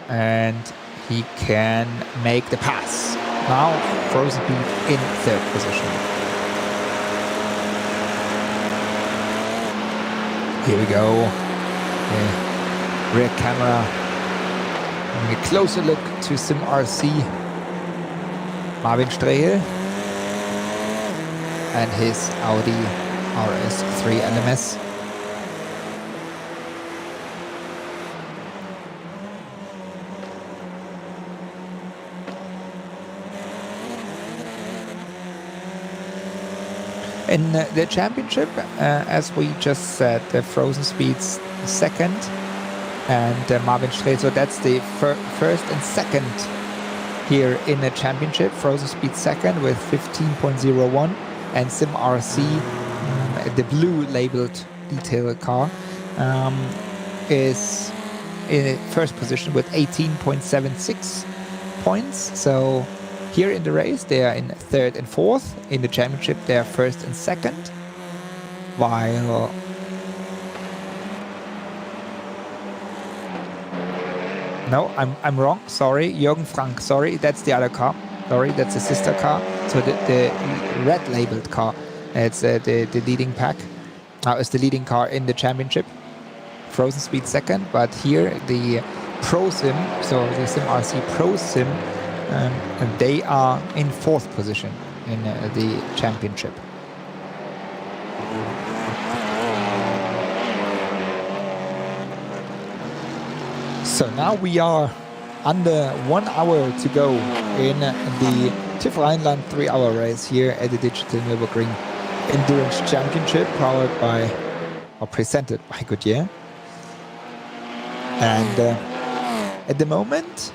And he can make the pass. Now Frozen Beat in 3rd position. Here we go. Rear camera. Having a closer look to Sim RC. Marvin Strehl and his Audi RS3 LMS. In the championship, as we just said, the Frozen Speed's 2nd and Marvin Strehl, so that's the 1st and 2nd here in the championship. Frozen Speed 2nd with 15.01 and Sim RC, the blue labeled detail car, is in 1st position with 18.76 points. So here in the race they are in 3rd and 4th. In the championship they are 1st and 2nd. While no, I'm wrong. Sorry, Jürgen Frank. Sorry, that's the other car. Sorry, that's the sister car. So the red labeled car, it's the leading pack. It's the leading car in the championship. Frozen Speed 2nd, but here the Pro Sim, so the Sim RC Pro Sim, and they are in 4th position in the championship. So now we are under 1 hour to go in the TÜV Rheinland 3-hour race here at the Digital Nürburgring Endurance Championship, powered by or presented by Goodyear. And at the moment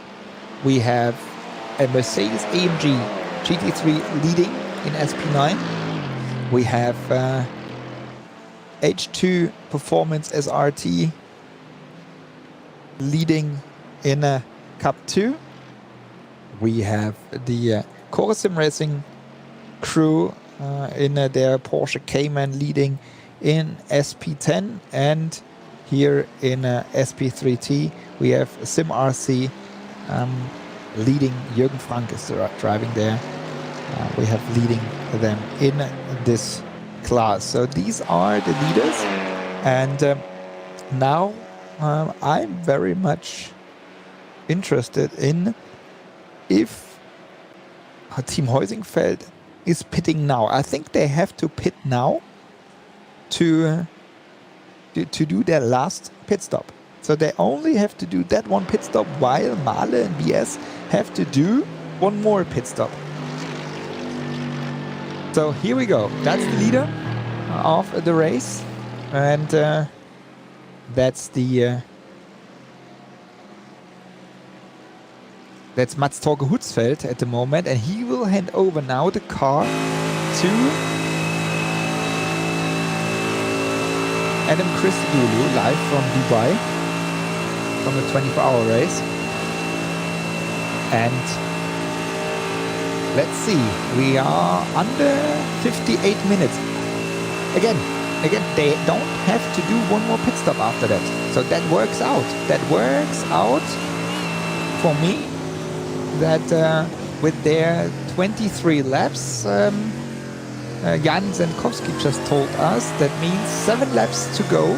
we have a Mercedes AMG GT3 leading in SP9. We have H2 Performance SRT leading in Cup 2. We have the Core Sim Racing crew in their Porsche Cayman leading in SP10, and here in SP3T we have Sim RC leading. Jürgen Frank is driving there. We have leading them in this class. So these are the leaders, and now I'm very much interested in if Team Heusingfeld is pitting now. I think they have to pit now to do their last pit stop. So they only have to do that one pit stop, while Mahle and BS have to do one more pit stop. So here we go. That's the leader of the race, and that's the that's Mats Torge Hutzfeld at the moment, and he will hand over now the car to Adam Christodoulou, live from Dubai, from the 24-hour race. And Let's see. We are under 58 minutes. Again, they don't have to do one more pit stop after that. So that works out. That works out for me. That with their 23 laps, Jan Zenkowski just told us that means 7 laps to go.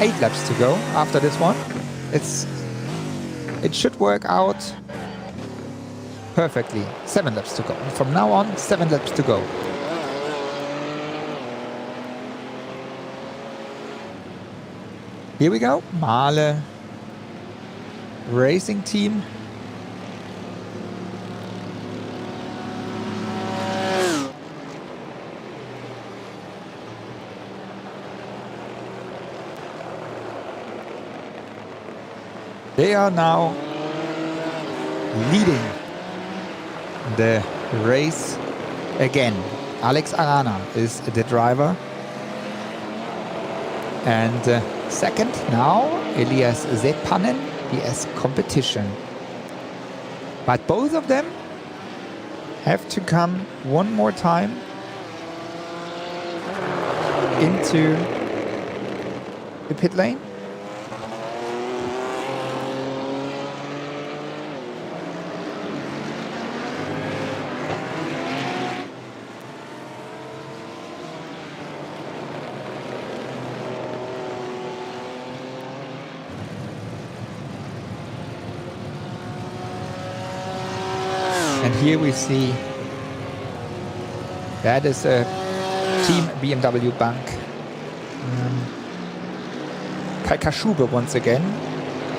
8 laps to go after this one. It should work out perfectly. 7 laps to go. From now on, 7 laps to go. Here we go. Mahle Racing Team. They are now leading the race again. Alex Arana is the driver. And second now, Elias Sepanen, DS Competition. But both of them have to come one more time into the pit lane. And here we see that is a Team BMW Bank. Kai Kaschube once again,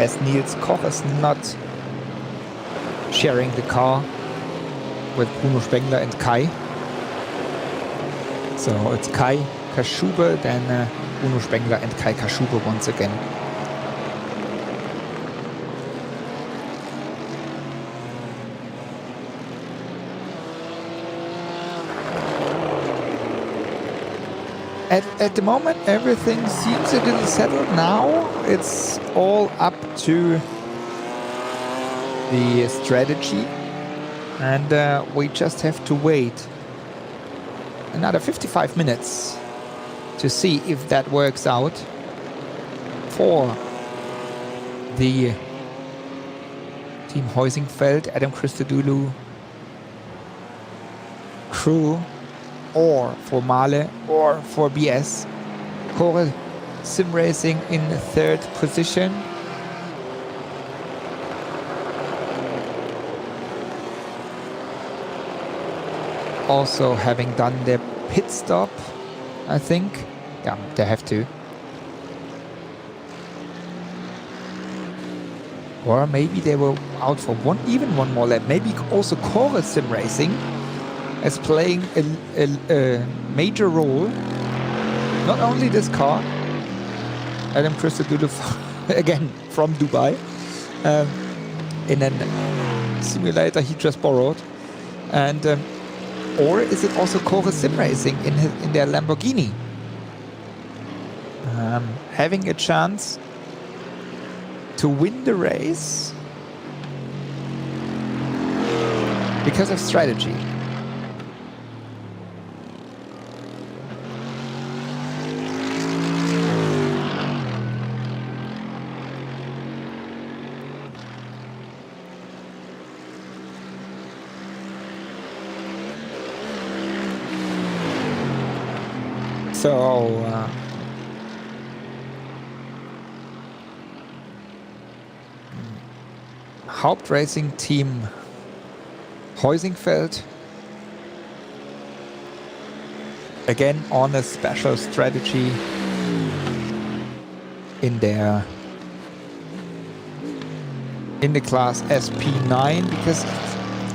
as Niels Koch is not sharing the car with Bruno Spengler and Kai. So it's Kai Kaschube, then Bruno Spengler and Kai Kaschube once again. At the moment, everything seems a little settled. Now it's all up to the strategy, and we just have to wait another 55 minutes to see if that works out for the Team Heusingfeld, Adam Christodoulou crew, or for Mahle, or for BS. Core Sim Racing in 3rd position. Also having done their pit stop, I think. Yeah, they have to. Or maybe they were out for even one more lap. Maybe also Core Sim Racing is playing a major role. Not only this car, Adam Christodoulou again from Dubai, in a simulator he just borrowed, and or is it also Core Sim Racing in their Lamborghini, having a chance to win the race because of strategy? So Hauptracing Team Heusingfeld again on a special strategy in the class SP9, because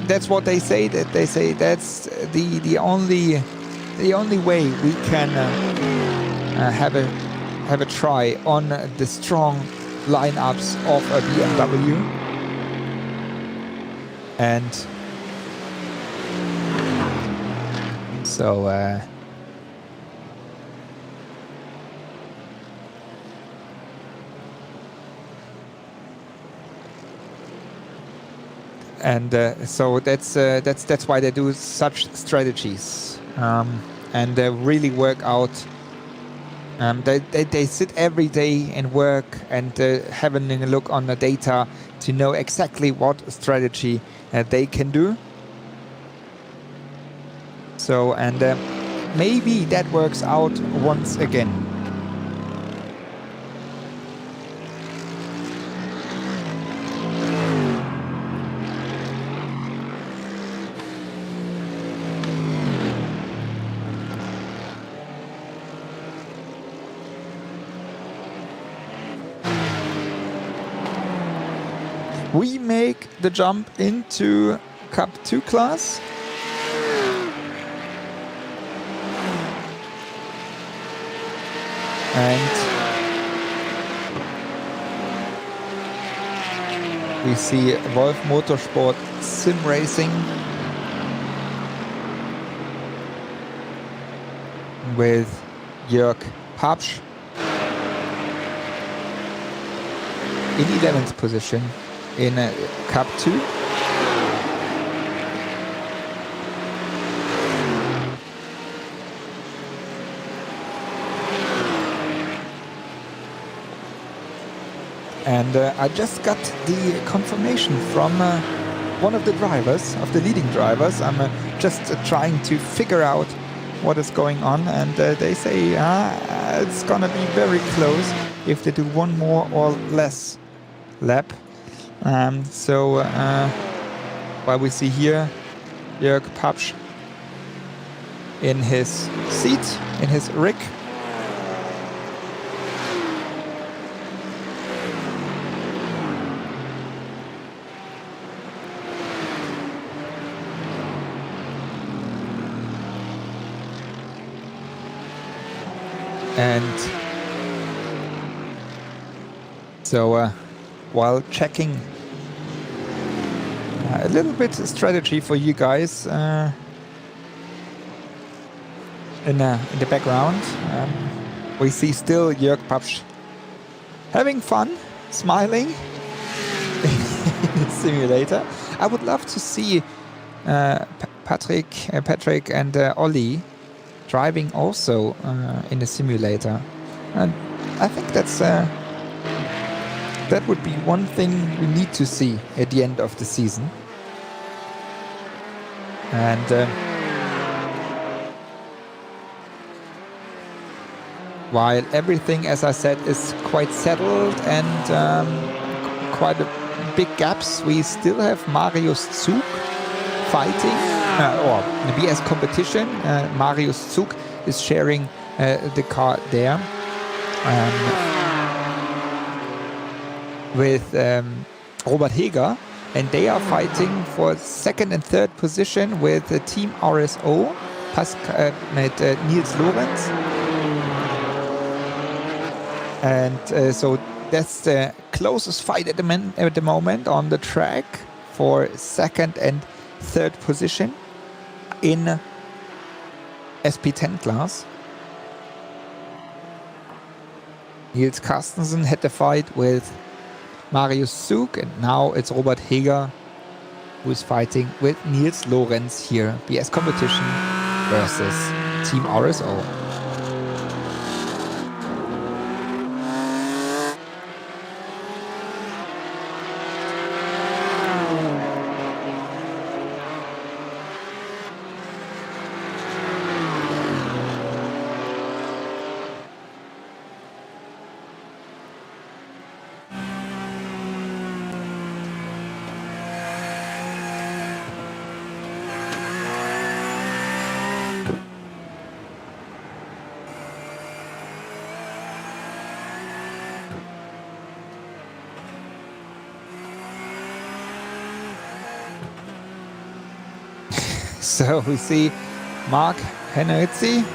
that's what they say. That they say that's the only way we can have a try on the strong lineups of a BMW. And so And so that's why they do such strategies, and they really work out. They sit every day and work and having a look on the data to know exactly what strategy they can do. So, and maybe that works out once again. We make the jump into Cup 2 class. And we see Wolf Motorsport Sim Racing with Jörg Papsch in 11th position in Cup 2. And I just got the confirmation from one of the drivers, of the leading drivers. I'm just trying to figure out what is going on, and they say it's gonna be very close if they do one more or less lap. While we see here Jörg Papsch in his seat, in his rig. And so while checking a little bit strategy for you guys in the background, we see still Jörg Papsch having fun, smiling in the simulator. I would love to see Patrick and Ollie driving also in the simulator, and I think that would be one thing we need to see at the end of the season. And while everything, as I said, is quite settled and quite a big gaps, we still have Marius Zug fighting, or the BS competition. Marius Zug is sharing the car there with Robert Heger, and they are fighting for second and third position with the Team RSO, with Nils Lorenz. And so that's the closest fight at the moment on the track for second and third position in SP10 class. Niels Carstensen had the fight with Marius Zug, and now it's Robert Heger who is fighting with Nils Lorenz here. BS competition versus Team RSO. So we see Mark Henrizzi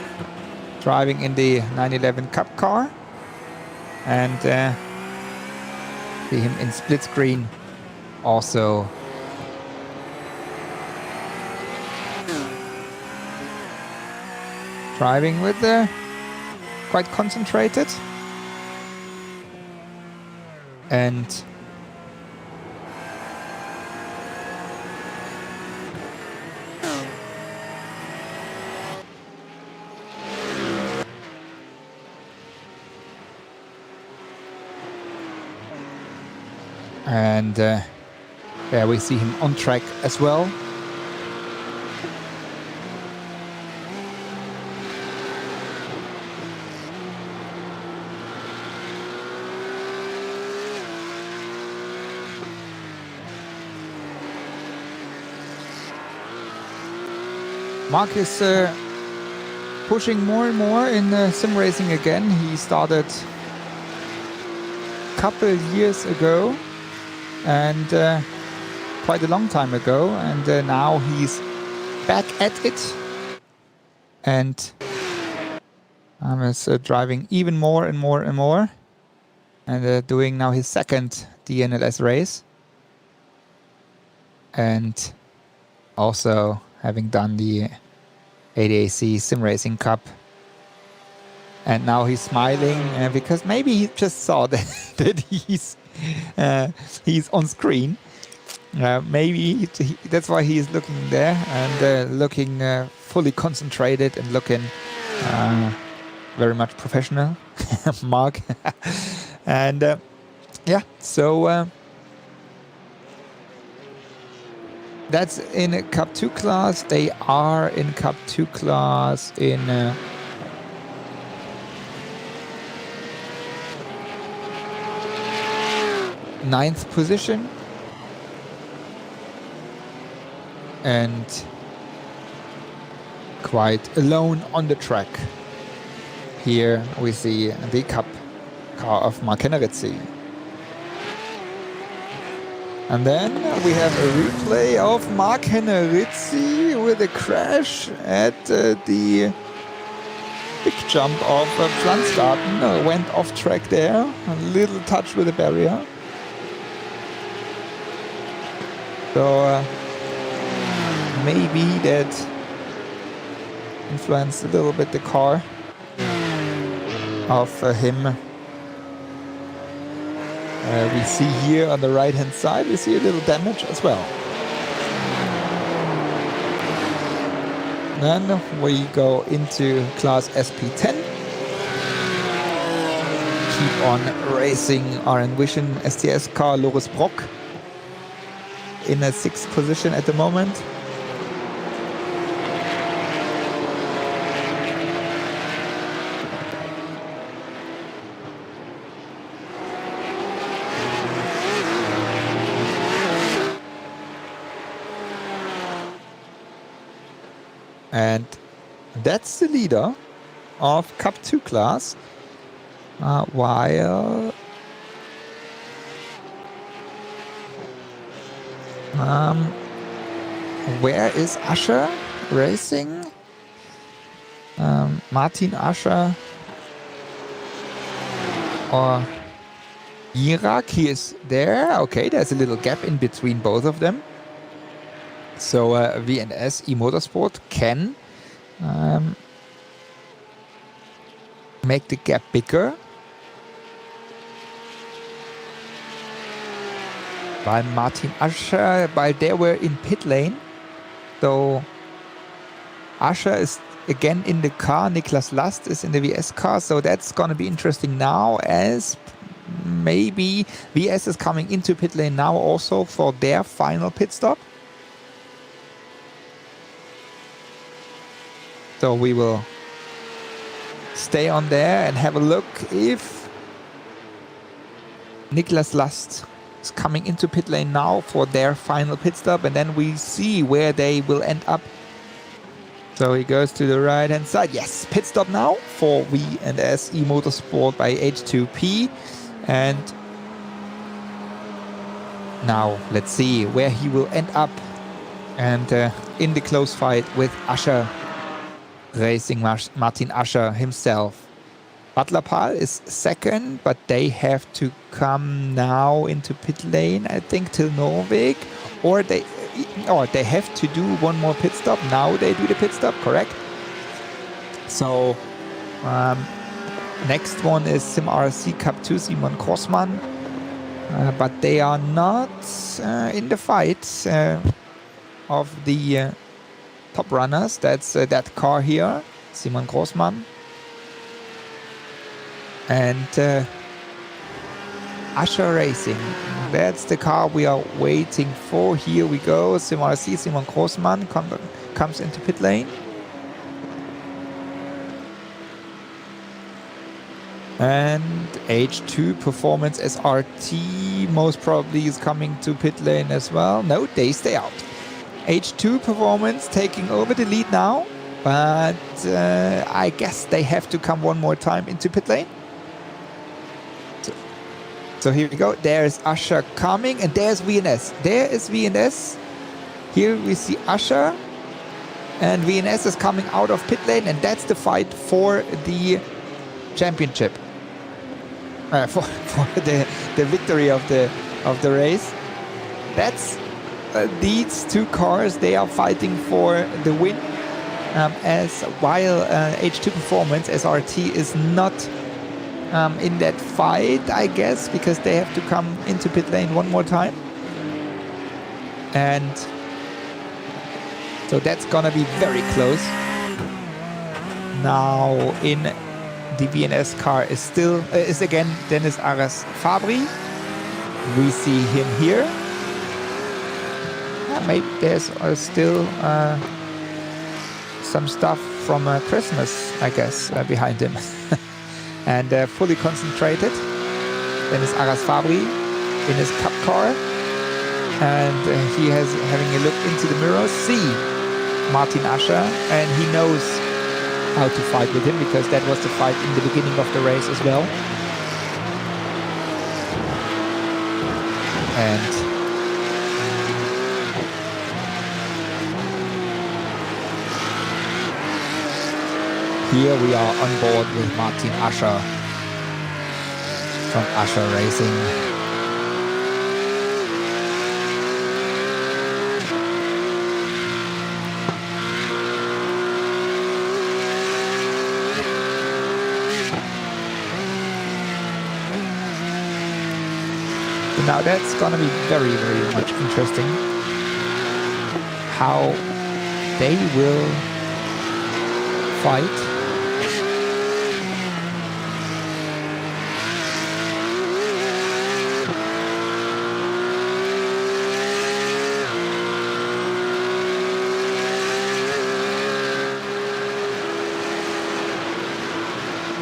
driving in the 911 Cup car, and see him in split screen also driving with quite concentrated. And there we see him on track as well. Mark is pushing more and more in sim racing again. He started a couple years ago and quite a long time ago, and now he's back at it and is driving even more and more and more, and doing now his second DNLS race, and also having done the ADAC Sim Racing Cup. And now he's smiling because maybe he just saw that he's on screen. Maybe that's why he's looking there and looking fully concentrated and looking very much professional, Mark. And yeah, so that's in a Cup 2 class. They are in Cup 2 class in 9th position. And quite alone on the track. Here we see the Cup car of Mark Henneritzi. And then we have a replay of Mark Henneritzi with a crash at the big jump of Pflanzgarten. Went off track there, a little touch with the barrier. So maybe that influenced a little bit the car of him. We see here on the right hand side, we see a little damage as well. Then we go into class SP10. Keep on racing our Envision STS car Loris Brock in a 6th position at the moment. And that's the leader of Cup 2 class, while where is Ascher racing? Martin Ascher or Irak, he is there. Okay, there's a little gap in between both of them. So VNS eMotorsport can make the gap bigger. While Martin Ascher, while they were in pit lane. So Ascher is again in the car. Niklas Last is in the VS car. So that's going to be interesting now, as maybe VS is coming into pit lane now also for their final pit stop. So we will stay on there and have a look if Niklas Last is coming into pit lane now for their final pit stop, and then we see where they will end up. So he goes to the right hand side. Yes, pit stop now for V&S eMotorsport by H2P. And now let's see where he will end up, and in the close fight with Ascher racing, Martin Ascher himself. Butler Pal is second, but they have to come now into pit lane, I think, till Norweg, or they have to do one more pit stop. Now they do the pit stop, correct? So next one is Sim RC Cup 2, Simon Grossmann, but they are not in the fight of the top runners. That's that car here, Simon Grossmann. And Ascher Racing. That's the car we are waiting for. Here we go. Simon Grossmann comes into pit lane. And H2 Performance SRT most probably is coming to pit lane as well. No, they stay out. H2 Performance taking over the lead now. But I guess they have to come one more time into pit lane. So here we go. There's Ascher coming, and there's VNS. There is VNS. Here we see Ascher, and VNS is coming out of pit lane, and that's the fight for the championship, for the victory of the race. That's these two cars. They are fighting for the win. As while H2 Performance SRT is not in that fight, I guess, because they have to come into pit lane one more time. And so that's gonna be very close. Now in the VNS car is again Dennis Aras Fabri. We see him here. Maybe there's still some stuff from Christmas, I guess, behind him. And fully concentrated. Dennis Aras Fabri in his cup car. And he has having a look into the mirror. See Martin Ascher, and he knows how to fight with him, because that was the fight in the beginning of the race as well. And here we are on board with Martin Ascher from Ascher Racing. Now that's gonna be very, very much interesting how they will fight.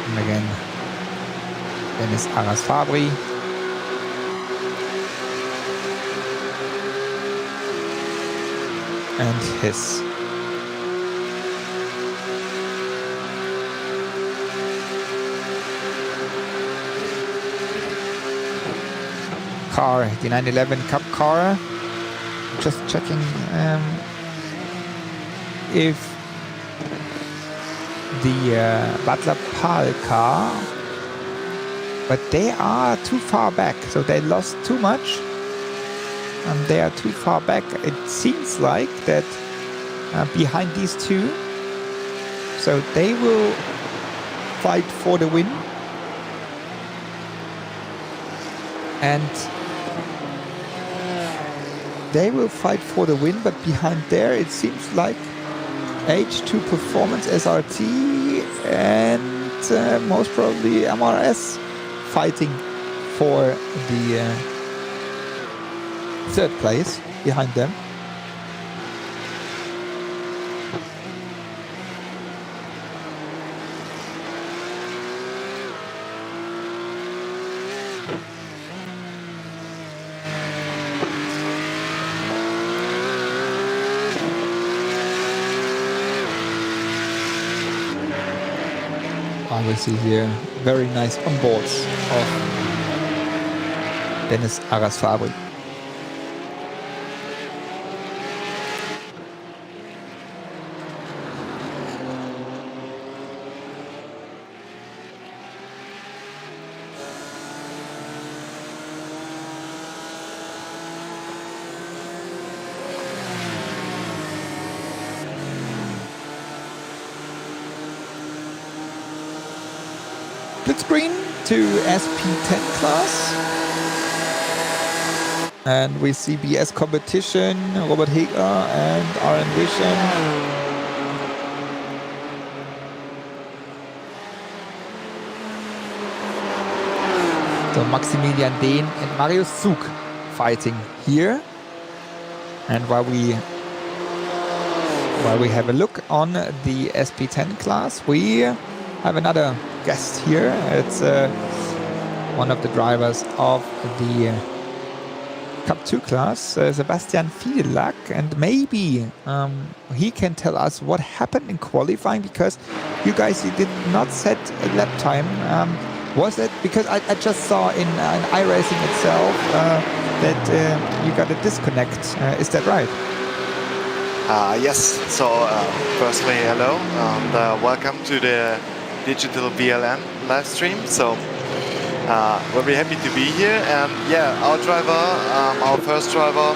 And again, Dennis Aras Fabri. And his car, the 911 Cup car. Just checking if the Butler Pal car, but they are too far back, so they lost too much. They are too far back. It seems like that behind these two. So they will fight for the win. And they will fight for the win, but behind there it seems like H2 Performance SRT and most probably MRS fighting for the third place behind them. I will see here very nice onboards of Dennis Aras Fabri. Split screen to SP10 class. And we see BS competition, Robert Heger and RN Vision. So Maximilian Dehn and Marius Zug fighting here. And while we have a look on the SP10 class, we have another guest here. It's one of the drivers of the Cup 2 class, Sebastian Fiedelak, and maybe he can tell us what happened in qualifying, because you guys did not set a lap time. Was it because I just saw in iRacing itself that you got a disconnect? Is that right? Yes. So firstly, hello and welcome to the Digital VLN live stream. So we're very happy to be here, and yeah, our driver, our first driver,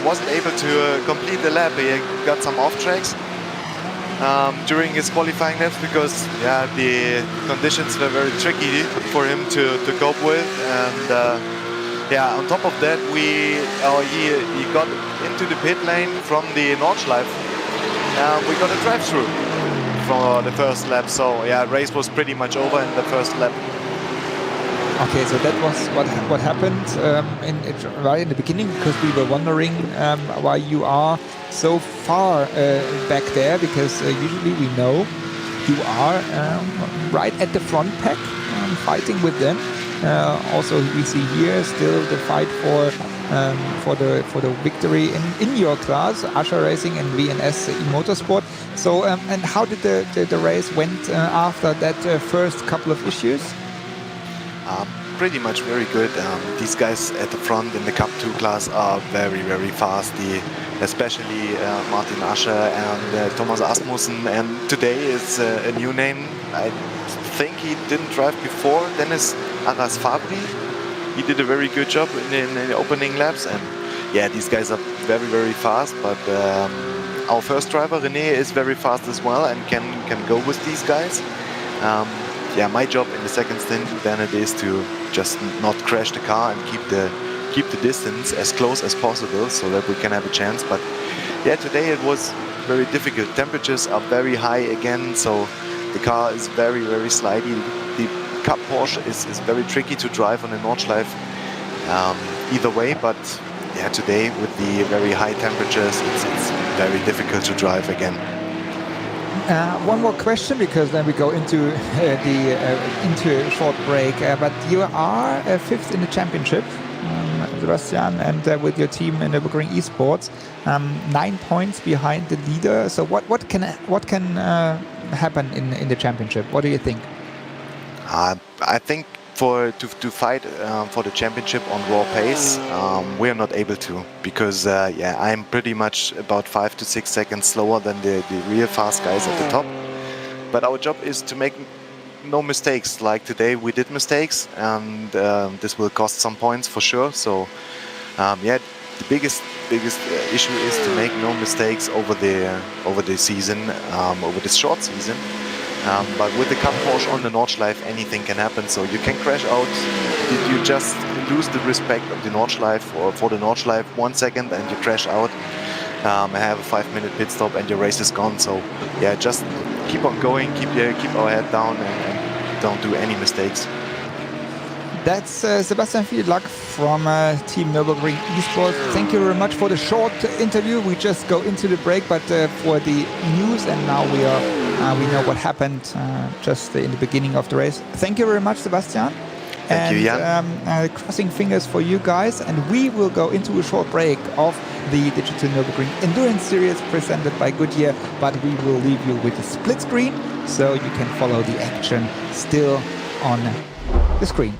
wasn't able to complete the lap. He got some off tracks during his qualifying laps because yeah, the conditions were very tricky for him to cope with, and yeah, on top of that, he got into the pit lane from the Nordschleife. We got a drive-through for the first lap, so yeah, race was pretty much over in the first lap. Okay, so that was what happened right in the beginning, because we were wondering why you are so far back there, because usually we know you are right at the front pack fighting with them. Also, we see here still the fight for the victory in your class, Asher Racing and VNS Motorsport. So, and how did the race went after that first couple of issues? Pretty much very good. These guys at the front in the Cup 2 class are very, very fast. Especially Martin Ascher and Thomas Asmussen. And today is a new name. I think he didn't drive before. Dennis Aras Fabri. He did a very good job in the opening laps. And yeah, these guys are very, very fast. But our first driver, René, is very fast as well and can go with these guys. Yeah, my job in the second stint then it is to just not crash the car and keep the distance as close as possible so that we can have a chance. But yeah, today it was very difficult. Temperatures are very high again, so the car is very, very slidey. The Cup Porsche is very tricky to drive on a Nordschleife either way, but yeah, today with the very high temperatures, it's very difficult to drive again. One more question, because then we go into into a short break. But you are fifth in the championship, Sebastian, and with your team in Nürburgring Esports, 9 points behind the leader. So what can happen in the championship? What do you think? I think to fight for the championship on raw pace, we are not able to, because yeah, I'm pretty much about 5 to 6 seconds slower than the real fast guys at the top. But our job is to make no mistakes. Like today, we did mistakes, and this will cost some points for sure. So yeah, the biggest issue is to make no mistakes over the season, over this short season. But with the Cup Porsche on the Nordschleife, anything can happen. So you can crash out. You just lose the respect of the Nordschleife or for the Nordschleife 1 second, and you crash out. Have a 5-minute pit stop, and your race is gone. So yeah, just keep on going, keep our head down, and don't do any mistakes. That's Sebastian Fiedelak from Team Nürburgring Esports. Thank you very much for the short interview. We just go into the break, but for the news, and now we know what happened just in the beginning of the race. Thank you very much, Sebastian. Thank you, Jan. Crossing fingers for you guys, and we will go into a short break of the Digital Nürburgring Endurance Series presented by Goodyear, but we will leave you with a split screen so you can follow the action still on the screen.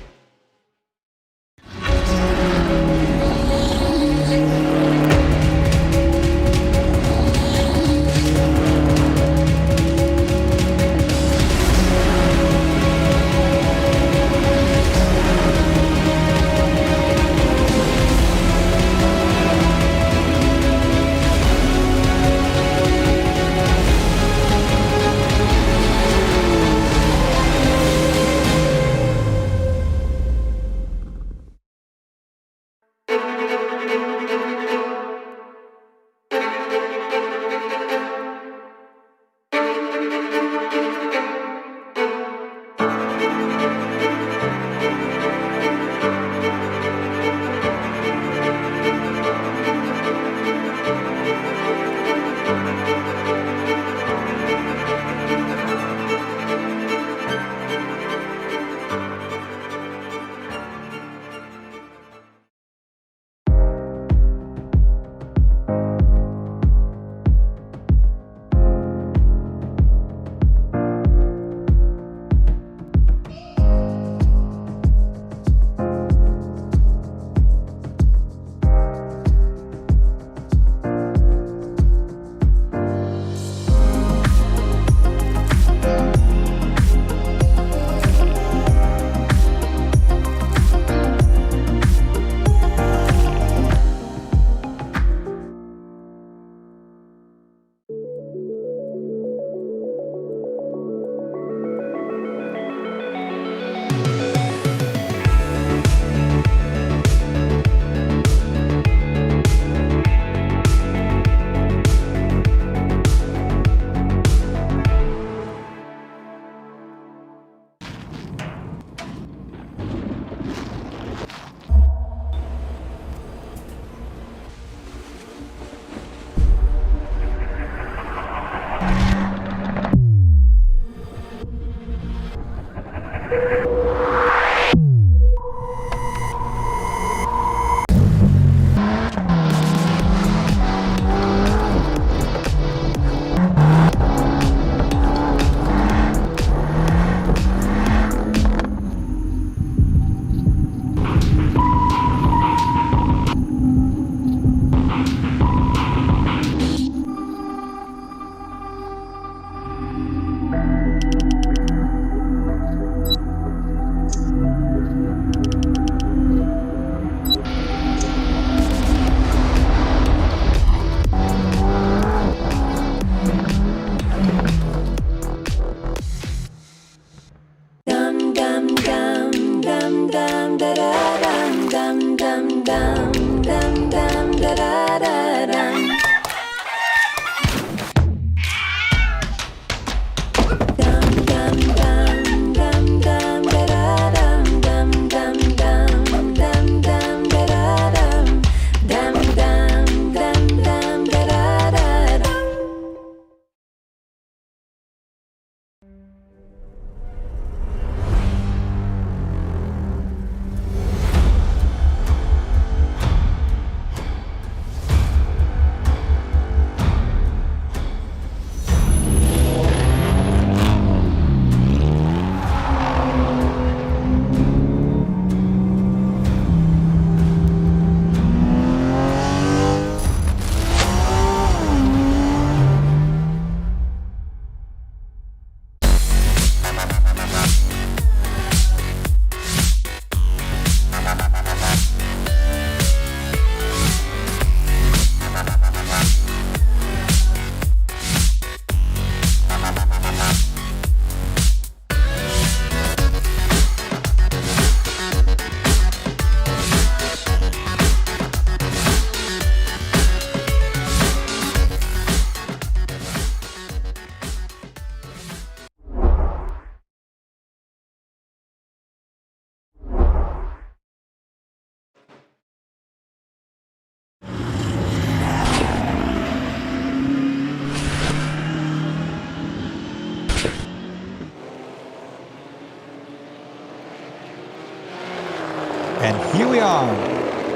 And here we are,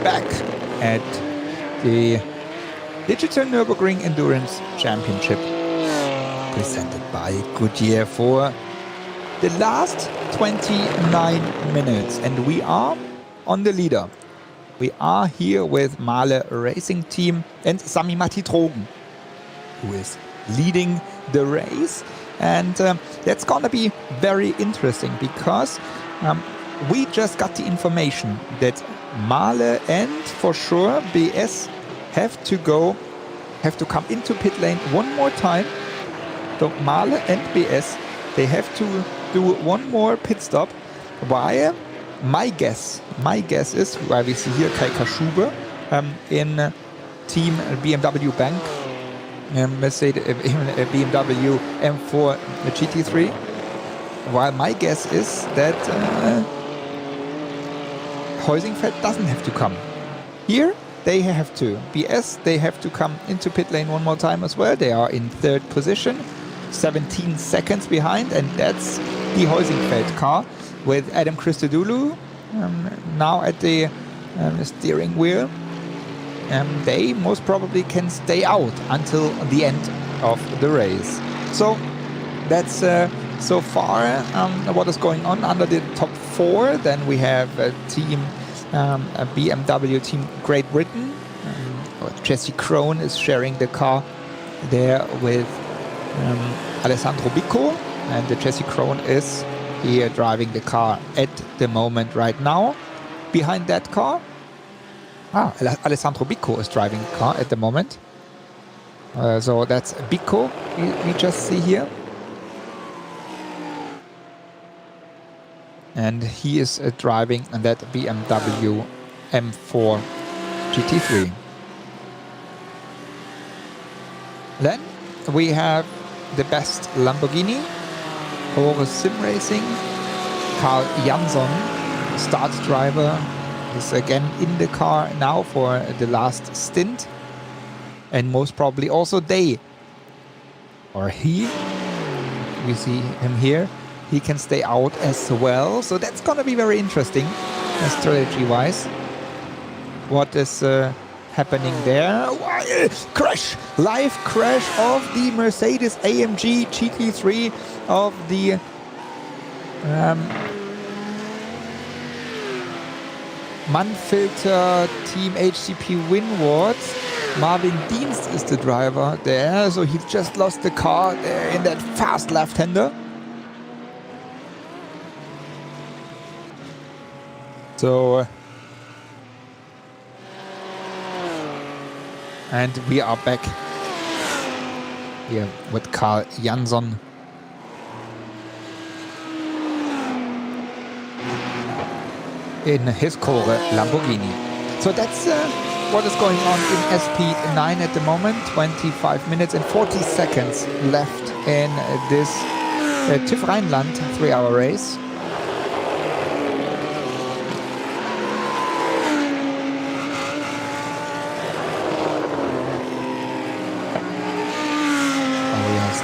back at the Digital Nürburgring Endurance Championship, presented by Goodyear for the last 29 minutes. And we are on the leader. We are here with Mahle Racing Team and Sami Matti-Trogen, who is leading the race. And that's gonna be very interesting because we just got the information that Mahle and for sure BS have to come into pit lane one more time. So Mahle and BS, they have to do one more pit stop. While my guess is, why we see here Kai Kaschube in team BMW Bank, Mercedes BMW M4 GT3. While my guess is that Heusingfeld doesn't have to come. Here they have to. BS, they have to come into pit lane one more time as well. They are in third position, 17 seconds behind, and that's the Heusingfeld car with Adam Christodoulou now at the steering wheel. They most probably can stay out until the end of the race. So that's so far what is going on under the top four. Then we have a team, a BMW team Great Britain. Jesse Krohn is sharing the car there with Alessandro Bicco, and the Jesse Krohn is here driving the car at the moment right now. Behind that car, Alessandro Bicco is driving the car at the moment. So that's Bicco we just see here. And he is driving that BMW M4 GT3. Then we have the best Lamborghini, Horus Sim Racing, Carl Jansson, start driver, is again in the car now for the last stint. And most probably also they, or he, we see him here, he can stay out as well. So that's gonna be very interesting strategy-wise. What is happening there? Crash! Live crash of the Mercedes AMG GT3 of the Mannfilter Team HCP Winward. Marvin Dienst is the driver there, so he just lost the car there in that fast left-hander. So, and we are back here with Carl Jansson. In his core Lamborghini. So that's what is going on in SP9 at the moment. 25 minutes and 40 seconds left in this TÜV Rheinland 3-hour race.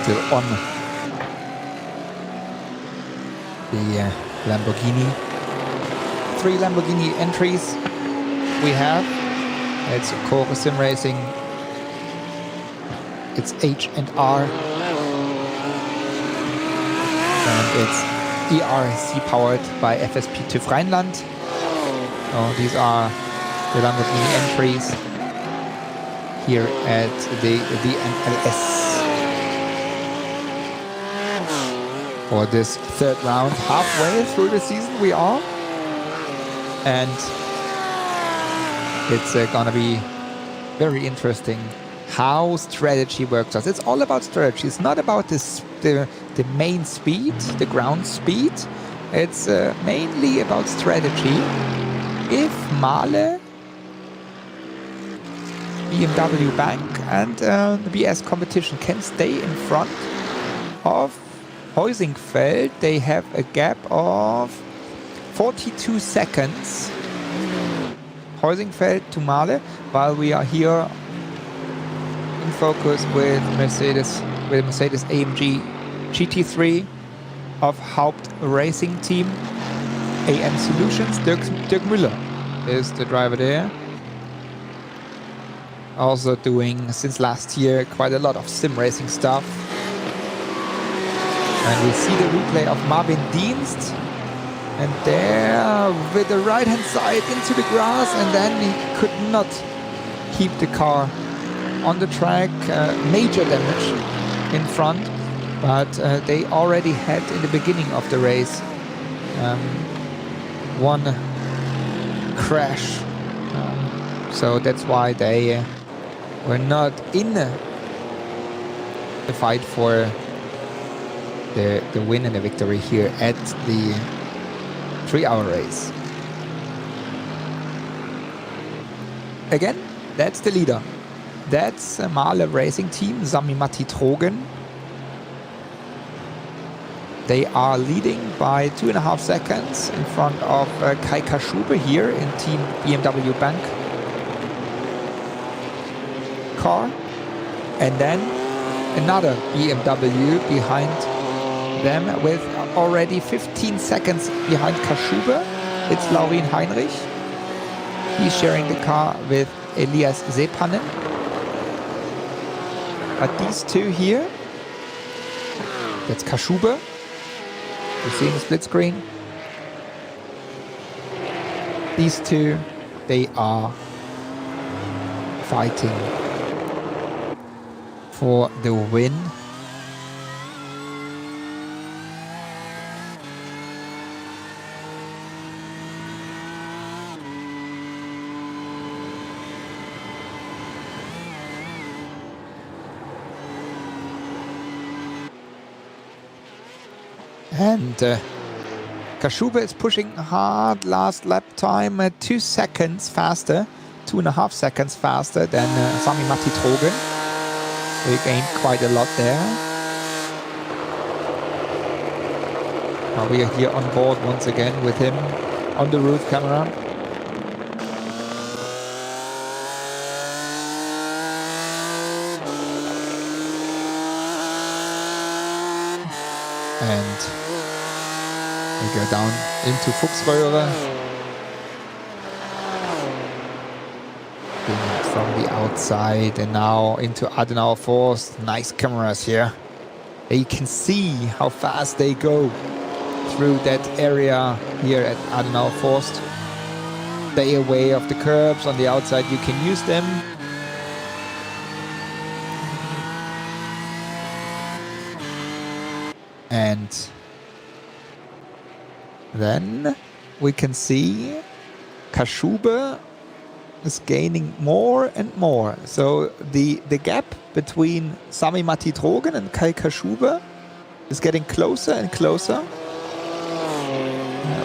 Still on the Lamborghini. 3 Lamborghini entries we have. It's Horus Sim Racing. It's H&R. And it's ERC powered by FSP TÜV Rheinland. So these are the Lamborghini entries here at the DNLS. For this third round, halfway through the season we are, and it's gonna be very interesting how strategy works out. It's all about strategy. It's not about the main speed, the ground speed. It's mainly about strategy. If Mahle, BMW Bank, and the BS competition can stay in front of Heusingfeld, they have a gap of 42 seconds. Heusingfeld to Mahle, while we are here in focus with Mercedes AMG GT3 of Haupt Racing Team AM Solutions, Dirk Müller. is the driver there. Also doing, since last year, quite a lot of sim racing stuff. And we see the replay of Marvin Dienst. And there, with the right-hand side into the grass, and then he could not keep the car on the track. Major damage in front. But they already had, in the beginning of the race, one crash. So that's why they were not in the fight for the win and the victory here at the 3-hour race. Again, that's the leader. That's Mahle Racing Team, Sami Matti Trogen. They are leading by 2.5 seconds in front of Kai Kaschube here in Team BMW Bank car. And then another BMW behind them with already 15 seconds behind Kaschube. It's Laurin Heinrich. He's sharing the car with Elias Sepanen. But these two here, that's Kaschube. You see in the split screen. These two, they are fighting for the win. And Kaschube is pushing hard. Last lap time 2 seconds faster, 2.5 seconds faster than Sami Matti Trogen. They gained quite a lot there. Now we are here on board once again with him on the roof camera. And we go down into Fuchsröhre. From the outside and now into Adenauer Forst. Nice cameras here. You can see how fast they go through that area here at Adenauer Forst. Stay away of the curbs on the outside. You can use them. And then we can see Kaschube is gaining more and more. So the gap between Sami Matti Trogen and Kai Kaschube is getting closer and closer.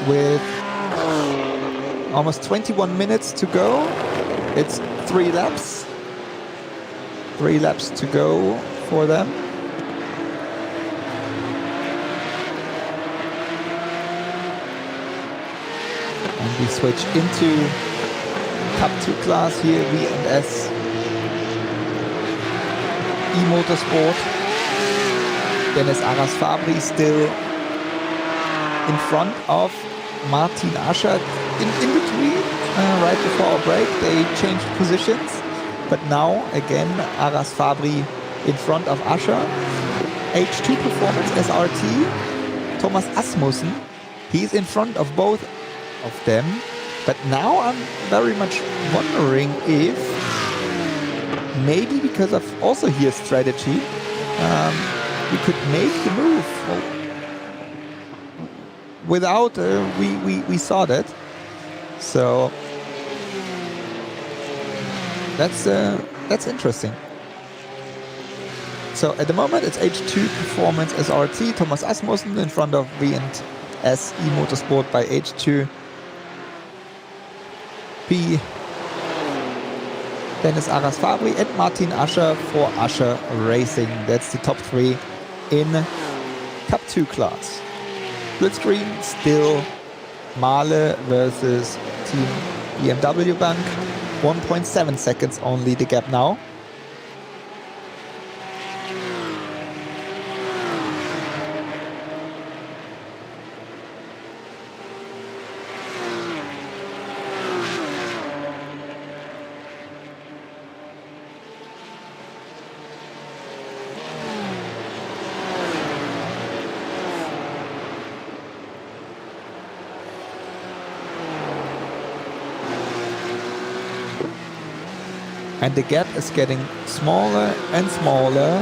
With almost 21 minutes to go. It's 3 laps. 3 laps to go for them. And we switch into Cup 2 class here, V&S E-Motorsport. Dennis Aras Fabri still in front of Martin Ascher. In between, right before our break, they changed positions. But now, again, Aras Fabri in front of Ascher. H2 Performance SRT, Thomas Asmussen. He's in front of both of them. But now I'm very much wondering if maybe because of also here strategy, we could make the move without we saw that. So that's interesting. So at the moment it's H2 Performance SRT, Thomas Asmussen in front of V&S E-Motorsport by H2 P. Dennis Aras Fabri and Martin Ascher for Ascher Racing. That's the top 3 in Cup 2 class. Split screen still Mahle versus Team BMW Bank. 1.7 seconds only the gap now. And the gap is getting smaller and smaller,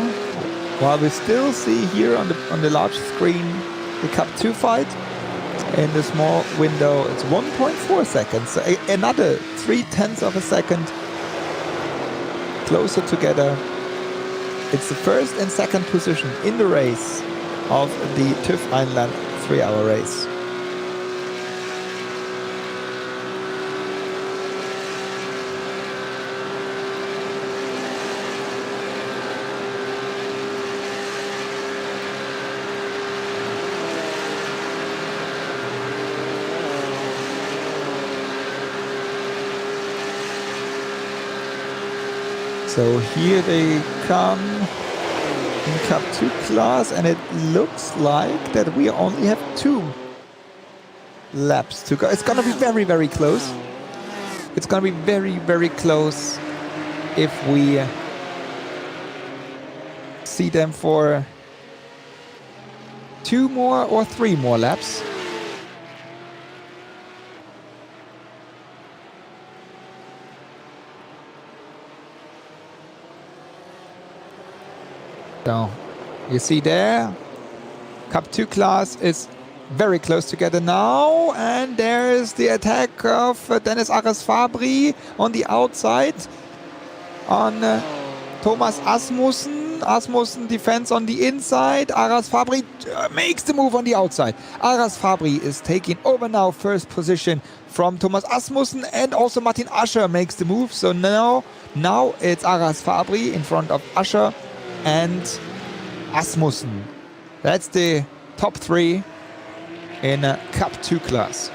while we still see here on the large screen the Cup 2 fight. In the small window, it's 1.4 seconds, so another 0.3 of a second closer together. It's the first and second position in the race of the TÜV Rheinland 3-hour race. So here they come in Cup 2 class, and it looks like that we only have 2 laps to go. It's going to be very, very close. It's going to be very, very close if we see them for 2 more or 3 more laps. So you see there, Cup 2 class is very close together now, and there is the attack of Dennis Aras-Fabry on the outside on Thomas Asmussen. Asmussen defends on the inside. Aras-Fabry makes the move on the outside. Aras-Fabry is taking over now first position from Thomas Asmussen, and also Martin Ascher makes the move. So now it's Aras-Fabry in front of Ascher and Asmussen. That's the top 3 in Cup 2 class.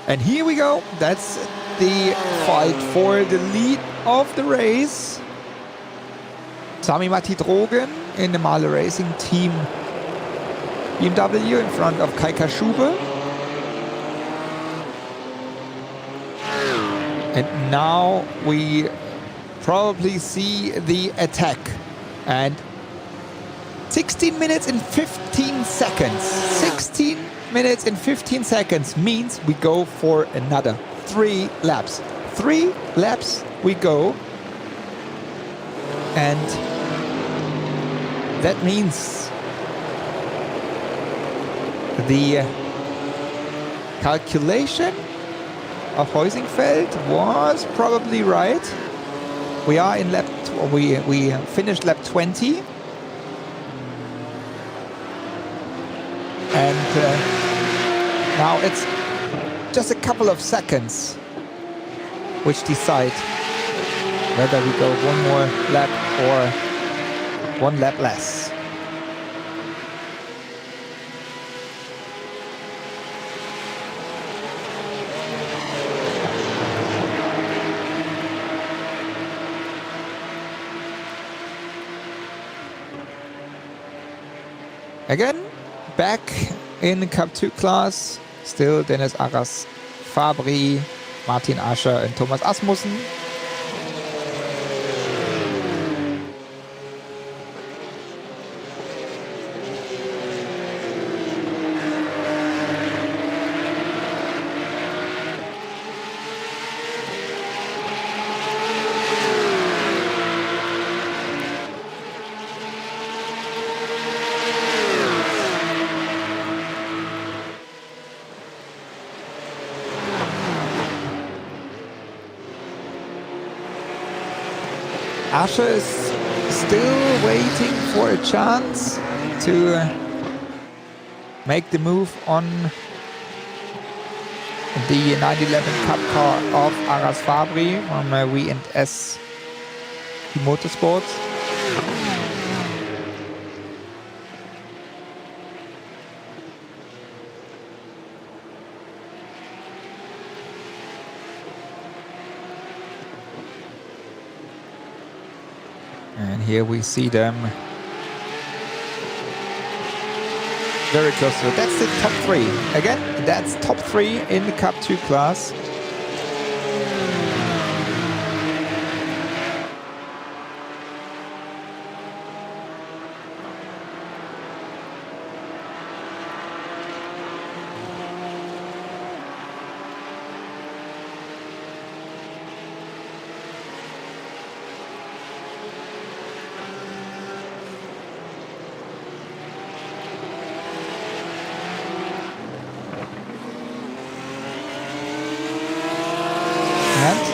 And here we go. That's the fight for the lead of the race. Sami Matti Drogen in the Mahle Racing Team BMW in front of Kai Kaschube. And now we probably see the attack. And 16 minutes and 15 seconds. 16 minutes and 15 seconds means we go for another 3 laps. 3 laps we go. And that means the calculation of Heusingfeld was probably right. We are in lap, we finished lap 20. And now it's just a couple of seconds which decide whether we go 1 more lap or 1 lap less. Again, back in the Cup 2 class, still Dennis Aras-Fabry, Martin Ascher and Thomas Asmussen. Ascher is still waiting for a chance to make the move on the 911 Cup car of Aras-Fabry from V&S Motorsports. And here we see them very close to it. That's the top 3. Again, that's top 3 in the Cup 2 class.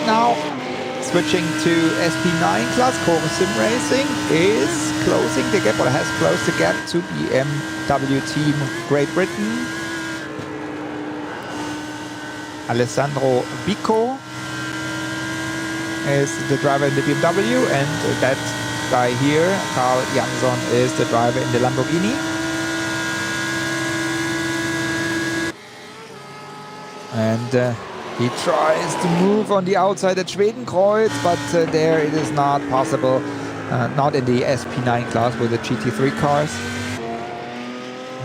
now. Switching to SP9 class, Chorus Sim Racing is closing the gap, or has closed the gap to BMW Team Great Britain. Alessandro Bico is the driver in the BMW, and that guy here, Carl Jansson, is the driver in the Lamborghini. And he tries to move on the outside at Schwedenkreuz, but there it is not possible. Not in the SP9 class with the GT3 cars.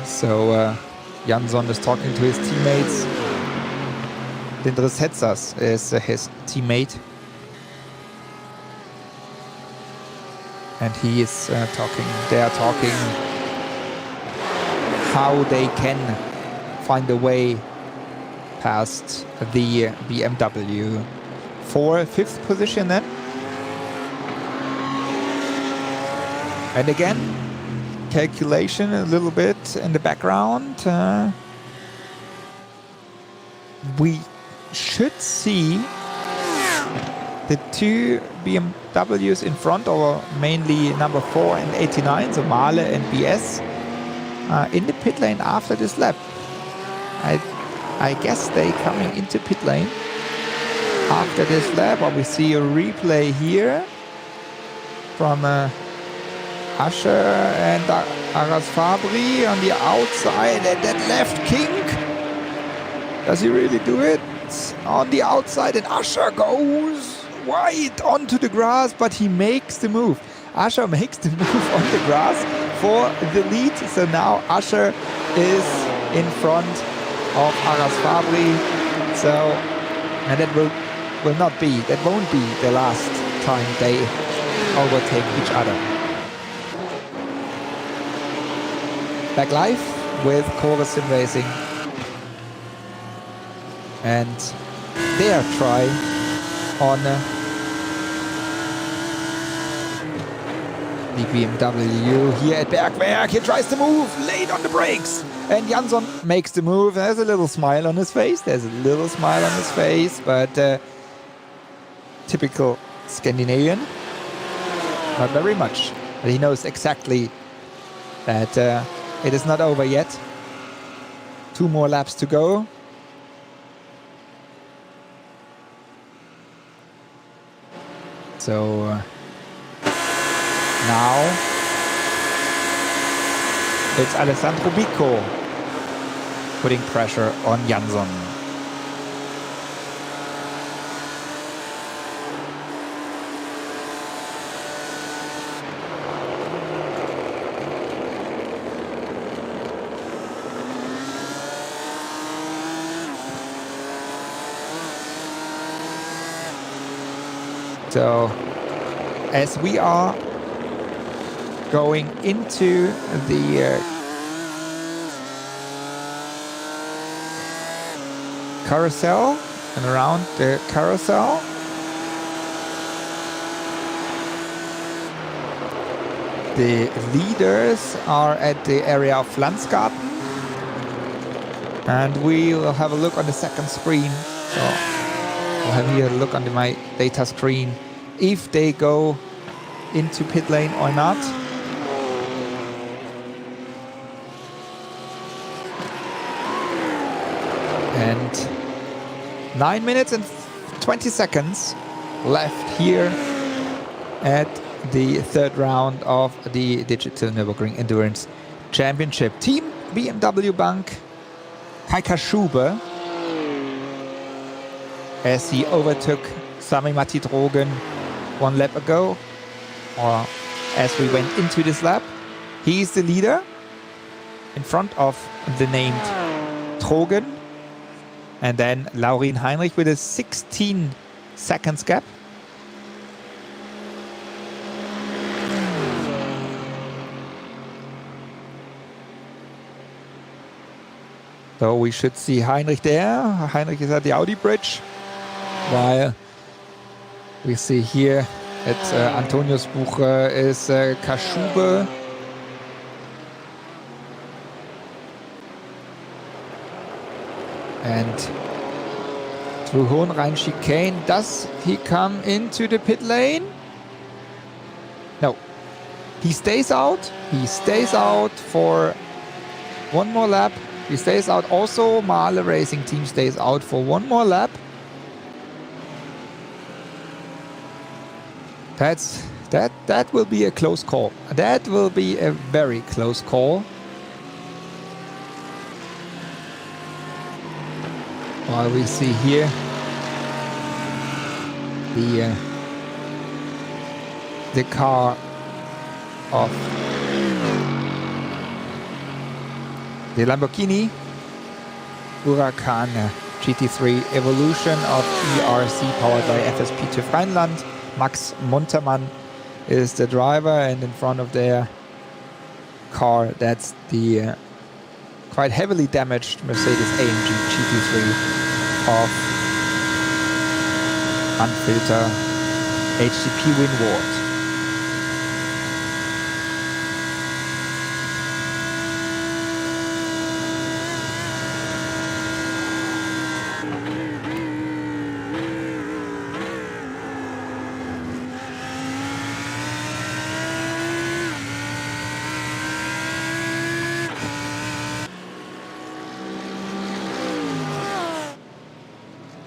So Jansson is talking to his teammates. Lindres Hetzers is his teammate. And he is talking, they are talking how they can find a way past the BMW for 5th position then. And again, calculation a little bit in the background. We should see the two BMWs in front, or mainly number 4 and 89, so Mahle and BS, in the pit lane after this lap. I guess they coming into pit lane after this lap. Or we see a replay here from Ascher and Aras Fabri on the outside, and that left kink. Does he really do it? On the outside, and Ascher goes wide onto the grass, but he makes the move. Ascher makes the move on the grass for the lead. So now Ascher is in front of Aras Fabri. So, and that won't be the last time they overtake each other. Back live with Chorus Sim Racing and their try on the BMW here at Bergwerk. He tries to move late on the brakes, and Jansson makes the move. There's a little smile on his face. But typical Scandinavian. Not very much. But he knows exactly that it is not over yet. 2 more laps to go. So now it's Alessandro Bico putting pressure on Jansson. So, as we are going into the carousel and around the carousel, the leaders are at the area of Landsgarten, and we will have a look on the second screen. So we'll have here a look on my data screen if they go into pit lane or not. And 9 minutes and 20 seconds left here at the 3rd round of the Digital Nürburgring Endurance Championship. Team BMW Bank, Heike Schube, as he overtook Sami Matti Drogen 1 lap ago, or as we went into this lap. He is the leader in front of the named Drogen, and then Laurin Heinrich with a 16 seconds gap. So we should see Heinrich there. Heinrich is at the Audi bridge, while we see here at Antonius Bucher is Kaschube. And through Hohenrhein chicane. Does he come into the pit lane? No. He stays out. He stays out for one more lap. He stays out. Also, Mahle Racing Team stays out for one more lap. That will be a close call. That will be a very close call. While we see here the car of the Lamborghini Huracán GT3 Evolution of ERC powered by FSP TÜV Rheinland. Max Muntermann is the driver, and in front of their car, that's the quite heavily damaged Mercedes-AMG GT3 of Anfilter HTP Winward.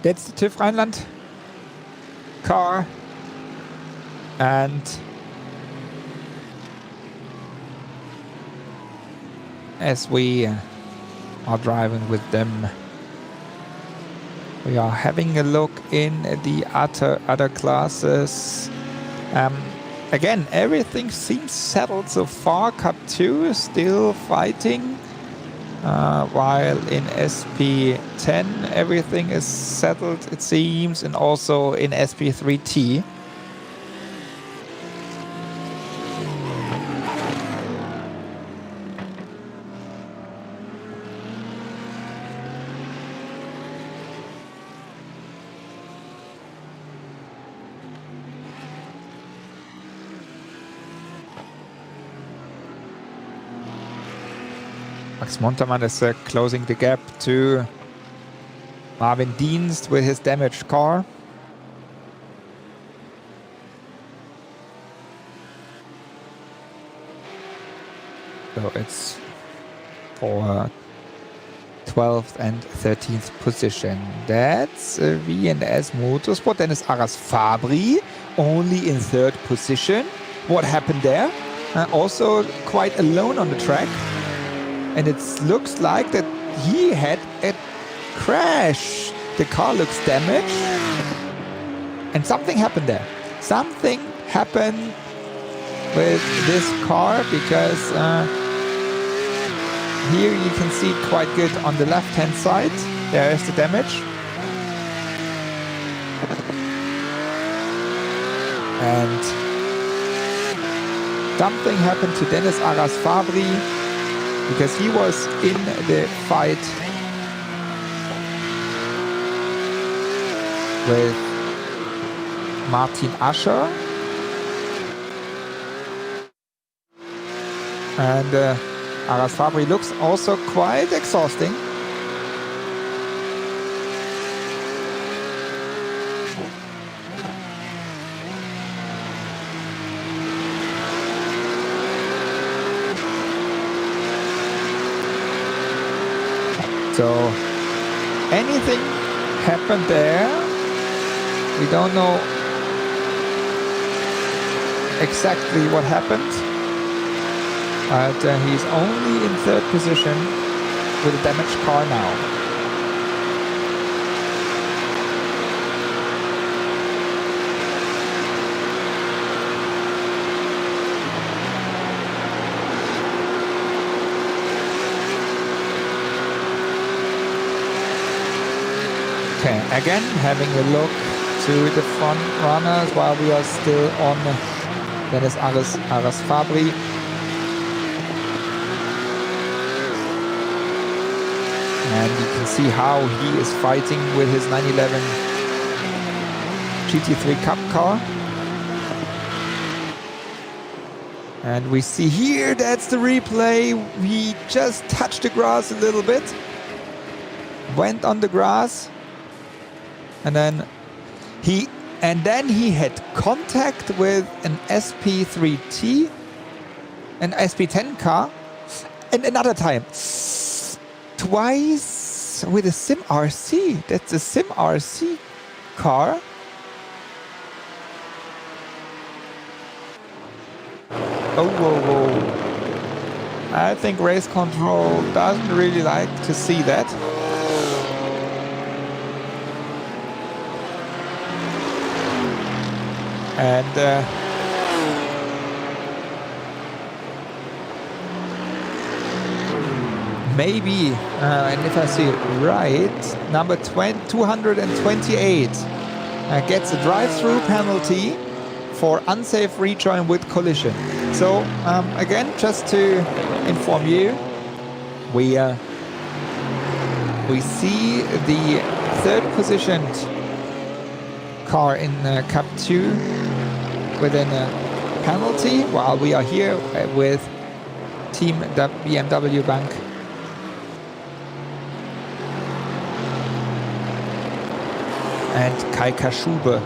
That's the TÜV Rheinland car, and as we are driving with them, we are having a look in the other classes. Again, everything seems settled so far. Cup 2 is still fighting. While in SP10 everything is settled, it seems, and also in SP3T. Max Muntermann is closing the gap to Marvin Dienst with his damaged car. So it's for 12th and 13th position. That's V&S Motorsport. Then it's Aras Fabri, only in 3rd position. What happened there? Also quite alone on the track. And it looks like that he had a crash. The car looks damaged. And something happened there. Something happened with this car, because here you can see quite good on the left-hand side. There is the damage. And something happened to Dennis Aras Fabri, because he was in the fight with Martin Ascher. And Aras Fabri looks also quite exhausting. So anything happened there. We don't know exactly what happened. But he's only in 3rd position with a damaged car now. Okay, again, having a look to the front runners while we are still on Dennis Aras Fabri. And you can see how he is fighting with his 911 GT3 Cup car. And we see here, that's the replay. He just touched the grass a little bit. Went on the grass. And then he had contact with an SP3T, an SP10 car, and another time twice with a Sim RC. That's a Sim RC car. Oh, whoa, whoa. I think race control doesn't really like to see that. And maybe, and if I see it right, number 228 gets a drive-through penalty for unsafe rejoin with collision. So again, just to inform you, we see the third positioned car in Cup 2 within a penalty, while we are here with Team BMW Bank. And Kai Kaschube.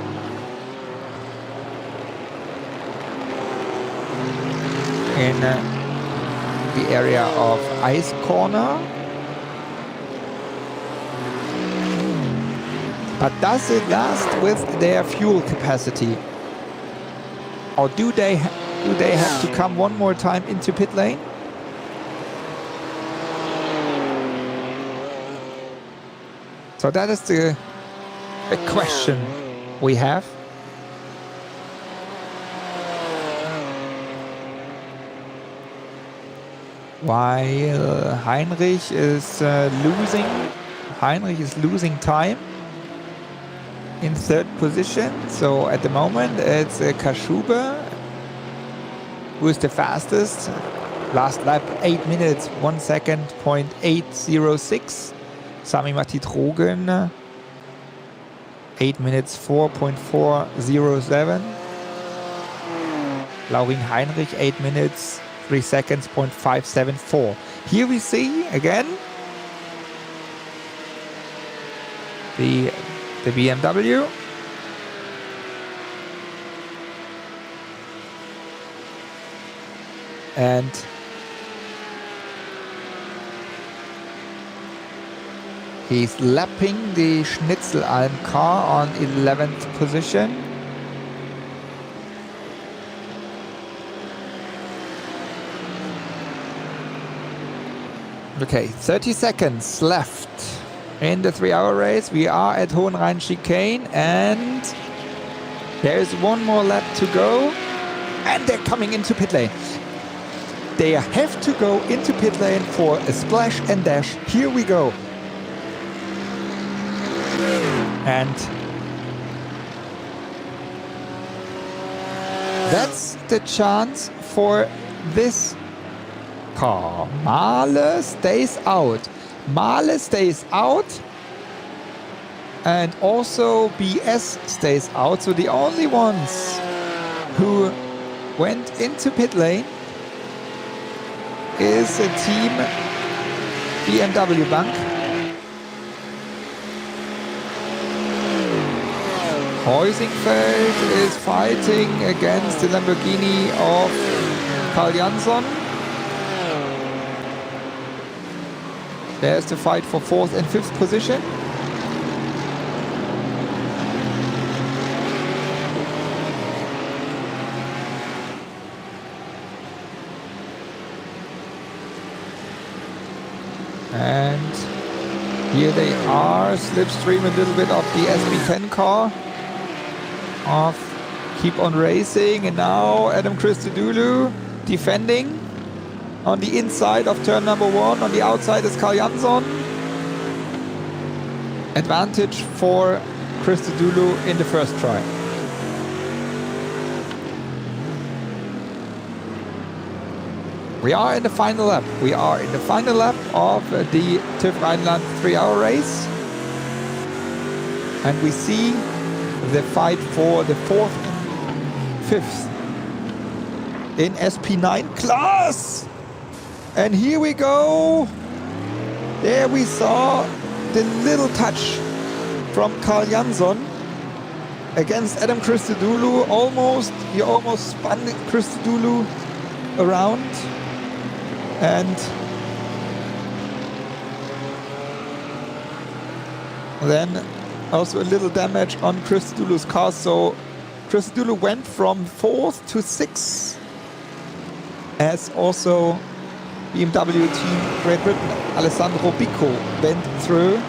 In the area of Ice Corner. But does it last with their fuel capacity? Or do they have to come one more time into pit lane? So that is the question we have. While Heinrich is losing time in third position. So at the moment it's Kaschube who is the fastest. Last lap 8 minutes 1 second, 0.806. Sami Matitrogen 8 minutes 4.407. Laurin Heinrich 8 minutes 3 seconds, 0.574. Here we see again the BMW. And he's lapping the Schnitzelalm car on 11th position. Okay, 30 seconds left in the 3-hour race. We are at Hohenrhein chicane and there's one more lap to go and they're coming into pit lane. They have to go into pit lane for a splash and dash. Here we go. And that's the chance for this car. Mahle stays out. Mahle stays out. And also BS stays out. So the only ones who went into pit lane is a team BMW Bank. Heusingfeld is fighting against the Lamborghini of Karl Jansson. There's the fight for 4th and 5th position. And here they are, slipstream a little bit of the SP10 car. Of Keep On Racing, and now Adam Christodoulou defending on the inside of turn number 1. On the outside is Karl Jansson. Advantage for Christodoulou in the first try. We are in the final lap. We are in the final lap of the TÜV Rheinland 3-hour race. And we see the fight for the 4th and 5th in SP9 class. And here we go. There we saw the little touch from Carl Jansson against Adam Christodoulou. He almost spun Christodoulou around, and then also a little damage on Christodoulou's car. So Christodoulou went from 4th to 6th, as also BMW team Great Britain Alessandro Bicco went through.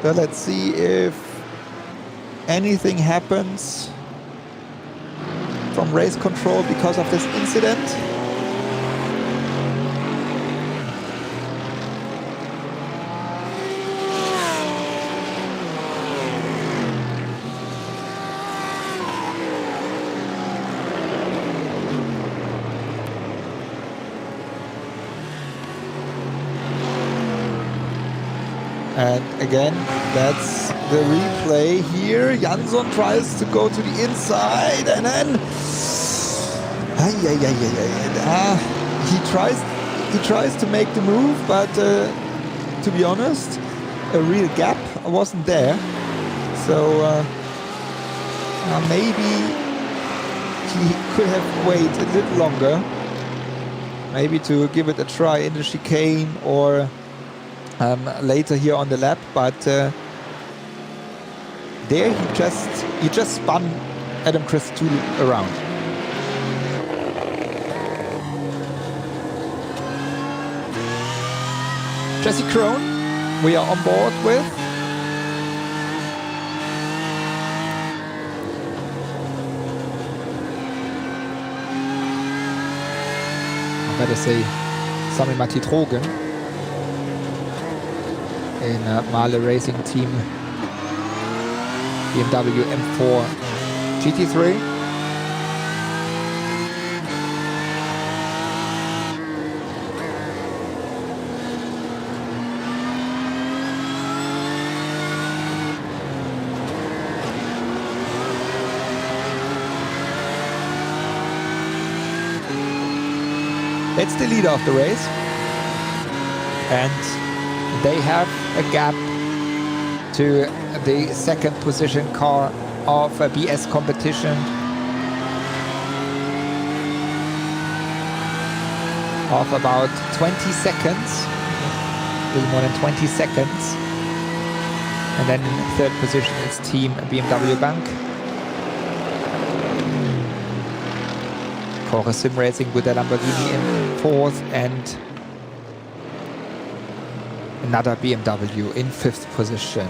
So let's see if anything happens from race control because of this incident. And again, that's the replay here. Jansson tries to go to the inside, and then he tries to make the move, but to be honest, a real gap wasn't there. So maybe he could have waited a little longer, maybe to give it a try in the chicane or later here on the lap, but there he just spun Adam Christodoulou around. Jesse Krohn, we are on board with. I better say Sami Matti Trogen in Mahle Racing Team BMW M4 GT3. It's the leader of the race, and they have a gap to the second position car of a BS competition of about 20 seconds, a little more than 20 seconds. And then in third position is Team BMW Bank. Core Sim Racing with the Lamborghini in fourth, and another BMW in fifth position.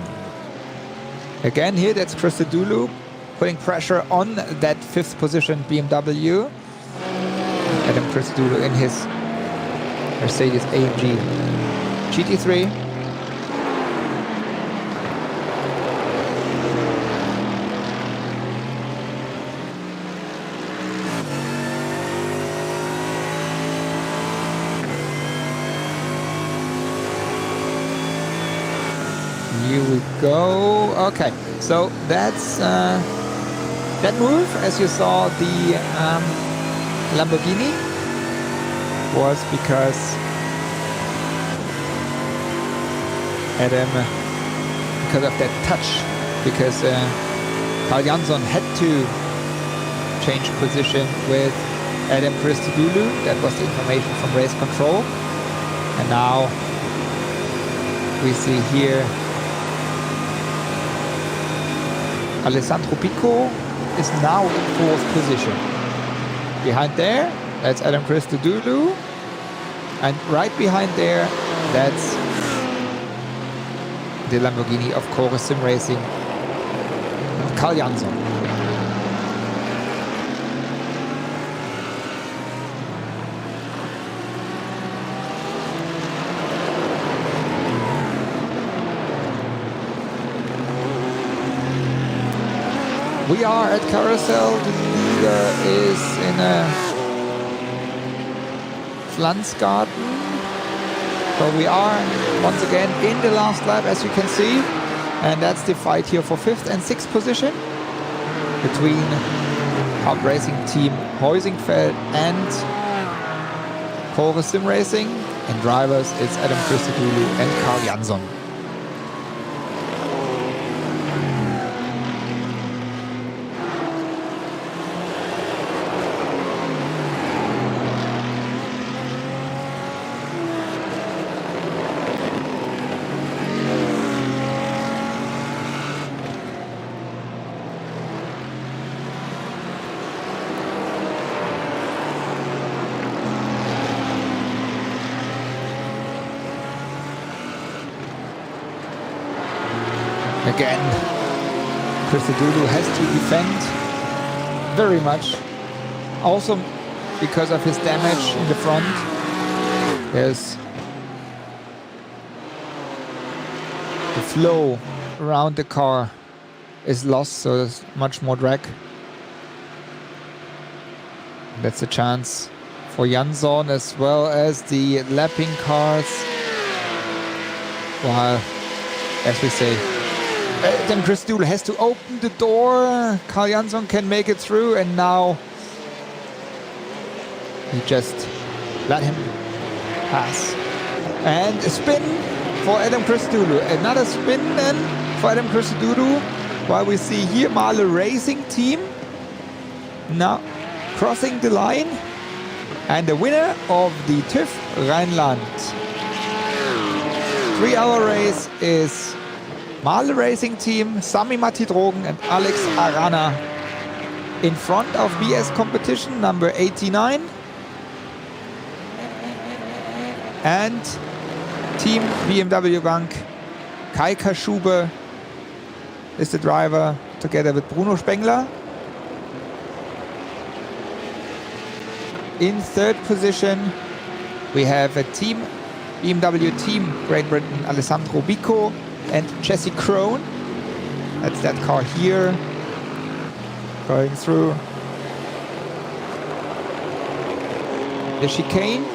Again here, that's Christodoulou putting pressure on that fifth position BMW. Adam Christodoulou in his Mercedes AMG GT3. Here we go. Okay, so that's that move. As you saw, the Lamborghini was because Adam, because of that touch, because Carl Jansson had to change position with Adam Christodoulou. That was the information from race control, and now we see here Alessandro Bicco is now in fourth position. Behind there, that's Adam Christodoulou. And right behind there, that's the Lamborghini of Core Sim Racing, Carl Jansson. We are at Carousel. The leader is in a Pflanzgarten. So we are once again in the last lap, as you can see. And that's the fight here for fifth and sixth position between Hub Racing Team Heusingfeld and Core Sim Racing. And drivers, it's Adam Christodoulou and Carl Jansson. Again, Christodoulou has to defend very much. Also because of his damage in the front. There's the flow around the car is lost, so there's much more drag. That's a chance for Jansson as well as the lapping cars. While, as we say, then Christodoulou has to open the door. Carl Jansson can make it through, and now he just let him pass. And a spin for Adam Christodoulou. Another spin then for Adam Christodoulou. While we see here Mahle Racing Team now crossing the line. And the winner of the TÜV Rheinland 3-hour race is Mahle Racing Team, Sami Matidrogen and Alex Arana in front of BS competition number 89. And Team BMW Bank, Kai Kaschube is the driver together with Bruno Spengler. In third position, we have a team, BMW Team Great Britain, Alessandro Bico and Jesse Crone. That's that car here, going through the chicane.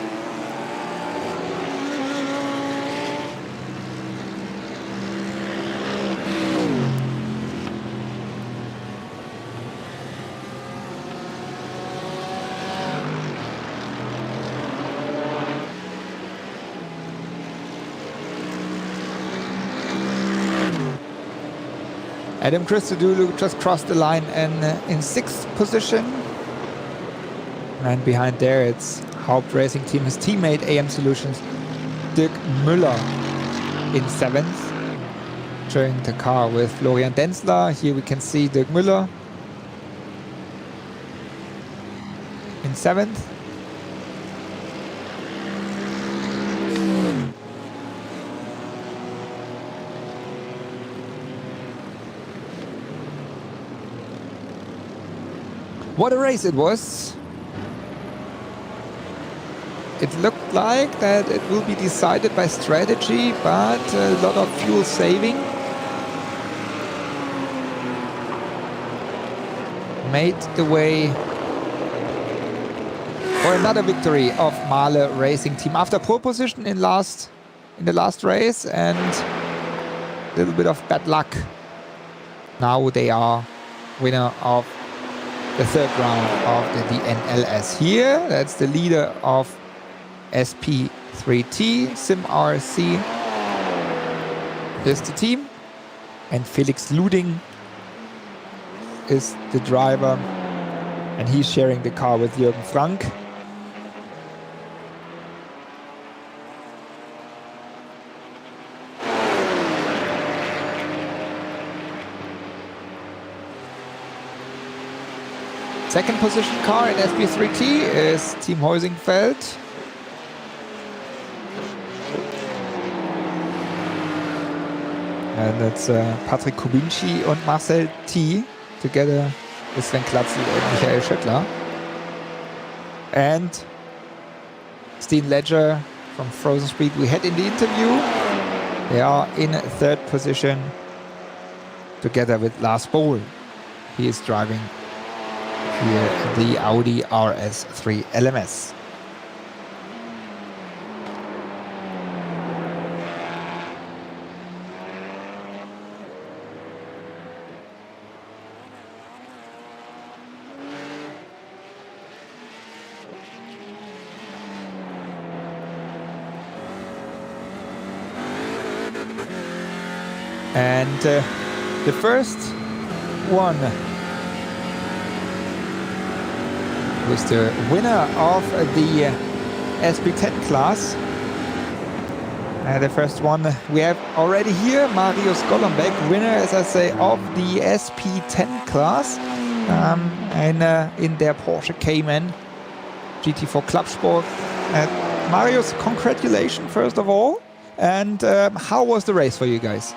Adam Christodoulou just crossed the line and in 6th position. And behind there it's Haupt Racing Team, his teammate AM Solutions, Dirk Müller in 7th. Sharing the car with Florian Denzler. Here we can see Dirk Müller in 7th. What a race it was. It looked like that it will be decided by strategy, but a lot of fuel saving made the way for another victory of Mahle Racing Team after pole position in the last race and a little bit of bad luck. Now they are winner of the third round of the DNLS here. That's the leader of SP3T. Sim RC is the team. And Felix Luding is the driver. And he's sharing the car with Jürgen Frank. Second position car in SP3T is Team Heusingfeld. And that's Patrick Kubinci and Marcel T. together with Sven Klatzel and Michael Schöttler. And Steen Ledger from Frozen Speed we had in the interview. They are in third position together with Lars Bohl. He is driving here the Audi RS3 LMS. And the first one was the winner of the SP10 class. The first one we have already here, Marius Golombek, winner, as I say, of the SP10 class. And in their Porsche Cayman GT4 Club Sport. Marius, congratulations first of all. And how was the race for you guys?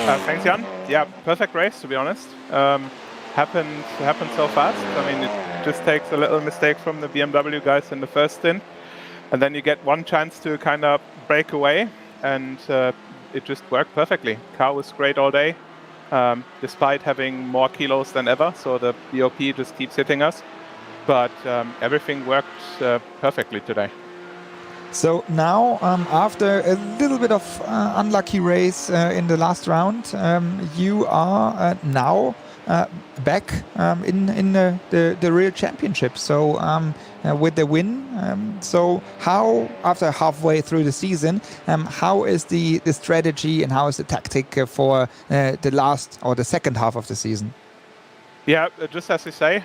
Thanks, Jan. Yeah, perfect race, to be honest. Happened so fast. I mean, it just takes a little mistake from the BMW guys in the first stint, and then you get one chance to kind of break away, and it just worked perfectly. Car was great all day, despite having more kilos than ever, so the BOP just keeps hitting us. But everything worked perfectly today. So now, after a little bit of unlucky race in the last round, you are now back in the real championship. So with the win, so how, after halfway through the season, how is the strategy and how is the tactic for the last or the second half of the season? Yeah, just as you say,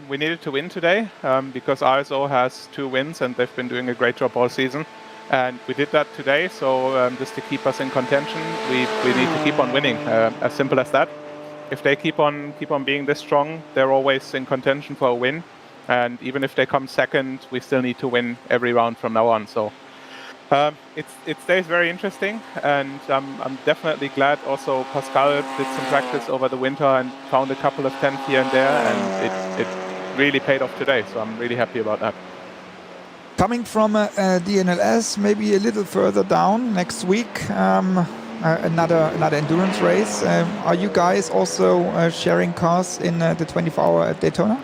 we needed to win today because RSO has 2 wins and they've been doing a great job all season. And we did that today, so just to keep us in contention, we need to keep on winning, as simple as that. If they keep on being this strong, they're always in contention for a win. And even if they come second, we still need to win every round from now on. So it stays very interesting, and I'm definitely glad also Pascal did some practice over the winter and found a couple of 10th here and there, and it really paid off today, so I'm really happy about that. Coming from DNLS, maybe a little further down next week, another endurance race. Are you guys also sharing cars in the 24-hour at Daytona?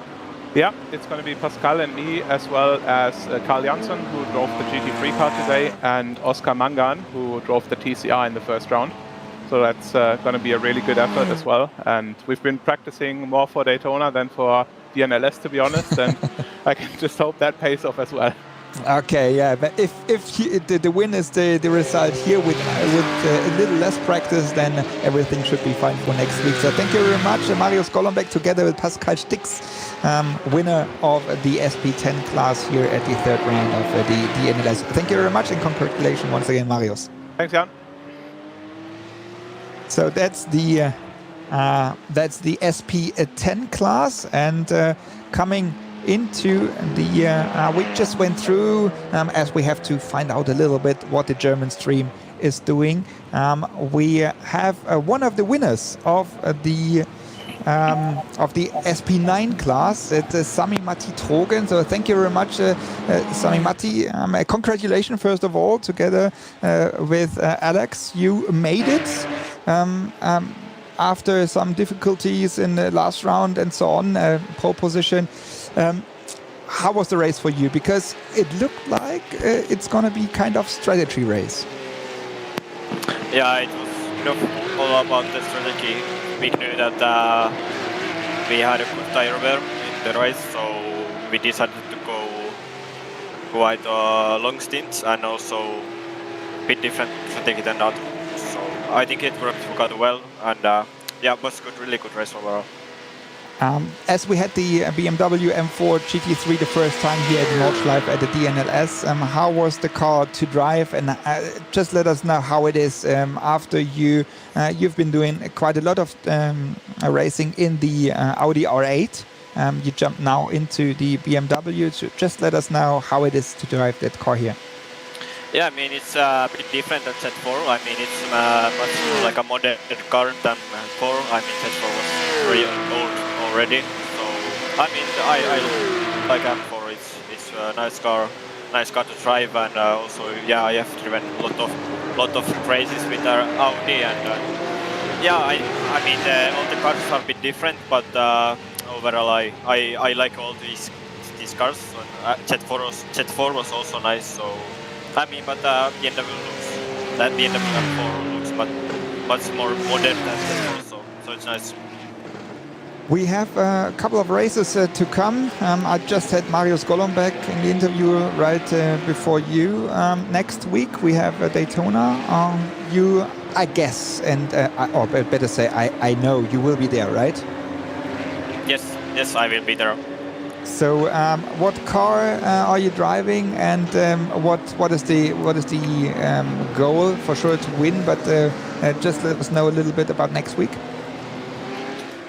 Yeah, it's going to be Pascal and me, as well as Carl Jansson, who drove the GT3 car today, and Oscar Mangan, who drove the TCR in the first round. So that's going to be a really good effort as well. And we've been practicing more for Daytona than for DNLS, to be honest, and I can just hope that pays off as well. Okay, yeah, but if the win is the result here with a little less practice, then everything should be fine for next week. So thank you very much, Marius Golombek, together with Pascal Stix, winner of the SP10 class here at the third round of the DNLS. Thank you very much, and congratulations once again, Marius. Thanks, Jan. So that's the SP10 class, and coming into the we just went through as we have to find out a little bit what the German stream is doing. We have one of the winners of the SP9 class. It's Sami Matti Trogen. So thank you very much, Sami Matti. Congratulations first of all, together with Alex. You made it after some difficulties in the last round and so on, pole position. How was the race for you? Because it looked like it's going to be kind of strategy race. Yeah, it was all about the strategy. We knew that we had a good tire wear in the race, so we decided to go quite long stints and also a bit different strategy than that. So I think it worked quite well, and yeah, it was good, really good race overall. As we had the BMW M4 GT3 the first time here at Nordschleife at the DNLS, how was the car to drive? And just let us know how it is after you've been doing quite a lot of racing in the Audi R8. You jumped now into the BMW. So just let us know how it is to drive that car here. Yeah, I mean, it's a bit different than Z4. I mean, it's much more like a modern car than 4. I mean, Z4 was very old already. So, I mean, I like M4. It's a nice car to drive, and also, yeah, I have driven a lot of races with our Audi, and yeah, I mean, all the cars are a bit different, but overall, I like all these cars. Z4 was also nice. So. I mean, but BMW M4 looks much more modern than Z4, so it's nice. We have a couple of races to come. I just had Marius Golombek in the interview right before you. Next week we have Daytona. You, I guess, and or better say, I know you will be there, right? Yes, I will be there. So, what car are you driving, and what is the goal? For sure to win, but just let us know a little bit about next week.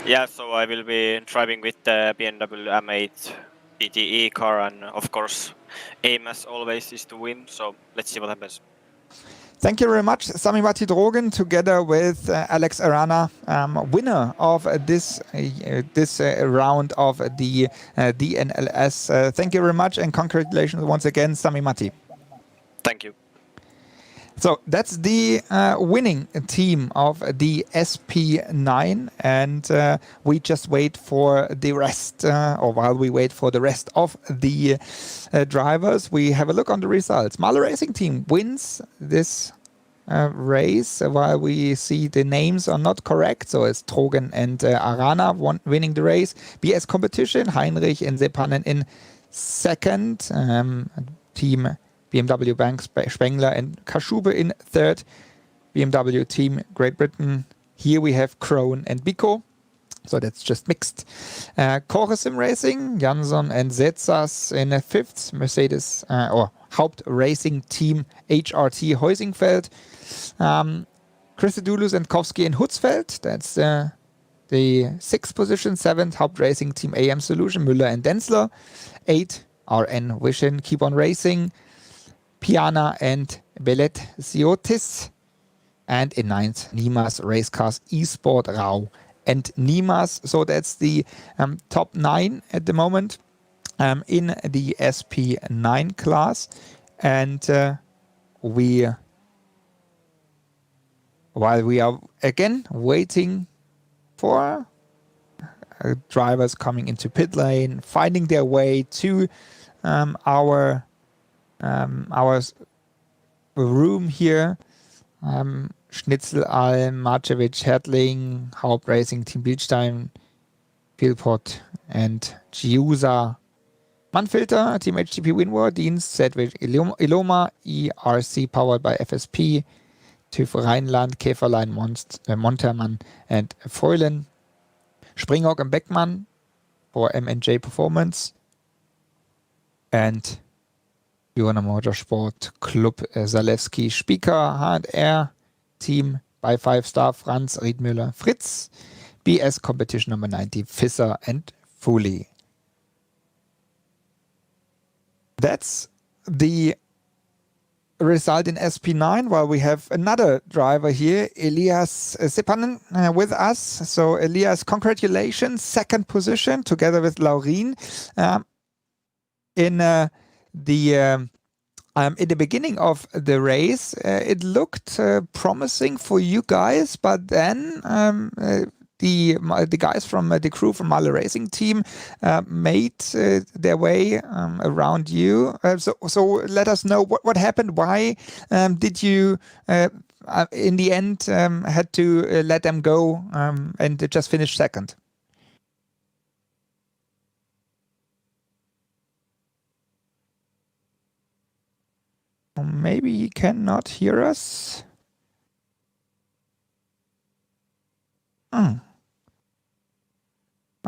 Yeah, so I will be driving with the BMW M8 GT3 car, and of course, aim as always is to win. So let's see what happens. Thank you very much, Sami Matti Drogen, together with Alex Arana, winner of this round of the DNLS. Thank you very much and congratulations once again, Sami Matti. Thank you. So that's the winning team of the SP9, and we just wait for the rest, or while we wait for the rest of the drivers, we have a look on the results. Mahler Racing Team wins this race, while we see the names are not correct, so it's Trogen and Arana winning the race. BS Competition, Heinrich and Sepanen in second, team BMW Bank Spengler and Kaschube in third. BMW Team Great Britain. Here we have Krohn and Biko. So that's just mixed. Core Sim Racing, Jansson and Zetsas in fifth. Mercedes or Haupt Racing Team HRT Heusingfeld. Christodoulos and Kowski in Hutzfeld. That's the sixth position. Seventh, Haupt Racing Team AM Solution, Müller and Denzler. Eight, RN Vision Keep on Racing, Piana and Belet Siotis. And in ninth, Nimas Racecars Esport Rau and Nimas. So that's the top 9 at the moment in the SP9 class. And while we are again waiting for drivers coming into pit lane, finding their way to our room here. Schnitzel, Alm, Marcevic, Hertling, Haupt Racing Team Bildstein, Philpott, and Giusa. Manfilter, Team HTP Winward, Dienst, Sedgwick, Iloma, ERC powered by FSP, TÜV Rheinland, Käferlein, Montermann, and Freulen. Springhock and Beckmann for M&J Performance. And Jona Motorsport Club Zalewski Spiker H&R Team by 5-star Franz Riedmüller Fritz. BS Competition number 90 Fisser and Foley. That's the result in SP9, while we have another driver here, Elias Sepanen, with us. So Elias, congratulations, second position together with Laurin in the beginning of the race. It looked promising for you guys, but then the guys from the crew from Mahler Racing Team made their way around you. So let us know what happened. Why did you in the end had to let them go and just finish second? Maybe he cannot hear us.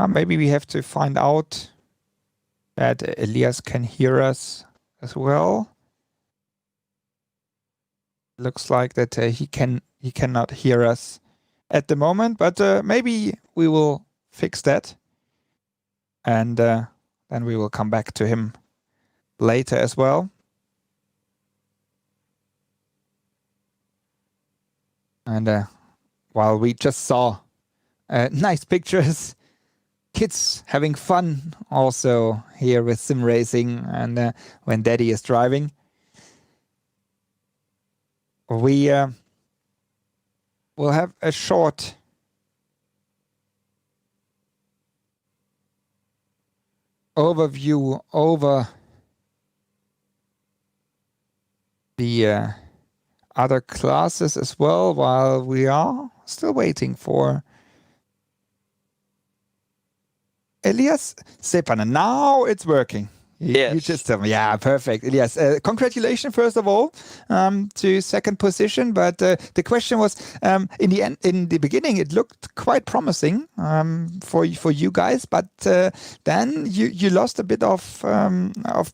Maybe we have to find out that Elias can hear us as well. Looks like that he cannot hear us at the moment, but maybe we will fix that, and then we will come back to him later as well. And while we just saw nice pictures, kids having fun also here with sim racing, and when daddy is driving, we will have a short overview over the other classes as well, while we are still waiting for Elias Sepanen. Now it's working. Yes. You just tell me. Yeah, perfect. Elias, congratulations first of all to second position. But the question was, in the beginning, it looked quite promising for you guys. But then you lost a bit of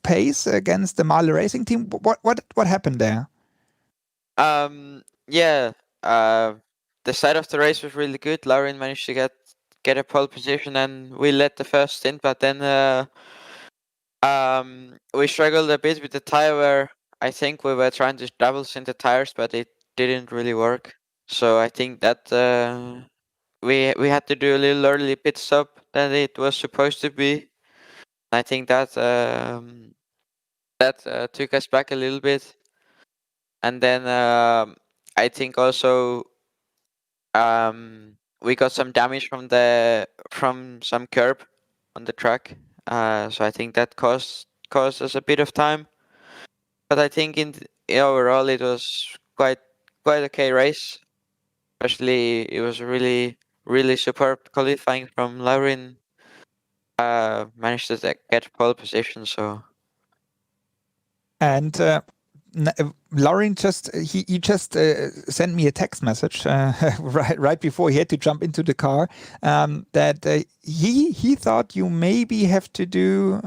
pace against the Mahler Racing Team. What happened there? The start of the race was really good. Laurin managed to get a pole position, and we led the first stint, but then we struggled a bit with the tire wear I think we were trying to double stint the tires, but it didn't really work. So I think that we had to do a little early pit stop than it was supposed to be. I think that took us back a little bit, and then I think also we got some damage from some curb on the track. So I think that caused us a bit of time. But I think overall it was quite okay race. Especially it was really superb qualifying from Laurin. Managed to get pole position. So. And Laurin just sent me a text message right before he had to jump into the car that he thought you maybe have to do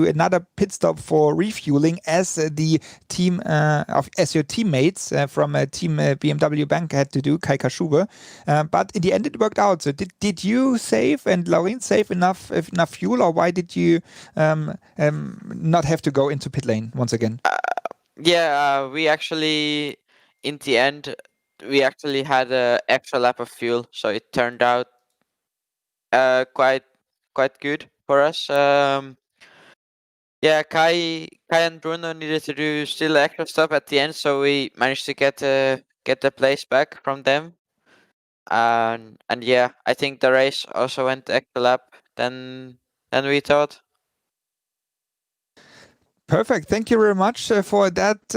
another pit stop for refueling as the team as your teammates from team BMW Bank had to do, Kai Kaschuber. But in the end it worked out. So did you save and Laurin save enough fuel, or why did you not have to go into pit lane once again? Yeah, we actually, in the end, we actually had an extra lap of fuel, so it turned out quite good for us. Yeah, Kai and Bruno needed to do still extra stuff at the end, so we managed to get the place back from them. And yeah, I think the race also went extra lap than we thought. Perfect. Thank you very much for that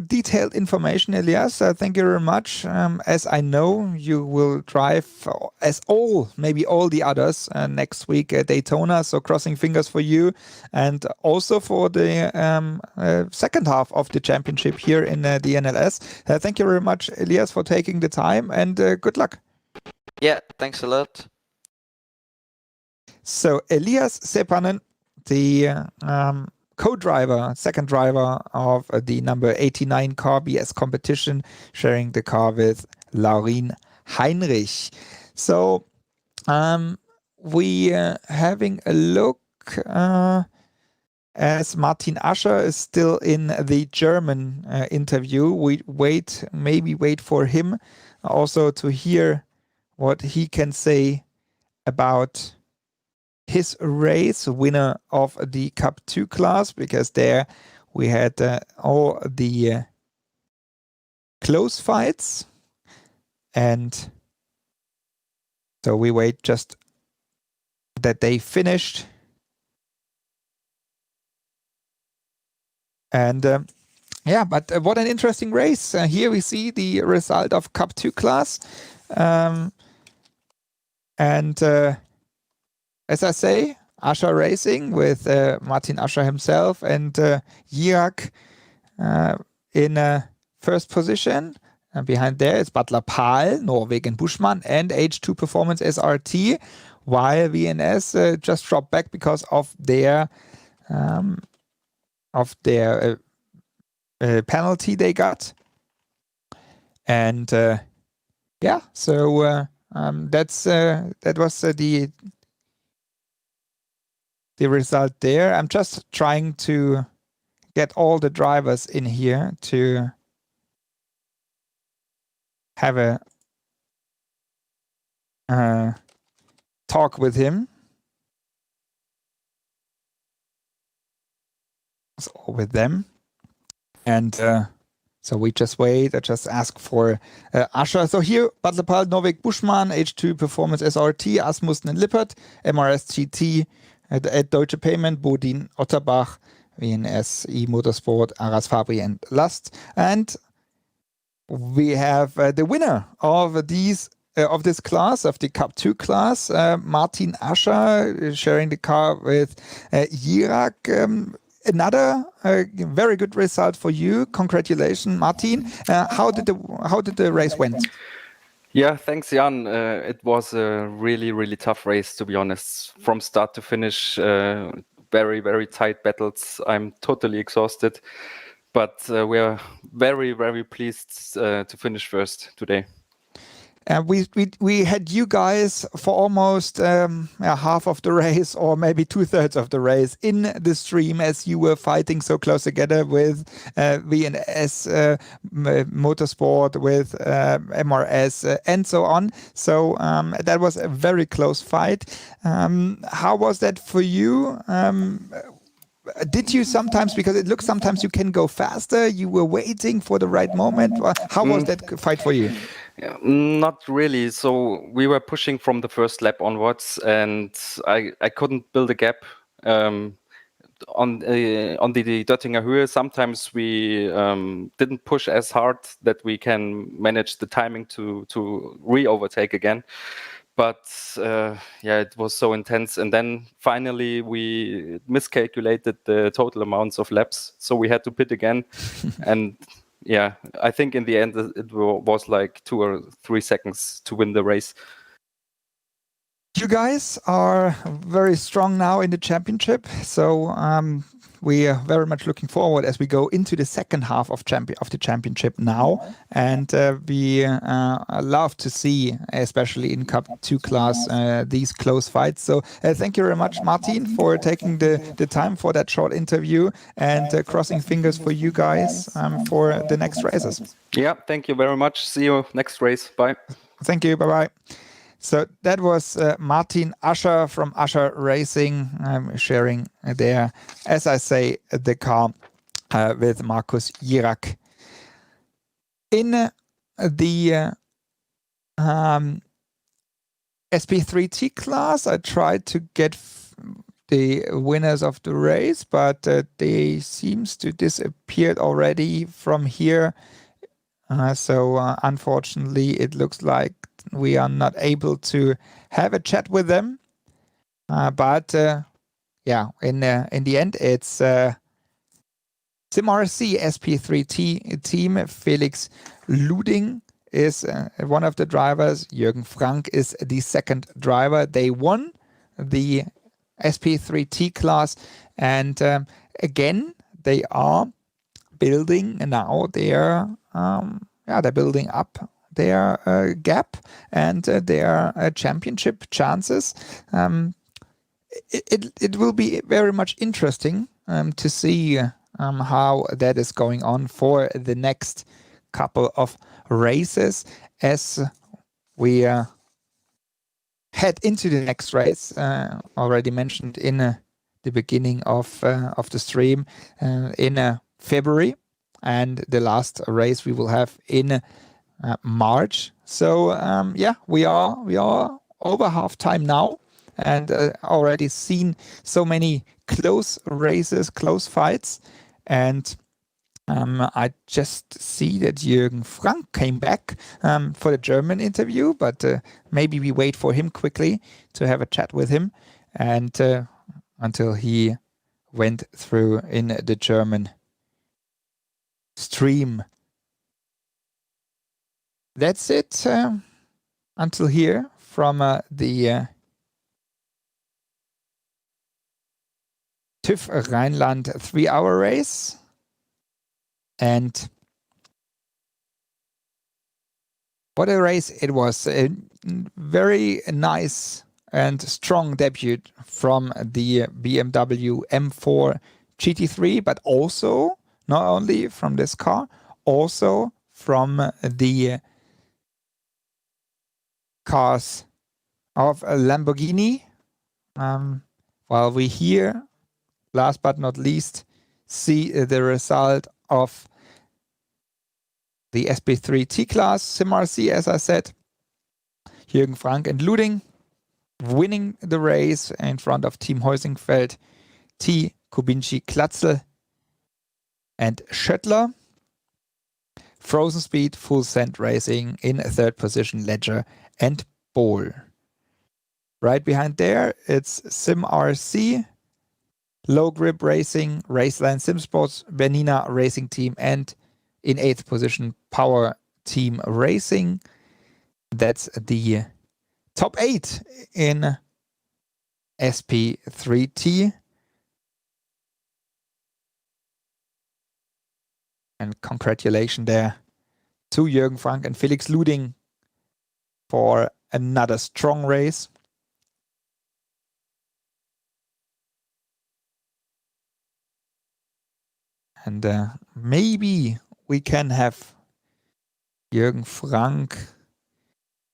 detailed information, Elias. Thank you very much. As I know, you will drive as maybe all the others next week at Daytona. So crossing fingers for you and also for the second half of the championship here in the DNLS. Thank you very much, Elias, for taking the time, and good luck. Yeah, thanks a lot. So Elias Sepanen, the co-driver, second driver of the number 89 car BS competition, sharing the car with Laurin Heinrich. So we having a look as Martin Ascher is still in the German interview. We maybe wait for him also to hear what he can say about his race, winner of the Cup 2 class, because there we had all the close fights, and so we wait just that they finished. And yeah, but what an interesting race. Here we see the result of Cup 2 class. As I say, Ascher Racing with Martin Ascher himself and Jirak in first position. And behind there is Butler Pahl, Norwegen Buschmann, and H2 Performance SRT, while VNS just dropped back because of their penalty they got. And yeah, so that was the result there. I'm just trying to get all the drivers in here to have a talk with him. So with them. And so we just wait. I just ask for Ascher. So here, Butler Pahl, Norwegen Buschmann, H2 Performance SRT, Asmussen and Lippert, MRS GT, at Deutsche Payment, Bodin Otterbach, VNS E-Motorsport, Aras Fabri and Lust. And we have the winner of this class, of the Cup 2 class, Martin Ascher, sharing the car with Jirak. Another very good result for you. Congratulations, Martin. How did the race went? Yeah, thanks, Jan. It was a really tough race, to be honest. From start to finish, very tight battles. I'm totally exhausted, but we are very pleased to finish first today. We had you guys for almost half of the race, or maybe 2/3 of the race, in the stream as you were fighting so close together with VNS Motorsport, with MRS, and so on. So that was a very close fight. How was that for you? Did you sometimes, because it looks sometimes you can go faster, you were waiting for the right moment? How was that fight for you? Yeah, not really. So we were pushing from the first lap onwards, and I couldn't build a gap on the Döttinger Höhe. Sometimes we didn't push as hard that we can manage the timing to re-overtake again. But yeah, it was so intense. And then finally we miscalculated the total amounts of laps. So we had to pit again. And yeah, I think in the end it was like 2 or 3 seconds to win the race. You guys are very strong now in the championship. So we are very much looking forward as we go into the second half of the championship now. And we love to see, especially in Cup 2 class, these close fights. So thank you very much, Martin, for taking the time for that short interview, and crossing fingers for you guys for the next races. Yeah, thank you very much. See you next race. Bye. Thank you. Bye-bye. So that was Martin Ascher from Ascher Racing, sharing there, as I say, the car with Markus Jirak. In the SP3T class, I tried to get the winners of the race, but they seems to disappear already from here. So unfortunately, it looks like we are not able to have a chat with them. But yeah, in the end, it's SimRC SP3T team. Felix Luding is one of the drivers. Jürgen Frank is the second driver. They won the SP3T class, and again, they are building now their they're building up their gap and their championship chances. It will be very much interesting to see how that is going on for the next couple of races, as we head into the next race, already mentioned in the beginning of the stream, in February, and the last race we will have in March. So yeah, we are over half time now, and already seen so many close races, close fights, and I just see that Jürgen Frank came back for the German interview, but maybe we wait for him quickly to have a chat with him, and until he went through in the German stream. That's it until here from the TÜV Rheinland 3-hour race. And what a race it was. A very nice and strong debut from the BMW M4 GT3, but also, not only from this car, also from the cars of a Lamborghini. While we here, last but not least, see the result of the SP3T class, SimRC, as I said. Jürgen Frank and Luding winning the race in front of Team Heusingfeld, T. Kubinci, Klatzel, and Schöttler. Frozen Speed, Full Send Racing in third position, Ledger and Bohl. Right behind there, it's SimRC, Low Grip Racing, Raceline SimSports, Bernina Racing Team, and in 8th position, Power Team Racing. That's the top 8 in SP3T. And congratulations there to Jürgen Frank and Felix Luding for another strong race. And maybe we can have Jürgen Frank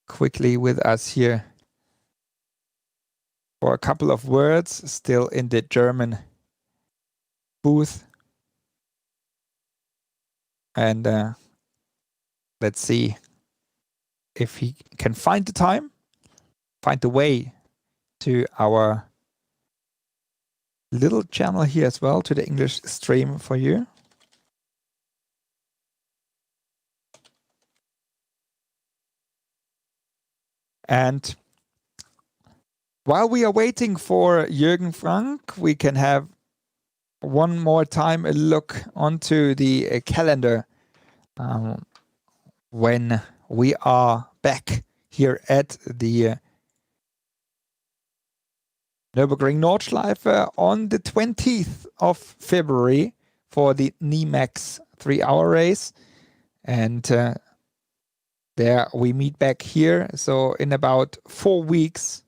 quickly with us here for a couple of words, still in the German booth. And let's see if he can find the time, find the way to our little channel here as well, to the English stream for you. And while we are waiting for Jürgen Frank, we can have one more time a look onto the calendar when we are back here at the Nürburgring Nordschleife on the 20th of February for the NIMAX 3-hour race. And there we meet back here. So in about 4 weeks,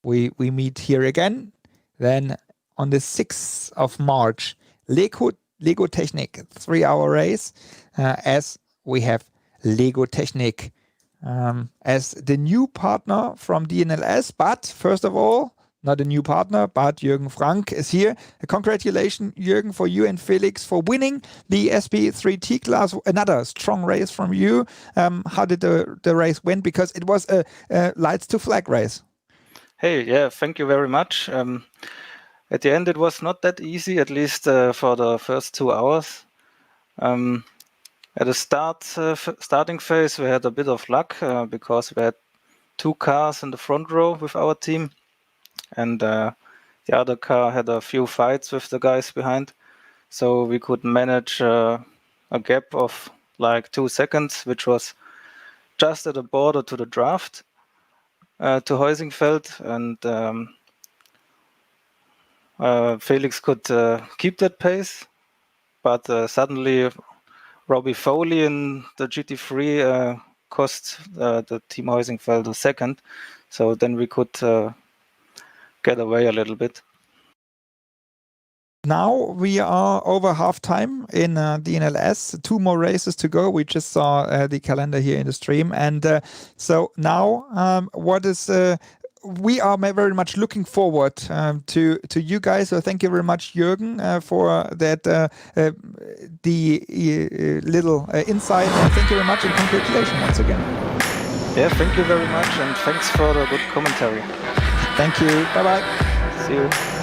we meet here again. Then on the 6th of March, Lego Technik 3-hour race, as we have Lego Technik as the new partner from DNLS. But first of all, not a new partner, but Jürgen Frank is here. Congratulations, Jürgen, for you and Felix for winning the SP3T class. Another strong race from you. How did the race went? Because it was a lights to flag race. Hey, yeah, thank you very much. At the end, it was not that easy, at least for the first 2 hours. At the starting phase, we had a bit of luck because we had 2 cars in the front row with our team. And the other car had a few fights with the guys behind. So we could manage a gap of like 2 seconds, which was just at the border to the draft to Heusingfeld. And Felix could keep that pace. But suddenly Robbie Foley in the GT3 cost the team Heusingfeld a second. So then we could get away a little bit. Now we are over half time in DNLS. 2 more races to go. We just saw the calendar here in the stream. And so now we are very much looking forward to you guys. So thank you very much, Jürgen, for that the little insight. And thank you very much and congratulations once again. Yeah, thank you very much and thanks for the good commentary. Thank you. Bye-bye. See you.